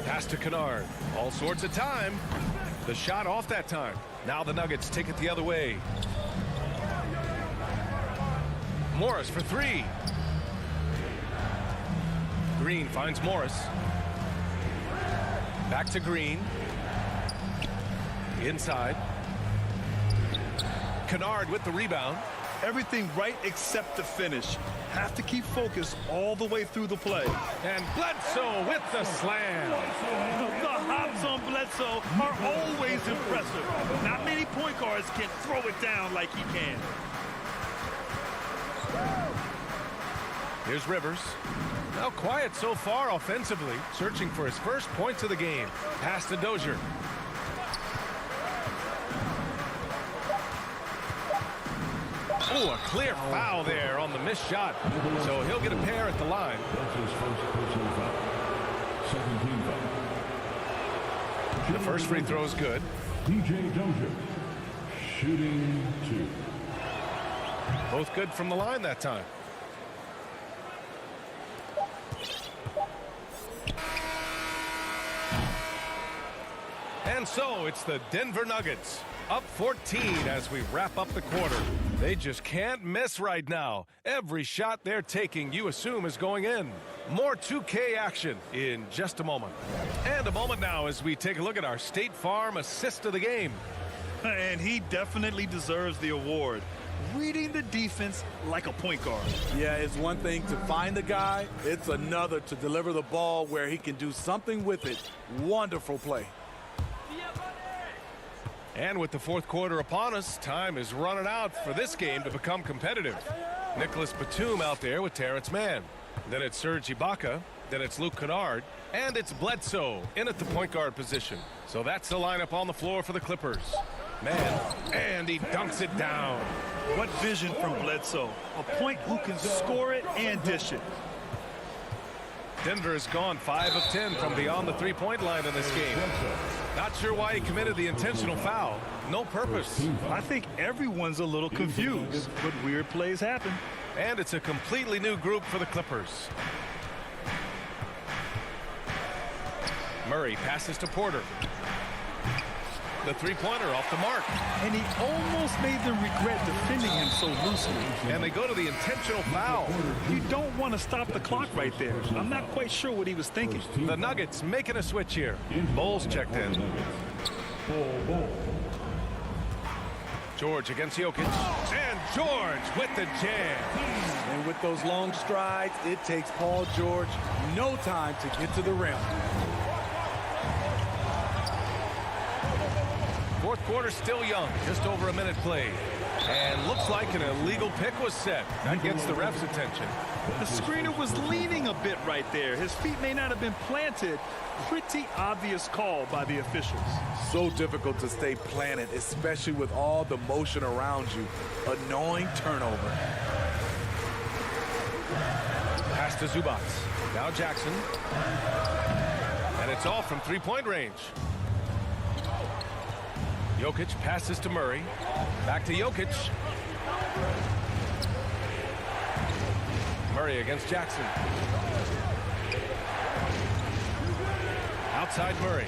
Pass to Kennard. All sorts of time. The shot off that time. Now the Nuggets take it the other way. Morris for 3. Green finds Morris. Back to Green. Inside. Kennard with the rebound. Everything right except the finish. Have to keep focused all the way through the play. And Bledsoe with the slam. The hops on Bledsoe are always impressive. Not many point guards can throw it down like he can. Here's Rivers. Now quiet so far offensively, searching for his first points of the game. Pass to Dozier. Oh, a clear foul there on the missed shot. So he'll get a pair at the line. That's his first personal foul. Second team foul. The first free throw is good. DJ Dozier, shooting 2. Both good from the line that time. And so it's the Denver Nuggets up 14 as we wrap up the quarter. They just can't miss right now. Every shot they're taking, you assume, is going in. More 2K action in just a moment. And a moment now as we take a look at our State Farm assist of the game. And he definitely deserves the award. Reading the defense like a point guard. Yeah, it's one thing to find the guy. It's another to deliver the ball where he can do something with it. Wonderful play. And with the fourth quarter upon us, time is running out for this game to become competitive. Nicholas Batum out there with Terrence Mann. Then it's Serge Ibaka. Then it's Luke Kennard. And it's Bledsoe in at the point guard position. So that's the lineup on the floor for the Clippers. Mann, and he dunks it down. What vision from Bledsoe. A point who can score it and dish it. Denver has gone 5 of 10 from beyond the three-point line in this game. Not sure why he committed the intentional foul. No purpose. I think everyone's a little confused, but weird plays happen. And it's a completely new group for the Clippers. Murray passes to Porter. The three-pointer off the mark. And he almost made them regret defending him so loosely. And they go to the intentional foul. You don't want to stop the clock right there. I'm not quite sure what he was thinking. The Nuggets making a switch here. Bowles checked in. George against Jokic. And George with the jam. And with those long strides, it takes Paul George no time to get to the rim. Fourth quarter still young, just over a minute played. And looks like an illegal pick was set. That gets the ref's attention. The screener was leaning a bit right there. His feet may not have been planted. Pretty obvious call by the officials. So difficult to stay planted, especially with all the motion around you. Annoying turnover. Pass to Zubac. Now Jackson. And it's off from three-point range. Jokic passes to Murray. Back to Jokic. Murray against Jackson. Outside Murray.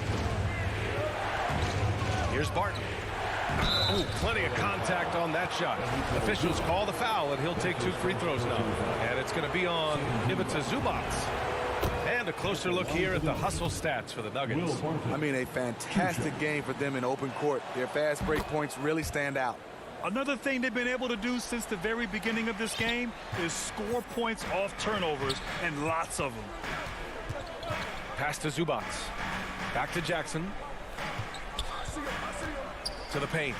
Here's Barton. Oh, plenty of contact on that shot. Officials call the foul, and he'll take 2 free throws now. And it's going to be on Ivica Zubac. And a closer look here at the hustle stats for the Nuggets. I mean, a fantastic game for them in open court. Their fast break points really stand out. Another thing they've been able to do since the very beginning of this game is score points off turnovers, and lots of them. Pass to Zubac. Back to Jackson. To the paint.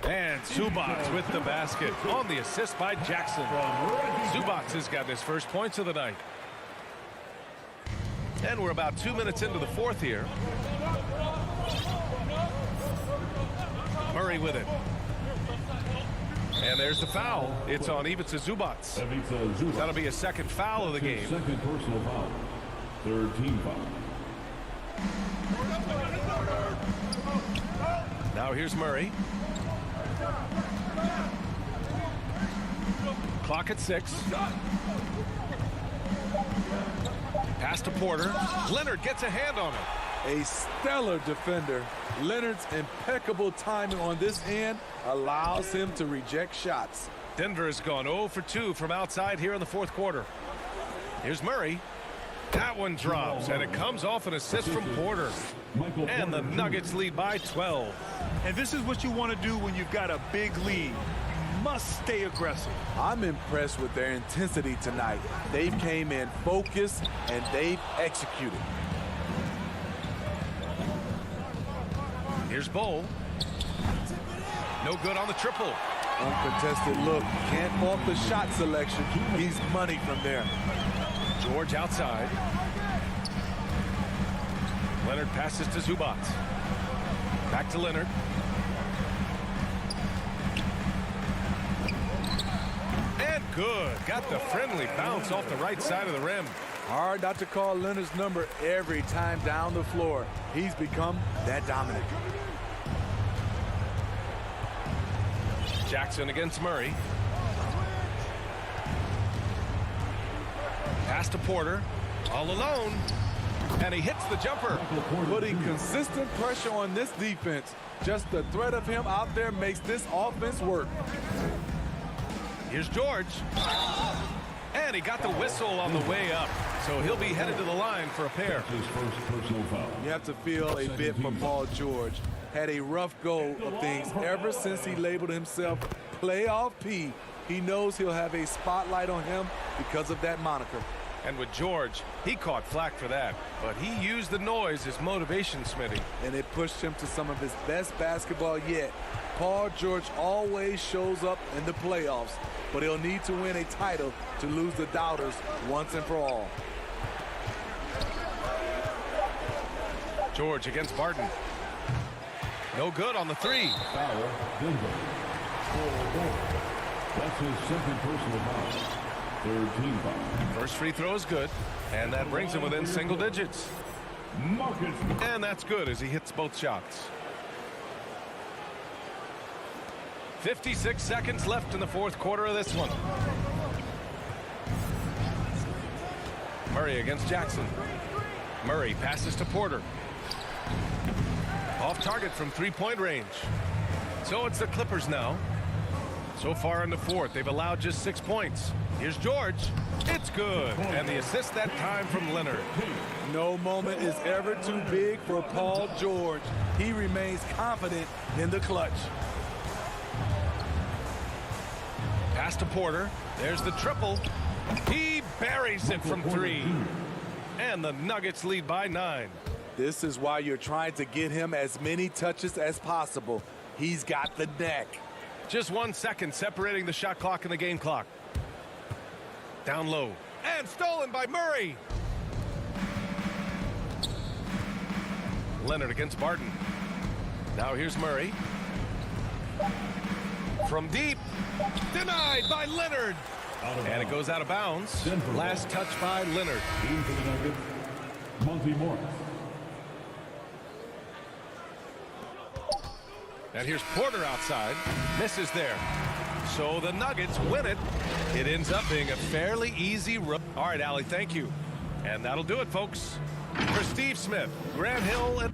And Zubac with the basket on the assist by Jackson. Zubac has got his first points of the night. And we're about 2 minutes into the fourth here. Murray with it. And there's the foul. It's on Ivica Zubac. That'll be a second foul of the game. Second personal foul. Third team foul. Now here's Murray. Clock at 6. Pass to Porter. Leonard gets a hand on it. A stellar defender. Leonard's impeccable timing on this end allows him to reject shots. Denver has gone 0 for 2 from outside here in the fourth quarter. Here's Murray. That one drops, and it comes off an assist from Porter. And the Nuggets lead by 12. And this is what you want to do when you've got a big lead. Must stay aggressive. I'm impressed with their intensity tonight. They came in focused, and they've executed. Here's Bowl. No good on the triple. Uncontested look. Can't fault the shot selection. He's money from there. George outside. Leonard passes to Zubac. Back to Leonard. And good. Got the friendly bounce off the right side of the rim. Hard not to call Leonard's number every time down the floor. He's become that dominant. Jackson against Murray. Pass to Porter. All alone. And he hits the jumper. Putting consistent pressure on this defense. Just the threat of him out there makes this offense work. Here's George. And he got the whistle on the way up. So he'll be headed to the line for a pair. His first personal foul. You have to feel a bit for Paul George. Had a rough go of things ever since he labeled himself Playoff P. He knows he'll have a spotlight on him because of that moniker. And with George, he caught flack for that. But he used the noise as motivation, Smitty. And it pushed him to some of his best basketball yet. Paul George always shows up in the playoffs, but he'll need to win a title to lose the doubters once and for all. George against Barton. No good on the three. Foul, Denver. That's his second personal foul. Third team foul. First free throw is good, and that brings him within single digits. And that's good as he hits both shots. 56 seconds left in the fourth quarter of this one. Murray against Jackson. Murray passes to Porter. Off target from three-point range. So it's the Clippers now. So far in the fourth, they've allowed just 6 points. Here's George. It's good. And the assist that time from Leonard. No moment is ever too big for Paul George. He remains confident in the clutch. Pass to Porter. There's the triple. He buries it from three. And the Nuggets lead by 9. This is why you're trying to get him as many touches as possible. He's got the neck. Just 1 second separating the shot clock and the game clock. Down low. And stolen by Murray. Leonard against Barton. Now here's Murray. From deep. Denied by Leonard. And it goes out of bounds. Last touch by Leonard. Monty Morris. And here's Porter outside. Misses there. So the Nuggets win it. It ends up being a fairly easy run. All right, Allie, thank you. And that'll do it, folks. For Steve Smith, Grant Hill, and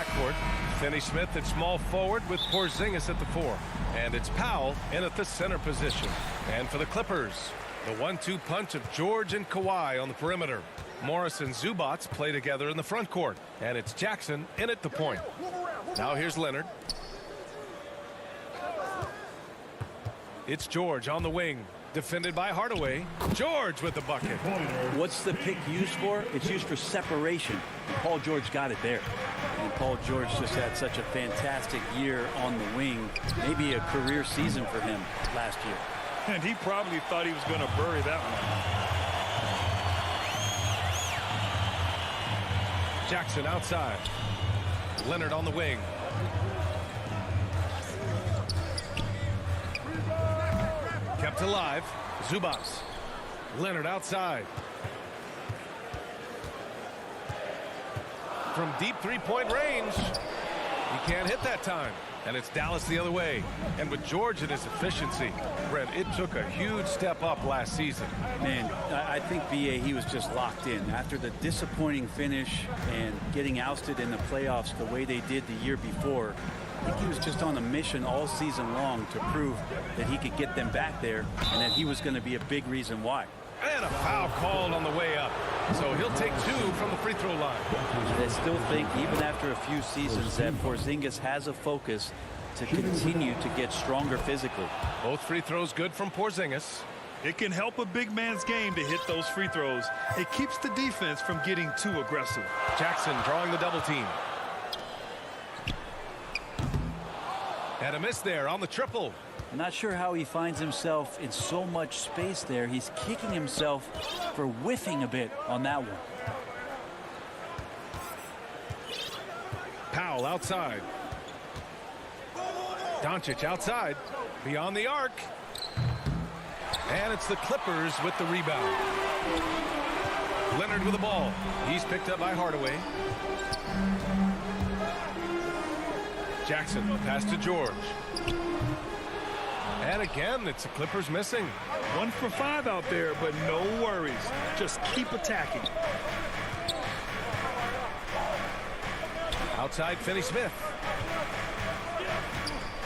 backcourt. Finney-Smith at small forward with Porzingis at the 4. And it's Powell in at the center position. And for the Clippers, the 1-2 punch of George and Kawhi on the perimeter. Morris and Zubats play together in the front court. And it's Jackson in at the point. Now here's Leonard. It's George on the wing. Defended by Hardaway. George with the bucket. What's the pick used for? It's used for separation. Paul George got it there. And Paul George just had such a fantastic year on the wing. Maybe a career season for him last year. And he probably thought he was going to bury that one. Jackson outside. Leonard on the wing. Kept alive. Zubats. Leonard outside. From deep three-point range. He can't hit that time. And it's Dallas the other way. And with George and his efficiency, Brent, it took a huge step up last season. Man, I think, B.A., he was just locked in. After the disappointing finish and getting ousted in the playoffs the way they did the year before, I think he was just on a mission all season long to prove that he could get them back there and that he was going to be a big reason why. And a foul called on the way up. So he'll take 2 from the free throw line. I still think, even after a few seasons, that Porzingis has a focus to continue to get stronger physically. Both free throws good from Porzingis. It can help a big man's game to hit those free throws. It keeps the defense from getting too aggressive. Jackson drawing the double team. And a miss there on the triple. I'm not sure how he finds himself in so much space there. He's kicking himself for whiffing a bit on that one. Powell outside. Doncic outside. Beyond the arc. And it's the Clippers with the rebound. Leonard with the ball. He's picked up by Hardaway. Jackson pass to George. And again, it's the Clippers missing. 1 for 5 out there, but no worries. Just keep attacking. Outside, Finney-Smith.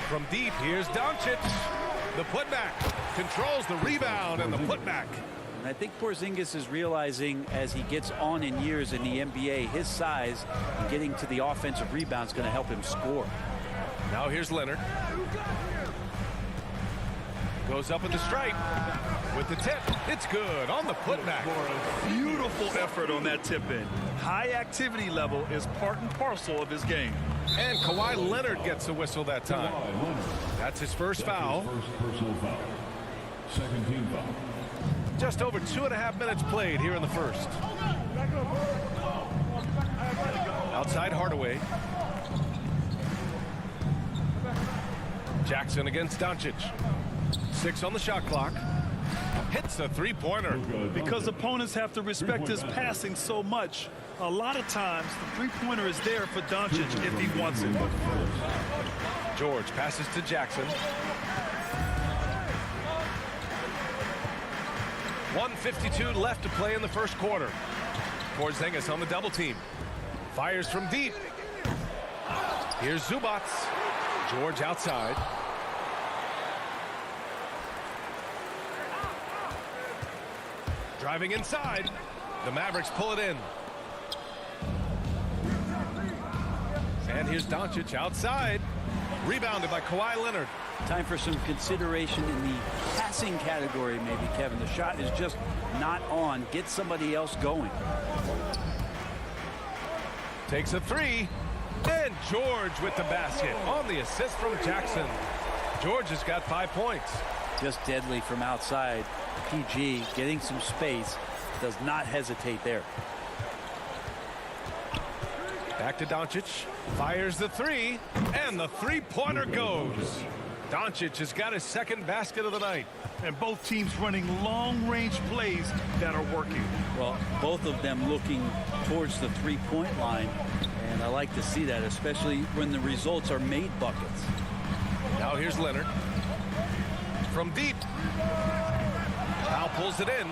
From deep, here's Doncic. The putback. Controls the rebound and the putback. And I think Porzingis is realizing as he gets on in years in the NBA, his size and getting to the offensive rebound is going to help him score. Now here's Leonard. Goes up in the stripe with the tip. It's good on the putback. Beautiful effort on that tip in. High activity level is part and parcel of his game. And Kawhi Leonard gets a whistle that time. That's his first foul. Personal foul. Second team foul. Just over 2.5 minutes played here in the first. Outside Hardaway. Jackson against Doncic. 6 on the shot clock. Hits a three-pointer. Because opponents have to respect his passing so much, a lot of times the three-pointer is there for Doncic if he wants it. George passes to Jackson. 1:52 left to play in the first quarter. Porzingis on the double team. Fires from deep. Here's Zubats. George outside. Driving inside. The Mavericks pull it in. And here's Doncic outside. Rebounded by Kawhi Leonard. Time for some consideration in the passing category, maybe, Kevin. The shot is just not on. Get somebody else going. Takes a 3. And George with the basket on the assist from Jackson. George has got 5 points. Just deadly from outside. PG getting some space. Does not hesitate there. Back to Doncic. Fires the 3. And the three-pointer goes. Doncic has got his second basket of the night. And both teams running long-range plays that are working. Well, both of them looking towards the three-point line. And I like to see that, especially when the results are made buckets. Now here's Leonard. From deep. Powell pulls it in.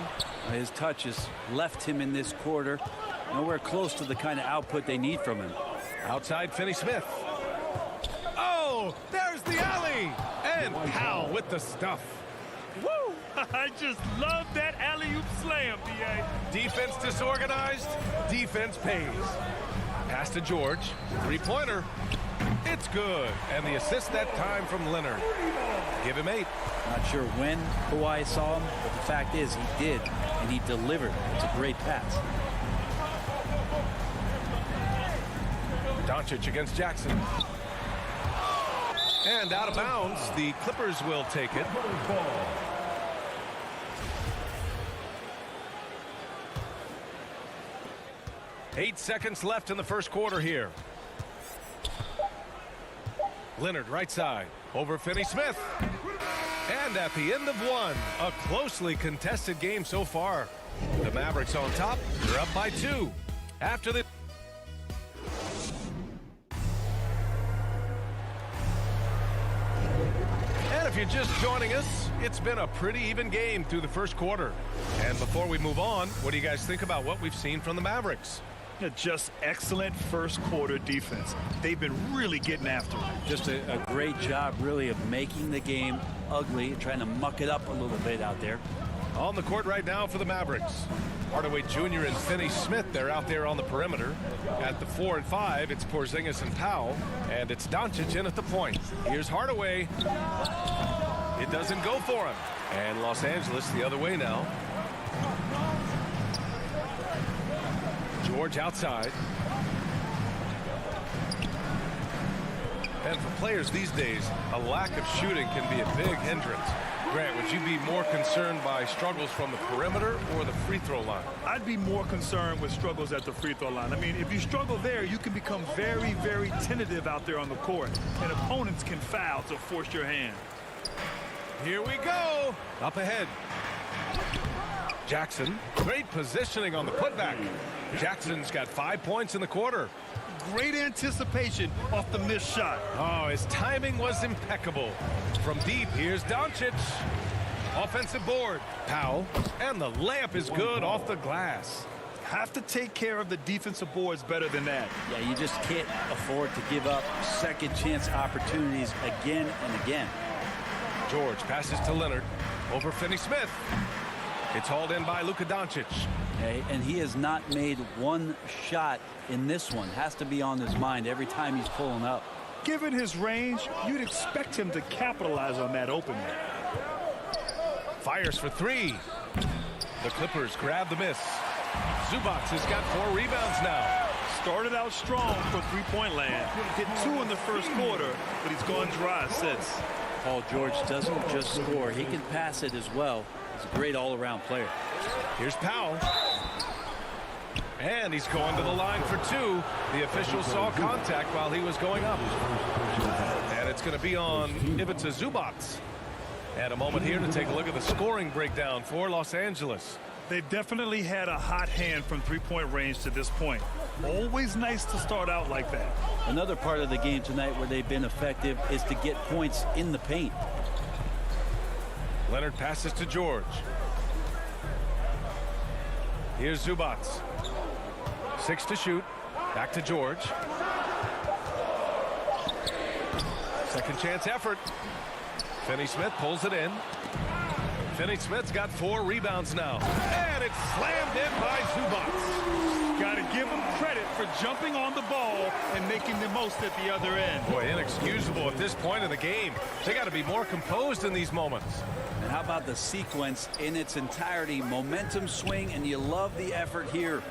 His touch has left him in this quarter. Nowhere close to the kind of output they need from him. Outside Finney-Smith. Oh, there's the alley. And Powell with the stuff. Woo! I just love that alley-oop slam, B.A. Defense disorganized, defense pays. Pass to George, three-pointer. It's good, and the assist that time from Leonard. Give him 8. Not sure when Kawhi saw him, but the fact is he did, and he delivered. It's a great pass. Doncic against Jackson. And out of bounds, the Clippers will take it. Eight seconds left in the first quarter here. Leonard right side over Finney-Smith. And at the end of one, a closely contested game so far. The Mavericks on top. They're up by 2. After the And if you're just joining us, it's been a pretty even game through the first quarter. And before we move on, what do you guys think about what we've seen from the Mavericks? Just excellent first quarter defense. They've been really getting after it. Just a great job, really, of making the game ugly, trying to muck it up a little bit out there. On the court right now for the Mavericks. Hardaway Jr. and Finney-Smith, they're out there on the perimeter. At the 4 and 5, it's Porzingis and Powell. And it's Doncic in at the point. Here's Hardaway. It doesn't go for him. And Los Angeles the other way now. George outside. And for players these days, a lack of shooting can be a big hindrance. Grant, would you be more concerned by struggles from the perimeter or the free throw line? I'd be more concerned with struggles at the free throw line. I mean, if you struggle there, you can become very, very tentative out there on the court. And opponents can foul to force your hand. Here we go. Up ahead. Jackson. Great positioning on the putback. Jackson's got 5 points in the quarter. Great anticipation off the missed shot. Oh, his timing was impeccable. From deep, here's Doncic. Offensive board. Powell. And the layup is good off the glass. Have to take care of the defensive boards better than that. Yeah, you just can't afford to give up second chance opportunities again and again. George passes to Leonard. Over Finney-Smith. It's hauled in by Luka Doncic. Okay, and he has not made one shot in this one. Has to be on his mind every time he's pulling up. Given his range, you'd expect him to capitalize on that opening. Fires for 3. The Clippers grab the miss. Zubac has got 4 rebounds now. Started out strong from three-point land. Hit 2 in the first quarter, but he's gone dry since. Paul George doesn't just score. He can pass it as well. He's a great all-around player. Here's Powell. And he's going to the line for 2. The official saw contact while he was going up. And it's going to be on Ivica Zubac. And a moment here to take a look at the scoring breakdown for Los Angeles. They've definitely had a hot hand from three-point range to this point. Always nice to start out like that. Another part of the game tonight where they've been effective is to get points in the paint. Leonard passes to George. Here's Zubac. 6 to shoot. Back to George. Second chance effort. Finney-Smith pulls it in. Finney-Smith's got 4 rebounds now. And it's slammed in by Zubac. Got to give him credit for jumping on the ball and making the most at the other end. Boy, inexcusable at this point of the game. They got to be more composed in these moments. And how about the sequence in its entirety? Momentum swing, and you love the effort here.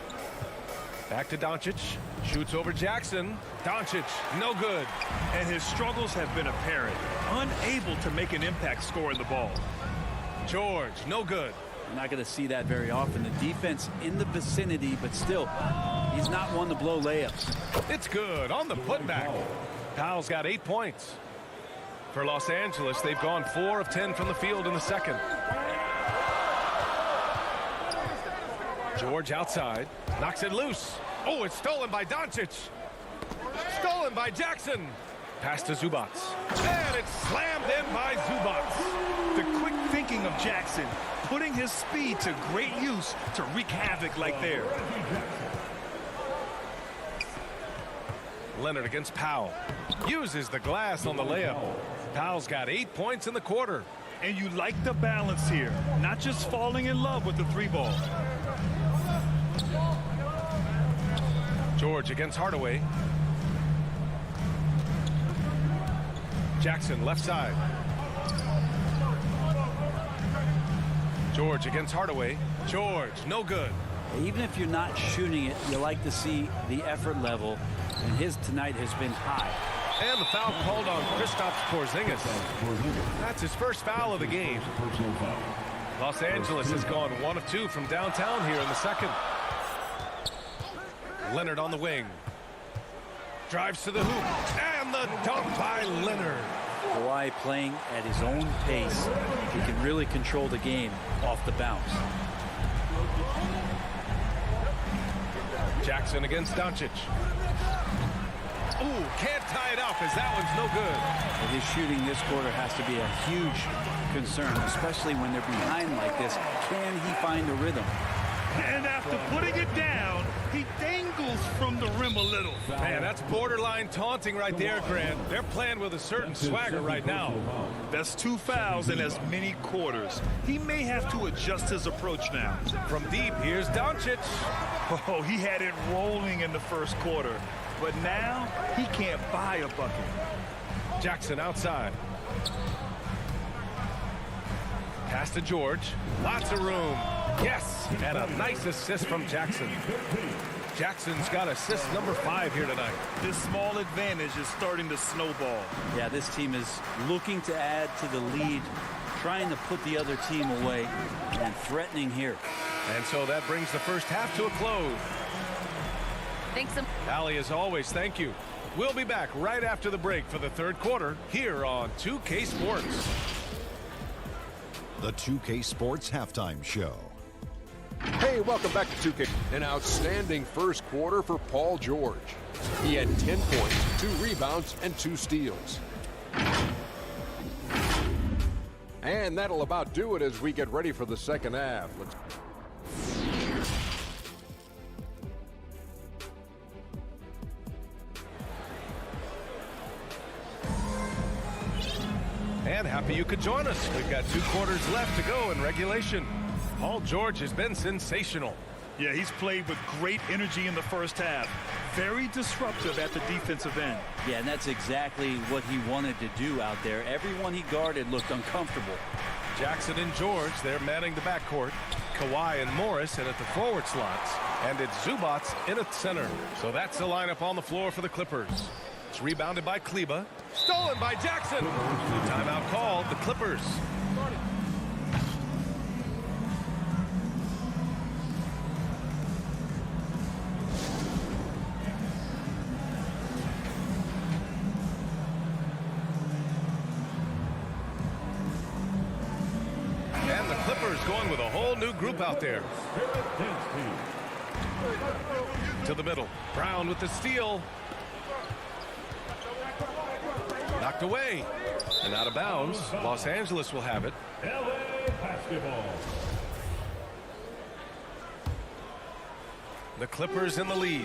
Back to Doncic. Shoots over Jackson. Doncic, no good. And his struggles have been apparent. Unable to make an impact scoring the ball. George, no good. You're not going to see that very often. The defense in the vicinity, but still, he's not one to blow layups. It's good on the putback. Powell's got 8 points. For Los Angeles, they've gone 4 of 10 from the field in the second. George outside, knocks it loose. Oh, it's stolen by Doncic. Stolen by Jackson. Pass to Zubac. And it's slammed in by Zubac. The quick thinking of Jackson, putting his speed to great use to wreak havoc like there. Leonard against Powell. Uses the glass on the layup. Powell's got 8 points in the quarter. And you like the balance here. Not just falling in love with the 3-ball. George against Hardaway. Jackson left side. George against Hardaway. George, no good. Even if you're not shooting it, you like to see the effort level, and his tonight has been high. And the foul called on Kristaps Porzingis. That's his first foul of the game. Los Angeles has gone 1 of 2 from downtown here in the second. Leonard on the wing. Drives to the hoop. And the dunk by Leonard. Kawhi playing at his own pace. He can really control the game off the bounce. Jackson against Doncic. Ooh, can't tie it up as that one's no good. Well, his shooting this quarter has to be a huge concern, especially when they're behind like this. Can he find a rhythm? And after putting it down, he dangles from the rim a little. Man, that's borderline taunting right there, Grant. They're playing with a certain swagger right now. That's 2 fouls in as many quarters. He may have to adjust his approach now. From deep, here's Doncic. Oh, he had it rolling in the first quarter. But now, he can't buy a bucket. Jackson outside. Pass to George. Lots of room. Yes, and a nice assist from Jackson. Jackson's got assist number 5 here tonight. This small advantage is starting to snowball. Yeah, this team is looking to add to the lead, trying to put the other team away, and threatening here. And so that brings the first half to a close. Thanks. Allie, as always, thank you. We'll be back right after the break for the third quarter here on 2K Sports. The 2K Sports Halftime Show. Hey, welcome back to 2K. An outstanding first quarter for Paul George. He had 10 points, 2 rebounds, and 2 steals. And that'll about do it as we get ready for the second half. And happy you could join us. We've got 2 quarters left to go in regulation. Paul George has been sensational. Yeah, he's played with great energy in the first half. Very disruptive at the defensive end. Yeah, and that's exactly what he wanted to do out there. Everyone he guarded looked uncomfortable. Jackson and George, they're manning the backcourt. Kawhi and Morris in at the forward slots. And it's Zubats in at center. So that's the lineup on the floor for the Clippers. It's rebounded by Kleba. Stolen by Jackson. Timeout called, the Clippers. And the Clippers going with a whole new group out there. To the middle. Brown with the steal. Knocked away and out of bounds. Los Angeles will have it. LA basketball. The Clippers in the lead.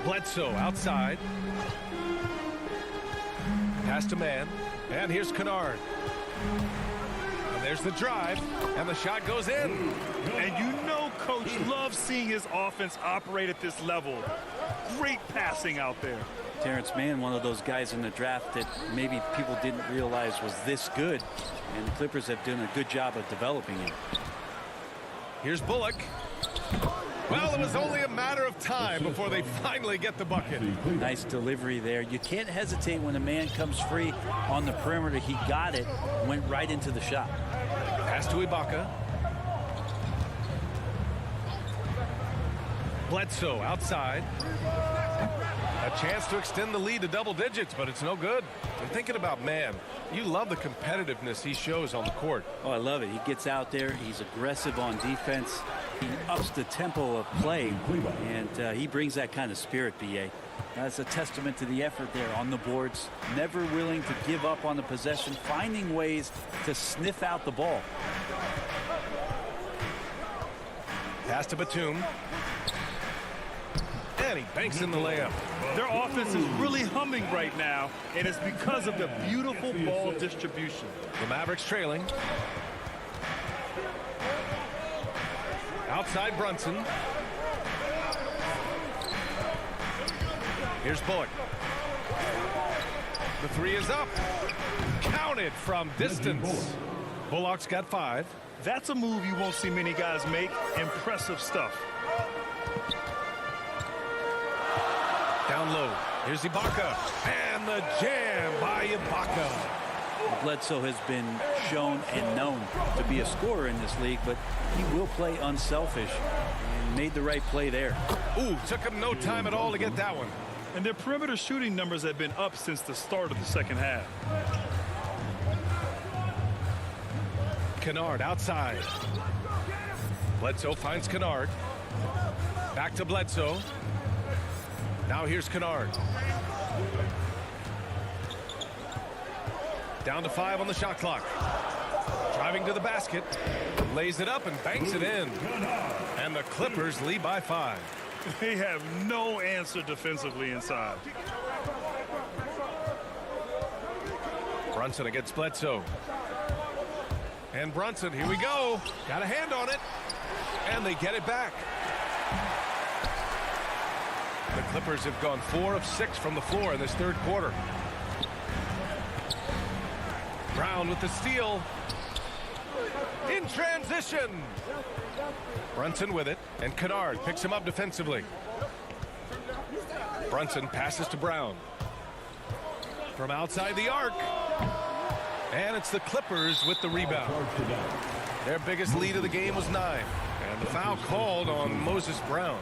Bledsoe outside. Pass to man. And here's Kennard. And there's the drive. And the shot goes in. And you know Coach loves seeing his offense operate at this level. Great passing out there. Terrence Mann, one of those guys in the draft that maybe people didn't realize was this good. And the Clippers have done a good job of developing him. Here's Bullock. Well, it was only a matter of time before they finally get the bucket. Nice delivery there. You can't hesitate when a man comes free on the perimeter. He got it, went right into the shot. Pass to Ibaka. Bledsoe outside. A chance to extend the lead to double digits, but it's no good. And thinking about man, you love the competitiveness he shows on the court. Oh, I love it. He gets out there. He's aggressive on defense. He ups the tempo of play, and he brings that kind of spirit, B.A. That's a testament to the effort there on the boards. Never willing to give up on the possession, finding ways to sniff out the ball. Pass to Batum. And he banks in the layup. Their offense is really humming right now, and it's because of the beautiful ball distribution. The Mavericks trailing. Outside Brunson. Here's Bullock. The three is up. Counted from distance. Bullock's got 5. That's a move you won't see many guys make. Impressive stuff. Down low. Here's Ibaka. And the jam by Ibaka. Bledsoe has been shown and known to be a scorer in this league, but he will play unselfish and made the right play there. Ooh, took him no time at all to get that one. And their perimeter shooting numbers have been up since the start of the second half. Kennard outside. Bledsoe finds Kennard. Back to Bledsoe. Now here's Kennard. Down to 5 on the shot clock. Driving to the basket. Lays it up and banks it in. And the Clippers lead by 5. They have no answer defensively inside. Brunson against Bledsoe. And Brunson, here we go. Got a hand on it. And they get it back. The Clippers have gone 4 of 6 from the floor in this third quarter. Brown with the steal. In transition. Brunson with it, and Kennard picks him up defensively. Brunson passes to Brown. From outside the arc. And it's the Clippers with the rebound. Their biggest lead of the game was 9. And the foul called on Moses Brown.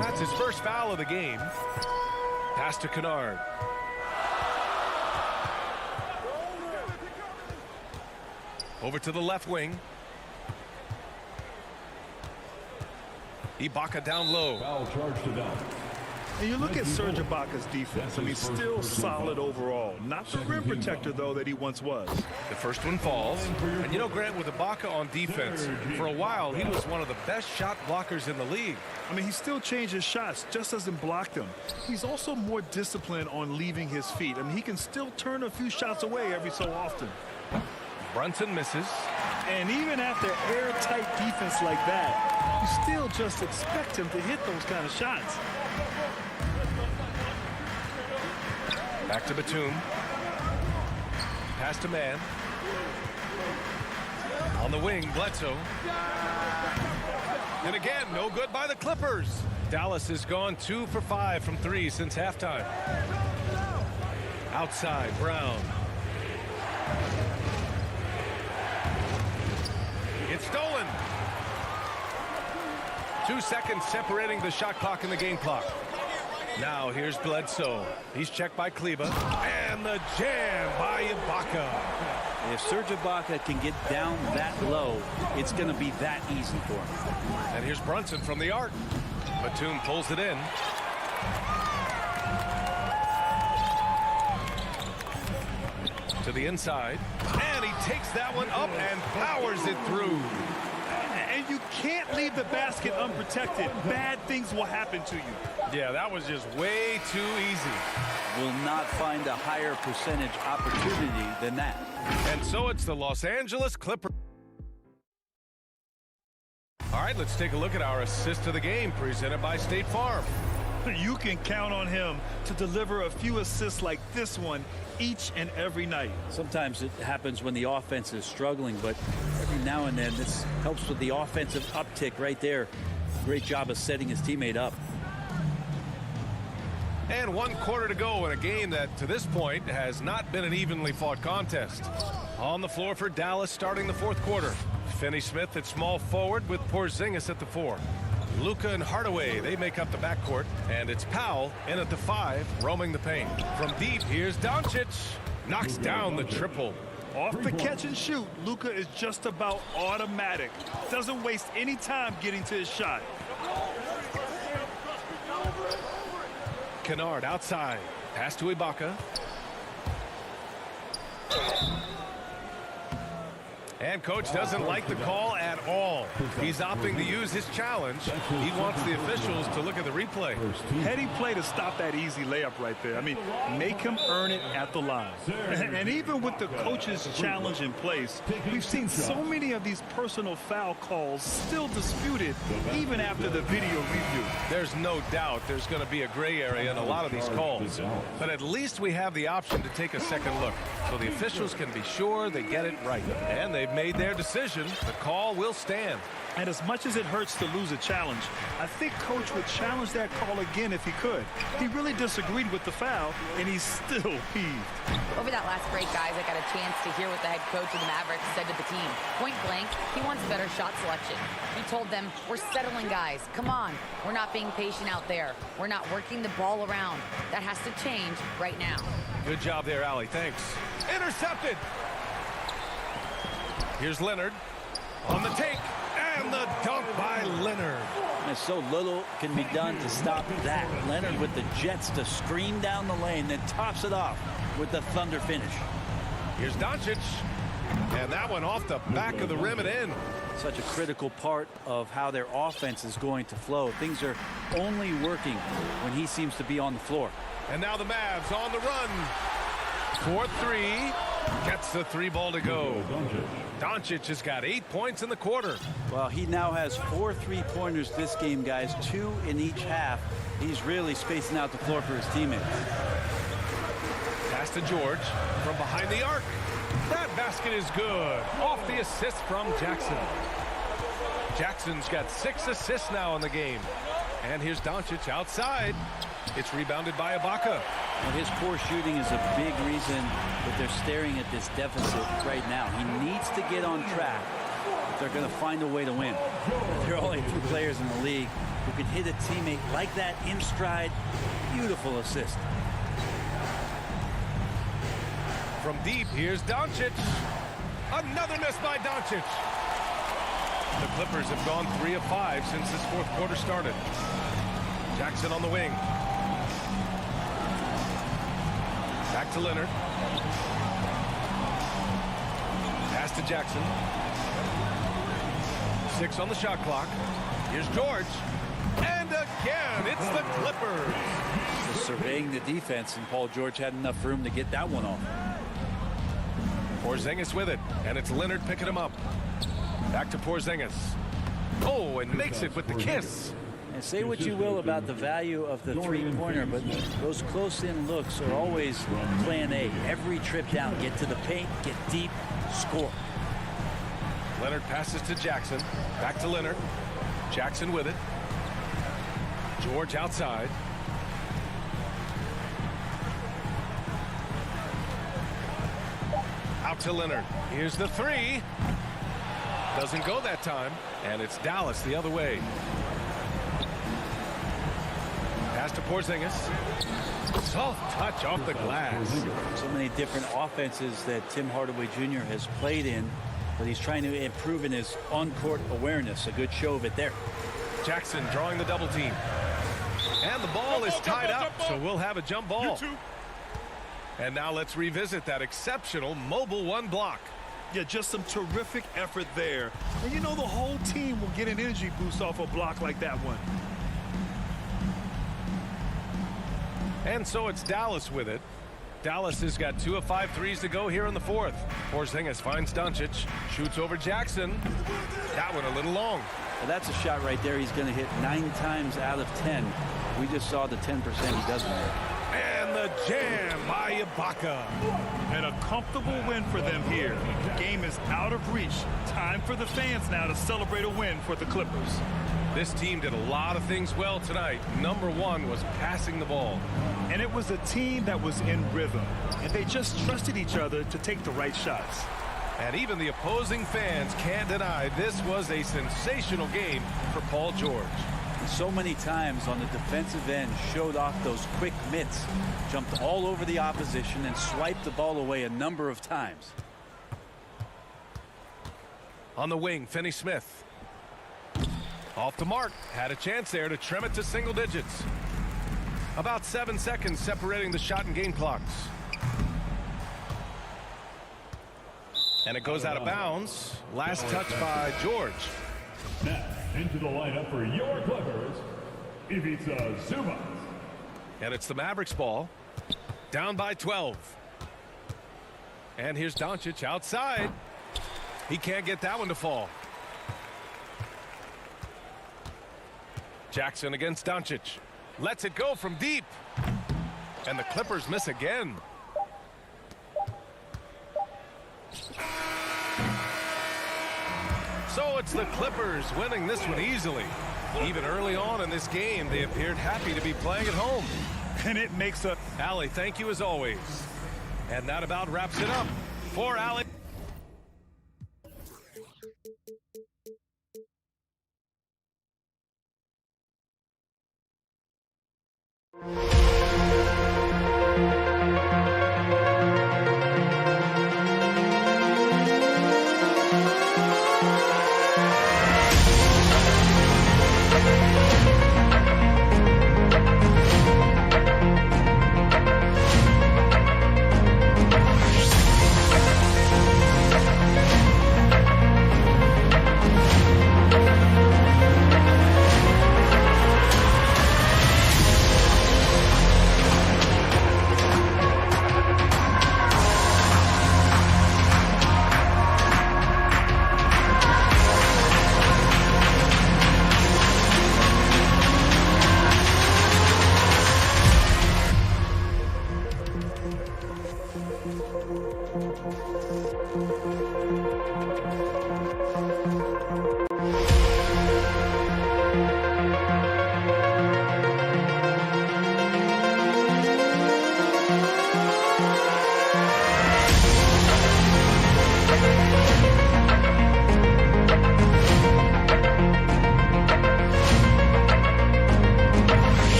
That's his first foul of the game. Pass to Kennard. Over to the left wing. Ibaka down low. Foul charge to down. And you look at Serge Ibaka's defense. I mean, still solid overall. Not the rim protector, though, that he once was. The first one falls. And you know, Grant, with Ibaka on defense, for a while, he was one of the best shot blockers in the league. I mean, he still changes shots, just doesn't block them. He's also more disciplined on leaving his feet. I mean, he can still turn a few shots away every so often. Brunson misses. And even after airtight defense like that, you still just expect him to hit those kind of shots. Back to Batum. Pass to Man. On the wing, Bledsoe. And again, no good by the Clippers. Dallas has gone 2 for 5 from 3 since halftime. Outside, Brown. It's stolen. 2 seconds separating the shot clock and the game clock. Now here's Bledsoe. He's checked by Kleba. And the jam by Ibaka. If Serge Ibaka can get down that low, it's going to be that easy for him. And here's Brunson from the arc. Batum pulls it in. To the inside. And he takes that one up and powers it through. And you can't leave the basket unprotected. Bad things will happen to you. Yeah, that was just way too easy. Will not find a higher percentage opportunity than that. And so it's the Los Angeles Clippers. All right, let's take a look at our assist of the game presented by State Farm. You can count on him to deliver a few assists like this one each and every night. Sometimes it happens when the offense is struggling, but every now and then this helps with the offensive uptick right there. Great job of setting his teammate up. And 1 quarter to go in a game that to this point has not been an evenly fought contest. On the floor for Dallas starting the fourth quarter. Finney-Smith at small forward with Porzingis at the 4. Luka and Hardaway, they make up the backcourt. And it's Powell in at the 5, roaming the paint. From deep, here's Doncic. Knocks down the triple. Off the catch and shoot, Luka is just about automatic. Doesn't waste any time getting to his shot. Kennard outside. Pass to Ibaka. And coach doesn't like the call at all. He's opting to use his challenge. He wants the officials to look at the replay. Heady play to stop that easy layup right there. I mean, make him earn it at the line. And even with the coach's challenge in place, we've seen so many of these personal foul calls still disputed even after the video review. There's no doubt there's going to be a gray area in a lot of these calls. But at least we have the option to take a second look, so the officials can be sure they get it right. And they've made their decision. The call will stand. And as much as it hurts to lose a challenge, I think coach would challenge that call again if he could. He really disagreed with the foul, and he's still peeved. Over that last break, guys, I got a chance to hear what the head coach of the Mavericks said to the team. Point blank, he wants better shot selection. He told them, we're settling, guys. Come on. We're not being patient out there. We're not working the ball around. That has to change right now. Good job there, Allie. Thanks. Intercepted. Here's Leonard on the take, and the dunk by Leonard. And so little can be done to stop that. Leonard with the jets to scream down the lane, then tops it off with the thunder finish. Here's Doncic, and that one off the back of the rim and in. Such a critical part of how their offense is going to flow. Things are only working when he seems to be on the floor. And now the Mavs on the run. 4-3. Gets the 3 ball to go. Doncic has got 8 points in the quarter. Well, he now has 4 3-pointers this game, guys. 2 in each half. He's really spacing out the floor for his teammates. Pass to George from behind the arc. That basket is good. Off the assist from Jackson. Jackson's got 6 assists now in the game. And here's Doncic outside. It's rebounded by Ibaka. Well, his poor shooting is a big reason that they're staring at this deficit right now. He needs to get on track if they're going to find a way to win. There are only 2 players in the league who can hit a teammate like that in stride. Beautiful assist. From deep, here's Doncic. Another miss by Doncic. The Clippers have gone 3 of 5 since this 4th quarter started. Jackson on the wing. Back to Leonard. Pass to Jackson. 6 on the shot clock. Here's George. And again, it's the Clippers. Just surveying the defense, and Paul George had enough room to get that one off. Porzingis with it, and it's Leonard picking him up. Back to Porzingis. Oh, and makes it with the kiss. And say what you will about the value of the 3-pointer, but those close-in looks are always plan A. Every trip down, get to the paint, get deep, score. Leonard passes to Jackson. Back to Leonard. Jackson with it. George outside. Out to Leonard. Here's the 3. Doesn't go that time. And it's Dallas the other way. Pass to Porzingis. Soft touch off the glass. So many different offenses that Tim Hardaway Jr. has played in, but he's trying to improve in his on-court awareness. A good show of it there. Jackson drawing the double team. And the ball is tied up, so we'll have a jump ball. And now let's revisit that exceptional mobile 1 block. Yeah, just some terrific effort there. And you know the whole team will get an energy boost off a block like that one. And so it's Dallas with it. Dallas has got 2 of 5 threes to go here in the 4th. Porzingis finds Doncic, shoots over Jackson. That one a little long. Well, that's a shot right there he's going to hit 9 times out of 10. We just saw the 10% he doesn't hit. And the jam by Ibaka. And a comfortable win for them here. The game is out of reach. Time for the fans now to celebrate a win for the Clippers. This team did a lot of things well tonight. Number 1 was passing the ball. And it was a team that was in rhythm. And they just trusted each other to take the right shots. And even the opposing fans can't deny this was a sensational game for Paul George. So many times on the defensive end, showed off those quick mitts, jumped all over the opposition and swiped the ball away a number of times. On the wing, Finney-Smith. Off the mark. Had a chance there to trim it to single digits. About 7 seconds separating the shot and game clocks. And it goes out of bounds. Last touch by George. Now, into the lineup for your Clippers, Ivica Zubac. And it's the Mavericks ball. Down by 12. And here's Doncic outside. He can't get that one to fall. Jackson against Doncic. Lets it go from deep. And the Clippers miss again. So it's the Clippers winning this one easily. Even early on in this game, they appeared happy to be playing at home. And it makes a... Allie, thank you as always. And that about wraps it up for Allie.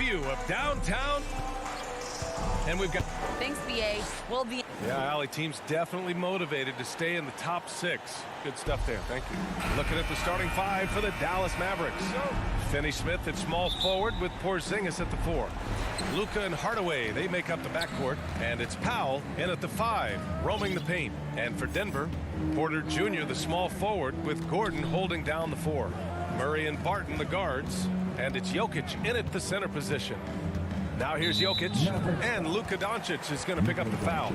view of downtown. And we've got... Thanks, BA. We'll be... Yeah, Allie, team's definitely motivated to stay in the top 6. Good stuff there. Thank you. Looking at the starting 5 for the Dallas Mavericks. Finney-Smith at small forward with Porzingis at the 4. Luka and Hardaway, they make up the backcourt. And it's Powell in at the 5, roaming the paint. And for Denver, Porter Jr., the small forward, with Gordon holding down the 4. Murray and Barton, the guards. And it's Jokic in at the center position. Now here's Jokic, and Luka Doncic is going to pick up the foul.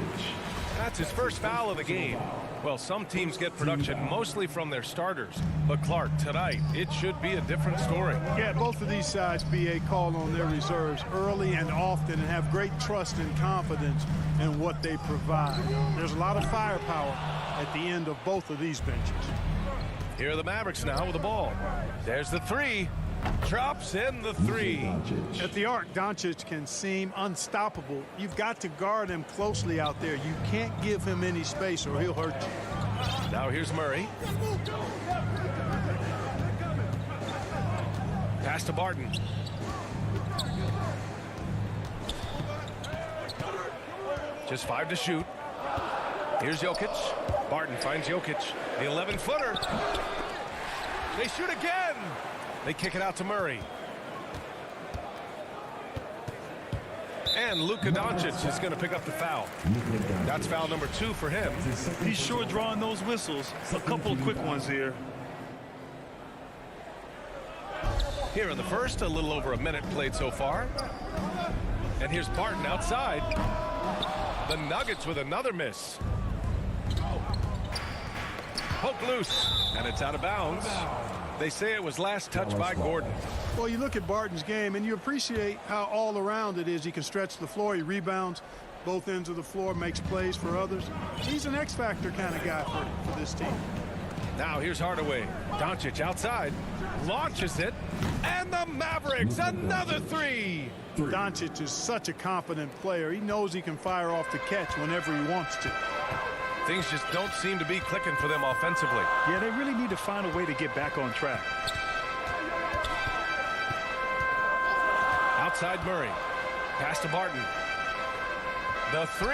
That's his first foul of the game. Well, some teams get production mostly from their starters. But Clark, tonight, it should be a different story. Yeah, both of these sides, BA, call on their reserves early and often and have great trust and confidence in what they provide. There's a lot of firepower at the end of both of these benches. Here are the Mavericks now with the ball. There's the 3. Drops in the 3. At the arc, Doncic can seem unstoppable. You've got to guard him closely out there. You can't give him any space or he'll hurt you. Now here's Murray. Pass to Barton. Just 5 to shoot. Here's Jokic. Barton finds Jokic. The 11-footer. They shoot again. They kick it out to Murray. And Luka Doncic is going to pick up the foul. That's foul number 2 for him. He's sure drawing those whistles. A couple of quick ones here. Here in the first, a little over a minute played so far. And here's Barton outside. The Nuggets with another miss. Poke loose, and it's out of bounds. They say it was last touched by Gordon. Well, you look at Barton's game, and you appreciate how all around it is. He can stretch the floor. He rebounds both ends of the floor, makes plays for others. He's an X-factor kind of guy for this team. Now here's Hardaway. Doncic outside. Launches it. And the Mavericks, another 3. Doncic is such a confident player. He knows he can fire off the catch whenever he wants to. Things just don't seem to be clicking for them offensively. Yeah, they really need to find a way to get back on track. Outside Murray. Pass to Barton. The 3.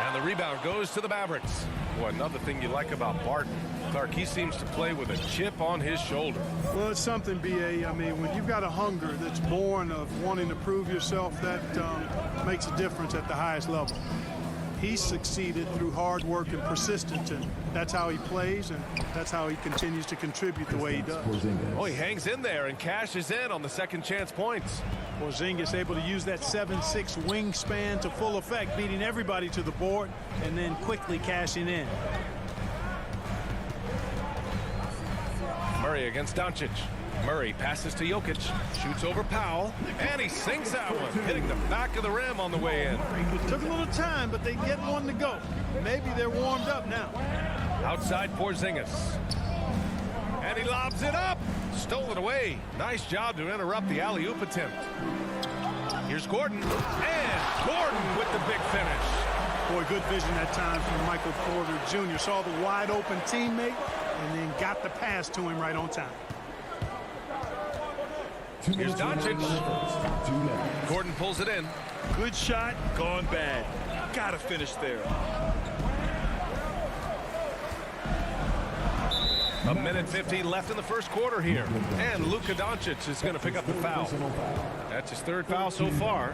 And the rebound goes to the Mavericks. Boy, another thing you like about Barton, Clark, he seems to play with a chip on his shoulder. Well, it's something, BA. I mean, when you've got a hunger that's born of wanting to prove yourself, that makes a difference at the highest level. He's succeeded through hard work and persistence, and that's how he plays, and that's how he continues to contribute the way he does. Oh, he hangs in there and cashes in on the second chance points. Porzingis able to use that 7'6" wingspan to full effect, beating everybody to the board and then quickly cashing in. Murray against Doncic. Murray passes to Jokic, shoots over Powell, and he sinks that one, hitting the back of the rim on the way in. Took a little time, but they get one to go. Maybe they're warmed up now. Outside Porzingis. And he lobs it up. Stole it away. Nice job to interrupt the alley-oop attempt. Here's Gordon. And Gordon with the big finish. Boy, good vision that time from Michael Porter Jr. Saw the wide-open teammate and then got the pass to him right on time. Here's Doncic. Gordon pulls it in. Good shot, gone bad. Gotta finish there. A minute 15 left in the first quarter here. And Luka Doncic is going to pick up the foul. That's his 3rd foul so far.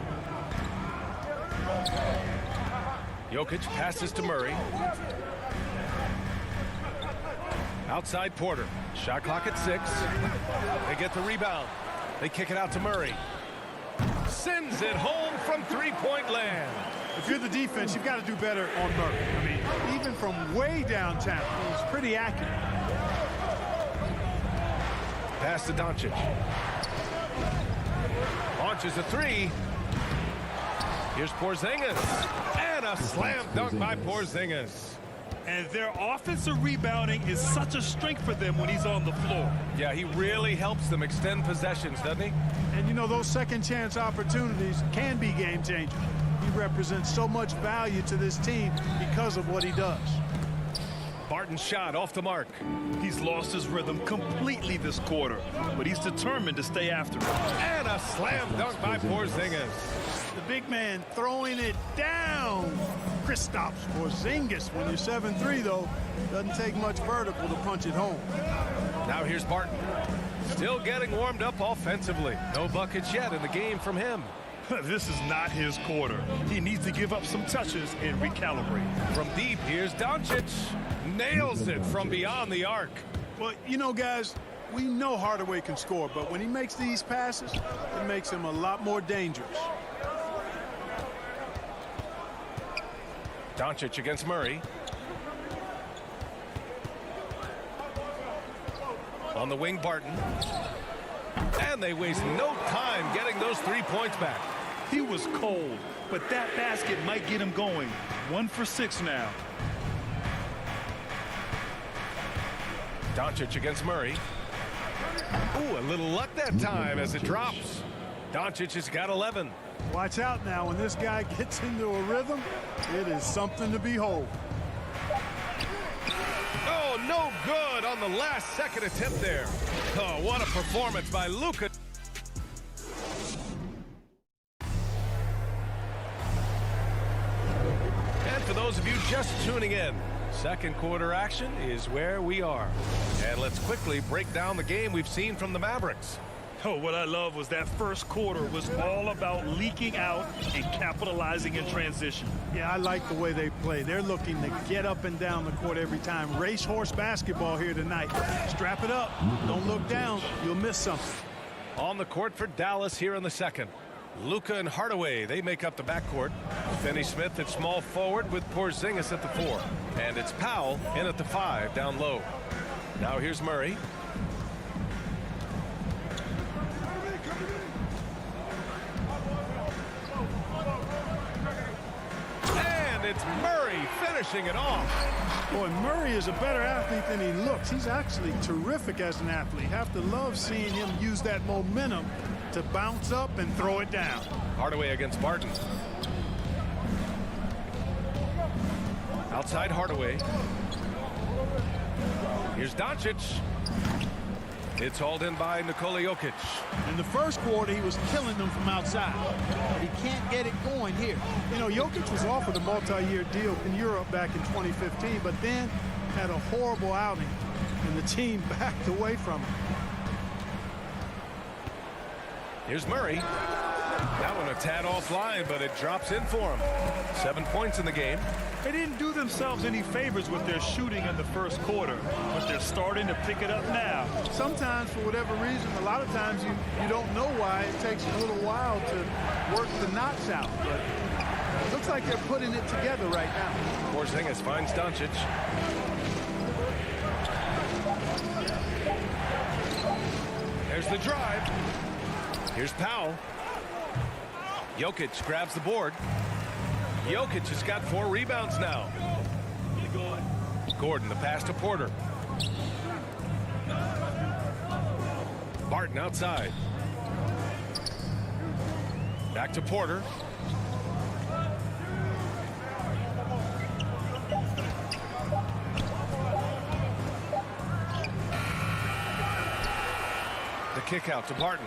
Jokic passes to Murray. Outside Porter. Shot clock at 6. They get the rebound. They kick it out to Murray. Sends it home from three-point land. If you're the defense, you've got to do better on Murray. I mean, even from way downtown, he's pretty accurate. Pass to Doncic. Launches a 3. Here's Porzingis. And a slam dunk by Porzingis. And their offensive rebounding is such a strength for them when he's on the floor. Yeah, he really helps them extend possessions, doesn't he? And, you know, those second chance opportunities can be game changers. He represents so much value to this team because of what he does. Barton's shot off the mark. He's lost his rhythm completely this quarter, but he's determined to stay after it. And a slam dunk by Porzingis. The big man throwing it down. Kristaps Porzingis. When you're 7'3", though, doesn't take much vertical to punch it home. Now here's Barton. Still getting warmed up offensively. No buckets yet in the game from him. This is not his quarter. He needs to give up some touches and recalibrate. From deep, here's Doncic. Nails it from beyond the arc. Well, you know, guys, we know Hardaway can score, but when he makes these passes, it makes him a lot more dangerous. Doncic against Murray. On the wing, Barton. And they waste no time getting those 3 points back. He was cold, but that basket might get him going. 1 for 6 now. Doncic against Murray. Ooh, a little luck that time as it drops. Doncic has got 11. Watch out now. When this guy gets into a rhythm, it is something to behold. Oh, no good on the last second attempt there. Oh, what a performance by Luka. And for those of you just tuning in, second quarter action is where we are. And let's quickly break down the game we've seen from the Mavericks. Oh, what I love was that first quarter was all about leaking out and capitalizing in transition. Yeah, I like the way they play. They're looking to get up and down the court every time. Racehorse basketball here tonight. Strap it up. Don't look down. You'll miss something. On the court for Dallas here in the second. Luka and Hardaway, they make up the backcourt. Finney-Smith at small forward with Porzingis at the 4. And it's Powell in at the 5 down low. Now here's Murray. And it's Murray finishing it off. Boy, Murray is a better athlete than he looks. He's actually terrific as an athlete. Have to love seeing him use that momentum to bounce up and throw it down. Hardaway against Barton. Outside Hardaway. Here's Doncic. It's hauled in by Nikola Jokic. In the first quarter, he was killing them from outside. But he can't get it going here. You know, Jokic was offered a multi-year deal in Europe back in 2015, but then had a horrible outing, and the team backed away from him. Here's Murray. That one a tad offline, but it drops in for him. 7 points in the game. They didn't do themselves any favors with their shooting in the first quarter, but they're starting to pick it up now. Sometimes, for whatever reason, a lot of times you don't know why. It takes a little while to work the knots out, but it looks like they're putting it together right now. Porzingis finds Doncic. There's the drive. Here's Powell. Jokic grabs the board. Jokic has got 4 rebounds now. Gordon, the pass to Porter. Barton outside. Back to Porter. The kick out to Barton.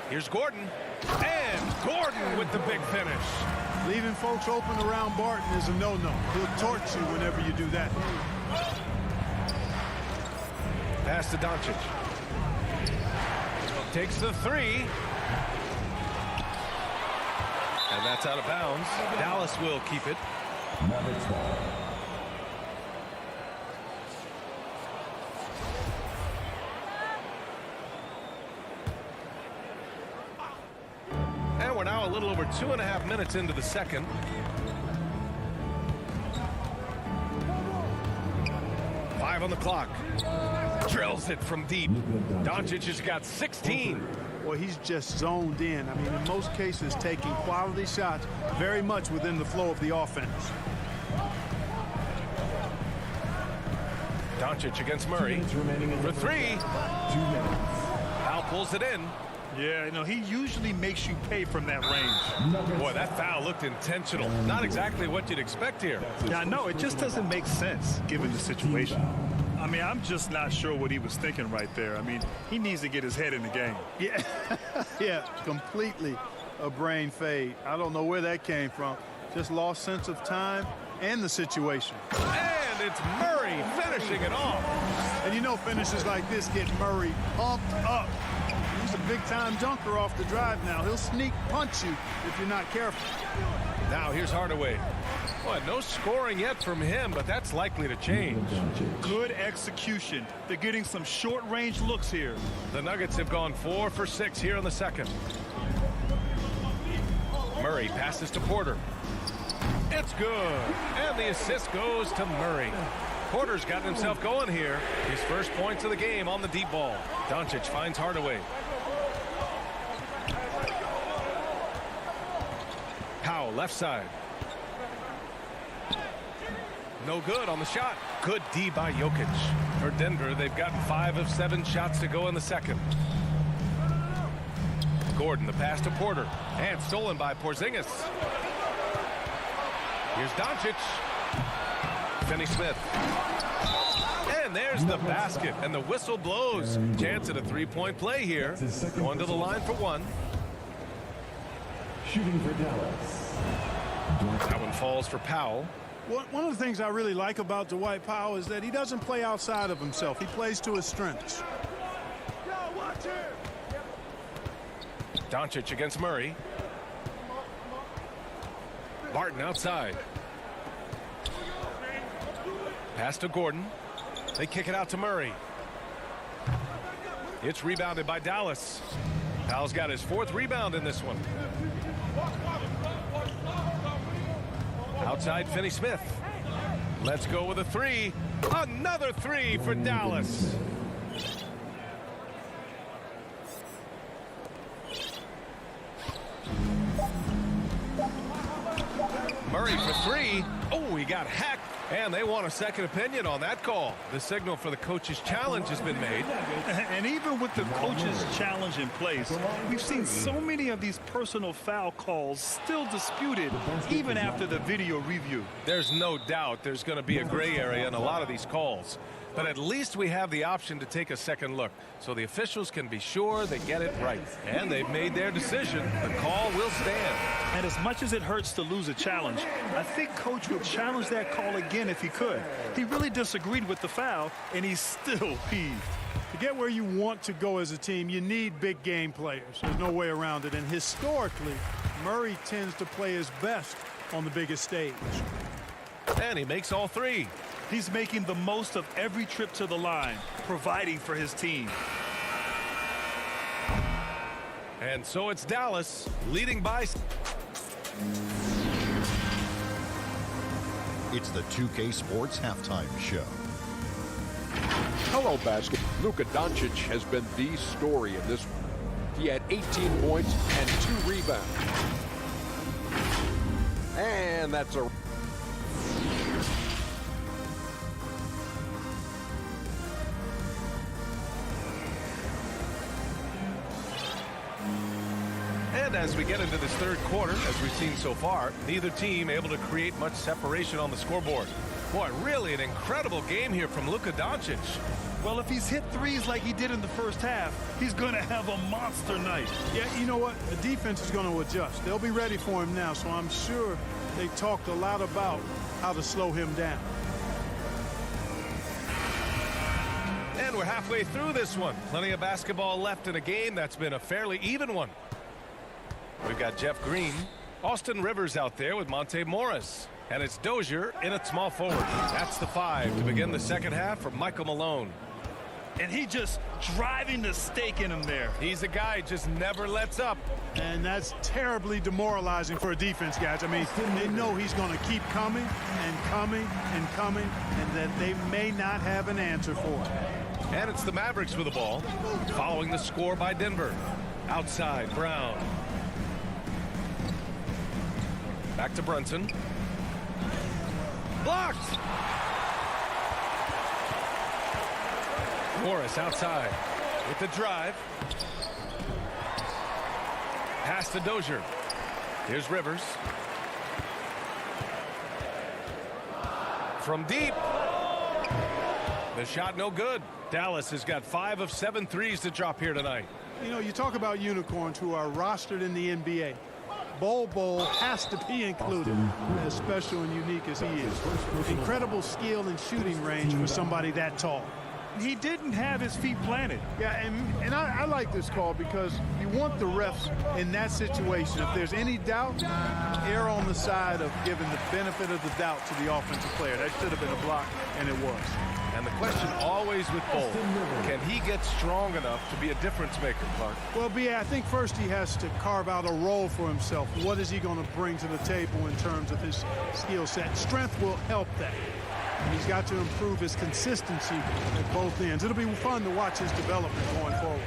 Here's Gordon. And Gordon with the big finish. Leaving folks open around Barton is a no-no. He'll torch you whenever you do that. Pass to Doncic. Takes the 3. And that's out of bounds. Dallas will keep it. And we're now a little over 2.5 minutes into the second. Five on the clock. Drills it from deep. Doncic has got 16. Well, he's just zoned in. I mean, in most cases, taking quality shots very much within the flow of the offense. Doncic against Murray for 3. Powell pulls it in. Yeah, you know, he usually makes you pay from that range. Boy, that foul looked intentional. Not exactly what you'd expect here. Yeah, I know. It just doesn't make sense given the situation. I mean, I'm just not sure what he was thinking right there. I mean, he needs to get his head in the game. Yeah, yeah, completely a brain fade. I don't know where that came from. Just lost sense of time and the situation. And it's Murray finishing it off. And you know finishes like this get Murray pumped up. He's a big-time dunker off the drive now. He'll sneak punch you if you're not careful. Now here's Hardaway. Boy, no scoring yet from him, but that's likely to change. Good execution. They're getting some short-range looks here. The Nuggets have gone 4 for 6 here in the second. Murray passes to Porter. It's good. And the assist goes to Murray. Porter's gotten himself going here. His first points of the game on the deep ball. Doncic finds Hardaway. Powell left side. No good on the shot. Good D by Jokic. For Denver, they've gotten 5 of 7 shots to go in the second. Gordon, the pass to Porter. And stolen by Porzingis. Here's Doncic. Finney-Smith. And there's the basket. And the whistle blows. Chance at a three-point play here. Going to the line for one. Shooting for Dallas. That one falls for Powell. One of the things I really like about Dwight Powell is that he doesn't play outside of himself. He plays to his strengths. Doncic against Murray. Barton outside. Pass to Gordon. They kick it out to Murray. It's rebounded by Dallas. Powell's got his 4th rebound in this one. Outside Finney-Smith. Let's go with a 3. Another 3 for Dallas. Murray for 3. Oh, he got hacked. And they want a second opinion on that call. The signal for the coach's challenge has been made. And even with the coach's challenge in place, we've seen so many of these personal foul calls still disputed even after the video review. There's no doubt there's going to be a gray area in a lot of these calls. But at least we have the option to take a second look, so the officials can be sure they get it right. And they've made their decision. The call will stand. And as much as it hurts to lose a challenge, I think Coach would challenge that call again if he could. He really disagreed with the foul, and he's still peeved. To get where you want to go as a team, you need big game players. There's no way around it. And historically, Murray tends to play his best on the biggest stage. And he makes all 3. He's making the most of every trip to the line, providing for his team. And so it's Dallas leading by. It's the 2K Sports Halftime Show. Hello, basket. Luka Doncic has been the story in this one. He had 18 points and 2 rebounds. And that's a... And as we get into this third quarter, as we've seen so far, neither team able to create much separation on the scoreboard. Boy, really an incredible game here from Luka Doncic. Well, if he's hit 3s like he did in the first half, he's going to have a monster night. Yeah, you know what? The defense is going to adjust. They'll be ready for him now, so I'm sure they talked a lot about how to slow him down. And we're halfway through this one. Plenty of basketball left in a game that's been a fairly even one. We've got Jeff Green, Austin Rivers out there with Monte Morris. And it's Dozier in at small forward. That's the 5 to begin the second half for Michael Malone. And he just driving the stake in him there. He's a guy just never lets up. And that's terribly demoralizing for a defense, guys. I mean, they know he's going to keep coming and coming and coming, and that they may not have an answer for it. And it's the Mavericks with the ball, following the score by Denver. Outside, Brown. Back to Brunson. Blocked! Morris outside with the drive. Pass to Dozier. Here's Rivers. From deep. The shot no good. Dallas has got 5 of 7 threes to drop here tonight. You know, you talk about unicorns who are rostered in the NBA. Bol has to be included, as special and unique as he is. Incredible skill and shooting range for somebody that tall. He didn't have his feet planted. Yeah, and I like this call because you want the refs in that situation. If there's any doubt, err on the side of giving the benefit of the doubt to the offensive player. That should have been a block, and it was. And the question always with Bol, can he get strong enough to be a difference maker, Clark? Well, B.A., I think first he has to carve out a role for himself. What is he going to bring to the table in terms of his skill set? Strength will help that. He's got to improve his consistency at both ends. It'll be fun to watch his development going forward.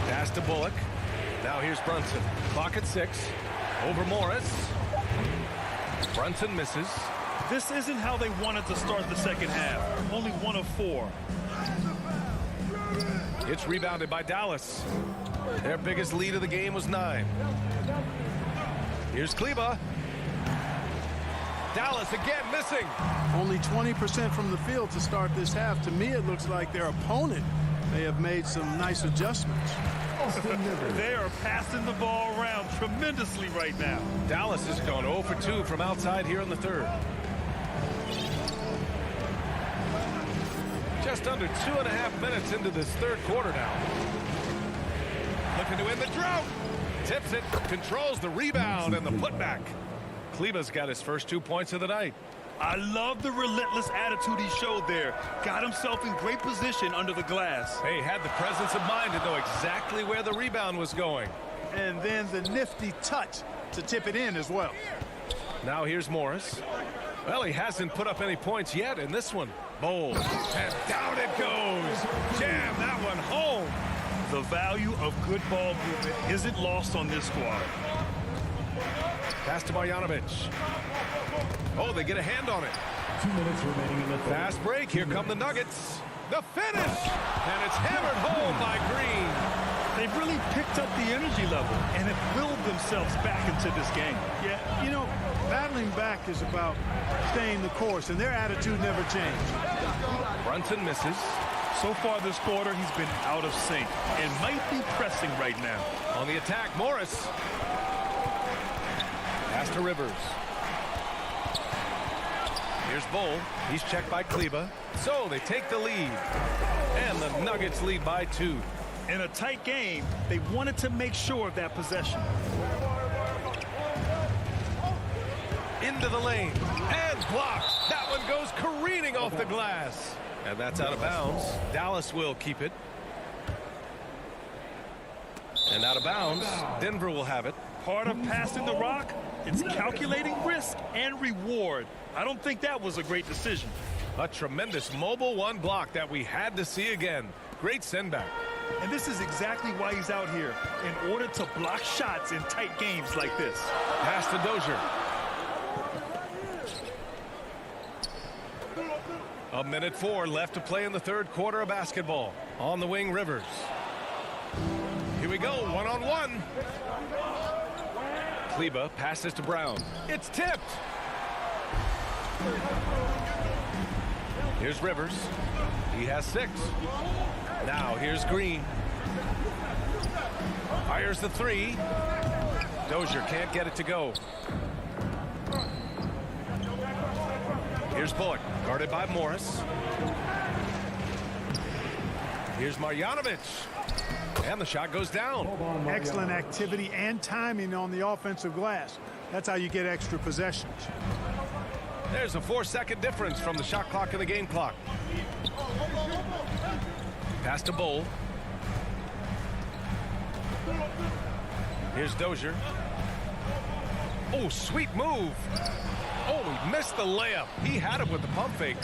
Pass to Bullock. Now here's Brunson. Clock at 6. Over Morris. Brunson misses. This isn't how they wanted to start the second half. Only 1 of 4. It's rebounded by Dallas. Their biggest lead of the game was 9. Here's Kleba. Dallas again missing. Only 20% from the field to start this half. To me, it looks like their opponent may have made some nice adjustments. They are passing the ball around tremendously right now. Dallas has gone 0 for 2 from outside here in the third. Just under 2.5 minutes into this third quarter now. Looking to end the drought. Tips it, controls the rebound and the putback. Kleba's got his first 2 points of the night. I love the relentless attitude he showed there. Got himself in great position under the glass. Hey, had the presence of mind to know exactly where the rebound was going. And then the nifty touch to tip it in as well. Now here's Morris. Well, he hasn't put up any points yet in this one. Bol. And down it goes. Jam that one home. The value of good ball movement isn't lost on this squad. Pass to Marjanovic. Oh, they get a hand on it. 2 minutes remaining in the third. Fast break. Here come the Nuggets. The finish. And it's hammered home by Green. They've really picked up the energy level and have willed themselves back into this game. Yeah, you know, battling back is about staying the course, and their attitude never changed. Brunson misses. So far this quarter, he's been out of sync and might be pressing right now. On the attack, Morris. Pass to Rivers. Here's Bol. He's checked by Kleba. So they take the lead. And the Nuggets lead by 2. In a tight game, they wanted to make sure of that possession. Into the lane. And blocked. That one goes careening off the glass. And that's out of bounds. Dallas will keep it. And out of bounds. Denver will have it. Part of passing the rock, it's calculating risk and reward. I don't think that was a great decision. A tremendous mobile 1 block that we had to see again. Great send back. And this is exactly why he's out here, in order to block shots in tight games like this. Pass to Dozier. A minute 4 left to play in the third quarter of basketball. On the wing, Rivers. Here we go, 1-on-1. Kleba passes to Brown. It's tipped. Here's Rivers. He has 6. Now here's Green. Fires the 3. Dozier can't get it to go. Here's Bullock, guarded by Morris. Here's Marjanovic. And the shot goes down. Excellent activity and timing on the offensive glass. That's how you get extra possessions. There's a 4-second difference from the shot clock and the game clock. Pass to Bol. Here's Dozier. Oh, sweet move. Oh, he missed the layup. He had it with the pump fake.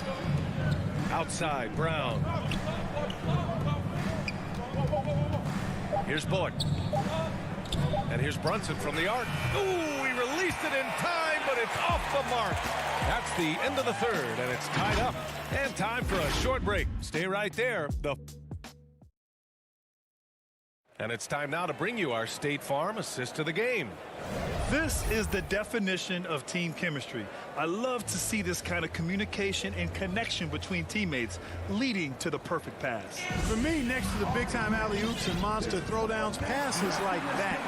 Outside, Brown. Here's Bullock. And here's Brunson from the arc. Ooh, he released it in time, but it's off the mark. That's the end of the third, and it's tied up. And time for a short break. Stay right there. And it's time now to bring you our State Farm assist to the game. This is the definition of team chemistry. I love to see this kind of communication and connection between teammates leading to the perfect pass. For me, next to the big-time alley-oops and monster throwdowns, passes like that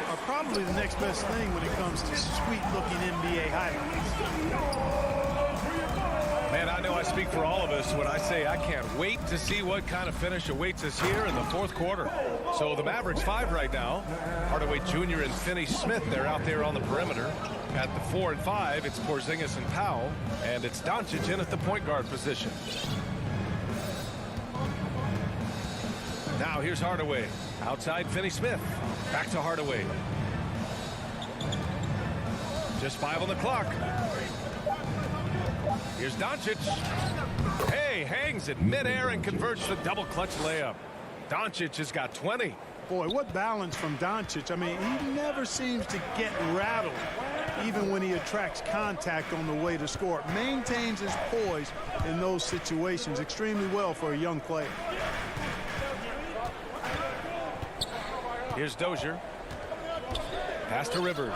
are probably the next best thing when it comes to sweet-looking NBA highlights. Man, I know I speak for all of us when I say I can't wait to see what kind of finish awaits us here in the fourth quarter. So the Mavericks 5 right now. Hardaway Jr. and Finney Smith, they're out there on the perimeter. At the 4 and 5, it's Porzingis and Powell, and it's Doncic in at the point guard position. Now here's Hardaway. Outside Finney Smith. Back to Hardaway. Just 5 on the clock. Here's Doncic. Hey, hangs it midair and converts the double clutch layup. Doncic has got 20. Boy, what balance from Doncic. I mean, he never seems to get rattled, even when he attracts contact on the way to score. Maintains his poise in those situations extremely well for a young player. Here's Dozier. Pass to Rivers.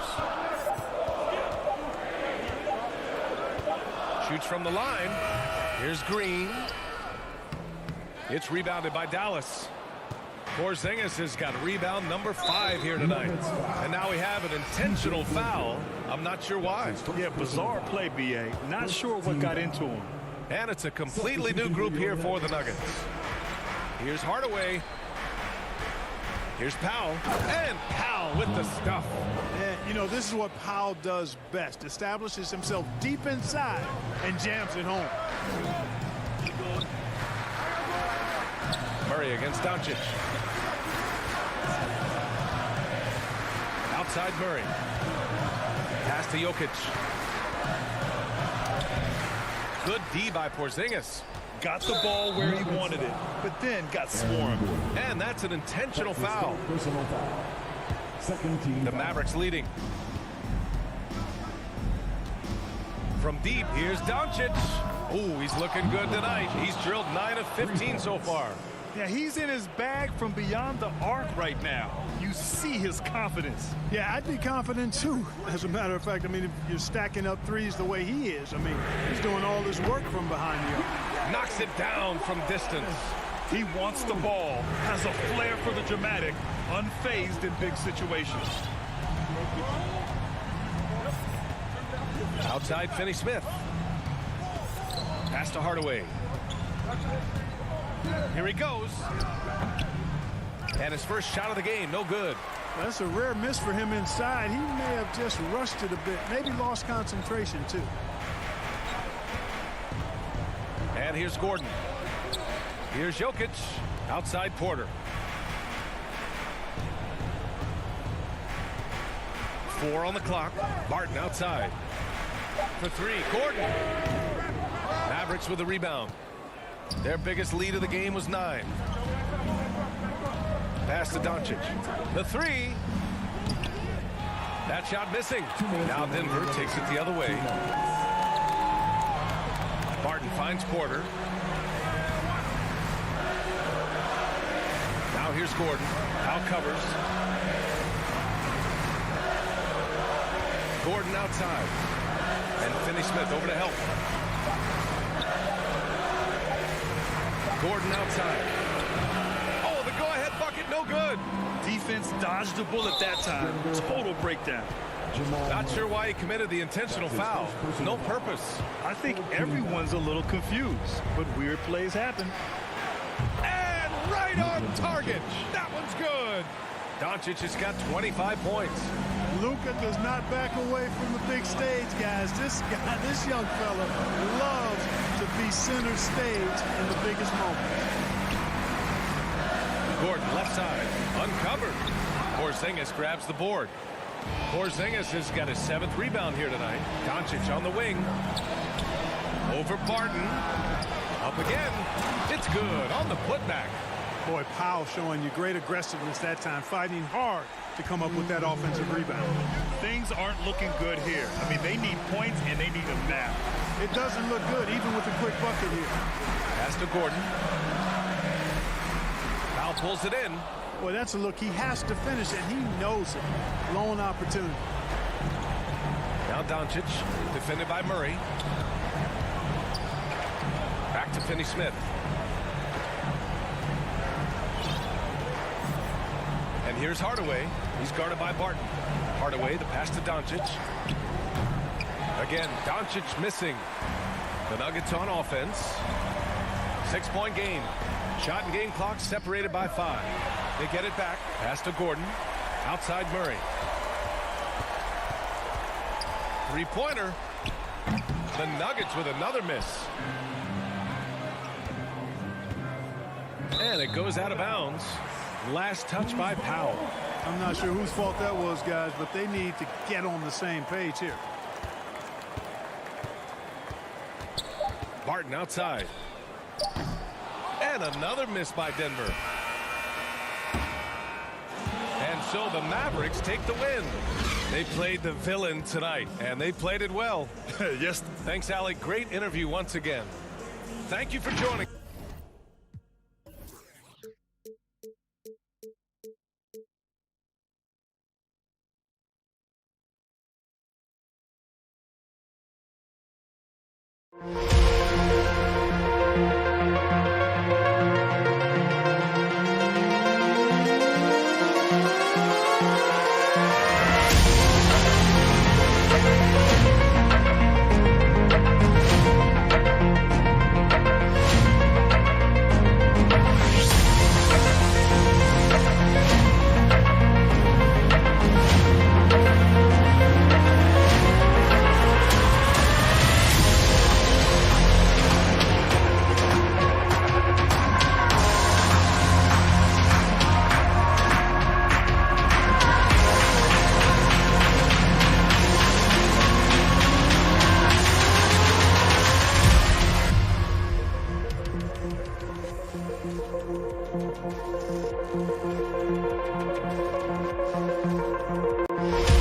Shoots from the line. Here's Green. It's rebounded by Dallas. Porzingis has got rebound number 5 here tonight. And now we have an intentional foul. I'm not sure why. Yeah, bizarre play, B.A. Not sure what got into him. And it's a completely new group here for the Nuggets. Here's Hardaway. Here's Powell. And Powell with the stuff. Yeah, you know, this is what Powell does best. Establishes himself deep inside and jams it home. Murray against Doncic. Outside Murray. Pass to Jokic. Good D by Porzingis. Got the ball where he wanted it, but then got swarmed. And that's an intentional foul. The Mavericks leading. From deep, here's Doncic. Oh, he's looking good tonight. He's drilled 9 of 15 so far. Yeah, he's in his bag from beyond the arc right now. You see his confidence. Yeah, I'd be confident too. As a matter of fact, I mean, if you're stacking up threes the way he is, I mean, he's doing all this work from behind the arc. Knocks it down from distance. He wants the ball, has a flair for the dramatic, unfazed in big situations. Outside Finney Smith. Pass to Hardaway. Here he goes. And his first shot of the game, no good. That's a rare miss for him inside. He may have just rushed it a bit, maybe lost concentration too. And here's Gordon. Here's Jokic. Outside Porter. 4 on the clock. Barton outside. For 3, Gordon. Mavericks with the rebound. Their biggest lead of the game was 9. Pass to Doncic. The 3. That shot missing. Now Denver takes it the other way. Barton finds Porter. Now here's Gordon. Out covers. Gordon outside. And Finney Smith over to help. Gordon outside. Oh, the go-ahead bucket, no good. Defense dodged the bullet that time. Total breakdown. Not sure why he committed the intentional foul. No purpose. I think everyone's a little confused, but weird plays happen. And right on target. That one's good. Doncic has got 25 points. Luka does not back away from the big stage, guys. This young fella loves to be center stage in the biggest moments. Gordon left side, uncovered. Porzingis grabs the board. Porzingis has got his 7th rebound here tonight. Doncic on the wing. Over Barton. Up again. It's good on the putback. Boy, Powell showing you great aggressiveness that time, fighting hard to come up with that offensive rebound. Things aren't looking good here. I mean, they need points and they need them now. It doesn't look good, even with a quick bucket here. Pass to Gordon. Powell pulls it in. Boy, that's a look. He has to finish it. He knows it. Lone opportunity. Now Doncic, defended by Murray. Back to Finney-Smith. And here's Hardaway. He's guarded by Barton. Hardaway, the pass to Doncic. Again, Doncic missing. The Nuggets on offense. 6-point game. Shot and game clock separated by 5. They get it back. Pass to Gordon. Outside Murray. Three-pointer. The Nuggets with another miss. And it goes out of bounds. Last touch by Powell. I'm not sure whose fault that was, guys, but they need to get on the same page here. Barton outside. And another miss by Denver. And so the Mavericks take the win. They played the villain tonight, and they played it well. Yes. Thanks, Alec. Great interview once again. Thank you for joining. Thank you.